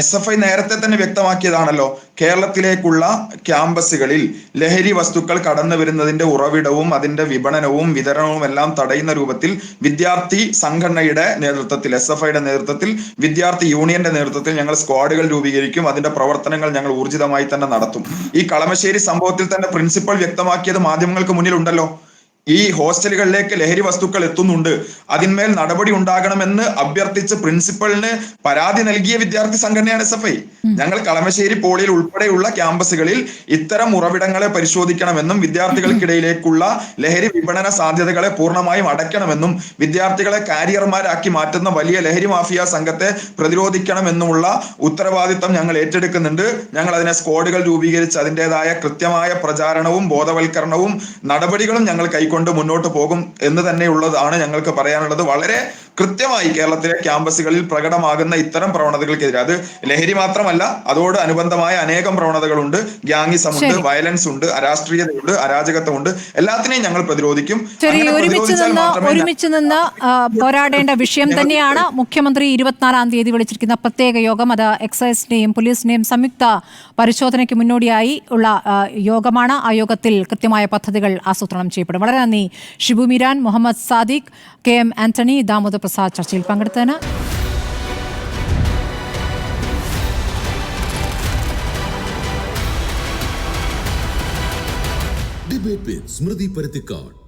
Speaker 5: SFI നേരത്തെ തന്നെ വ്യക്തമാക്കിയതാണല്ലോ, കേരളത്തിലേക്കുള്ള ക്യാമ്പസുകളിൽ ലഹരി വസ്തുക്കൾ കടന്നു വരുന്നതിന്റെ ഉറവിടവും അതിന്റെ വിപണനവും വിതരണവും എല്ലാം തടയുന്ന രൂപത്തിൽ വിദ്യാർത്ഥി സംഘടനയുടെ നേതൃത്വത്തിൽ, SFIയുടെ നേതൃത്വത്തിൽ, വിദ്യാർത്ഥി യൂണിയന്റെ നേതൃത്വത്തിൽ ഞങ്ങൾ സ്ക്വാഡുകൾ രൂപീകരിക്കും. അതിന്റെ പ്രവർത്തനങ്ങൾ ഞങ്ങൾ ഊർജിതമായി തന്നെ നടത്തും. ഈ കളമശ്ശേരി സംഭവത്തിൽ തന്നെ പ്രിൻസിപ്പൽ വ്യക്തമാക്കിയത് മാധ്യമങ്ങൾക്ക് മുന്നിലുണ്ടല്ലോ. ഈ ഹോസ്റ്റലുകളിലേക്ക് ലഹരി വസ്തുക്കൾ എത്തുന്നുണ്ട്, അതിന്മേൽ നടപടി ഉണ്ടാകണമെന്ന് അഭ്യർത്ഥിച്ച് പ്രിൻസിപ്പലിന് പരാതി നൽകിയ വിദ്യാർത്ഥി സംഘടനയാണ് SFI. ഞങ്ങൾ കളമശ്ശേരി പോളിയിൽ ഉൾപ്പെടെയുള്ള ക്യാമ്പസുകളിൽ ഇത്തരം ഉറവിടങ്ങളെ പരിശോധിക്കണമെന്നും വിദ്യാർത്ഥികൾക്കിടയിലേക്കുള്ള ലഹരി വിപണന സാധ്യതകളെ പൂർണ്ണമായും അടയ്ക്കണമെന്നും വിദ്യാർത്ഥികളെ കാരിയർമാരാക്കി മാറ്റുന്ന വലിയ ലഹരി മാഫിയ സംഘത്തെ പ്രതിരോധിക്കണമെന്നുമുള്ള ഉത്തരവാദിത്തം ഞങ്ങൾ ഏറ്റെടുക്കുന്നുണ്ട്. ഞങ്ങൾ അതിനെ സ്ക്വാഡുകൾ രൂപീകരിച്ച് അതിൻ്റെതായ കൃത്യമായ പ്രചാരണവും ബോധവൽക്കരണവും നടപടികളും ഞങ്ങൾ കൈക്കൊണ്ടു കൊണ്ട് മുന്നോട്ട് പോകും എന്ന് തന്നെയുള്ളതാണ് ഞങ്ങൾക്ക് പറയാനുള്ളത്. വളരെ കൃത്യമായി കേരളത്തിലെ ക്യാമ്പസുകളിൽ പ്രകടമാകുന്ന ഇത്തരം പ്രവണതകൾക്കെതിരെ, അത് ലഹരി മാത്രമല്ല, അതോട് അനുബന്ധമായ അനേകം പ്രവണതകളുണ്ട്. ഗ്യാങ്ങിസമുണ്ട്, വയലൻസ് ഉണ്ട്, അരാഷ്ട്രീയതയുണ്ട്, അരാജകത്വമുണ്ട്. എല്ലാത്തിനെയും ഞങ്ങൾ പ്രതിരോധിക്കും.
Speaker 2: ഒരുമിച്ച് നിന്ന് പോരാടേണ്ട വിഷയം തന്നെയാണ്. മുഖ്യമന്ത്രി 24-ാം തീയതി വിളിച്ചിരിക്കുന്ന പ്രത്യേക യോഗം, അത് എക്സൈസിന്റെയും പോലീസിന്റെയും സംയുക്ത പരിശോധനയ്ക്ക് മുന്നോടിയായി ഉള്ള യോഗമാണ്. ആ യോഗത്തിൽ കൃത്യമായ പദ്ധതികൾ ആസൂത്രണം ചെയ്യപ്പെടും. വളരെ നന്ദി ഷിബു മീരാൻ, മുഹമ്മദ് സാദിഖ്, KM ആന്റണി, ദാമോദർ പ്രസാദ് ചർച്ചയിൽ പങ്കെടുത്തതിന്.
Speaker 1: Hype with Smriti Parathikkad.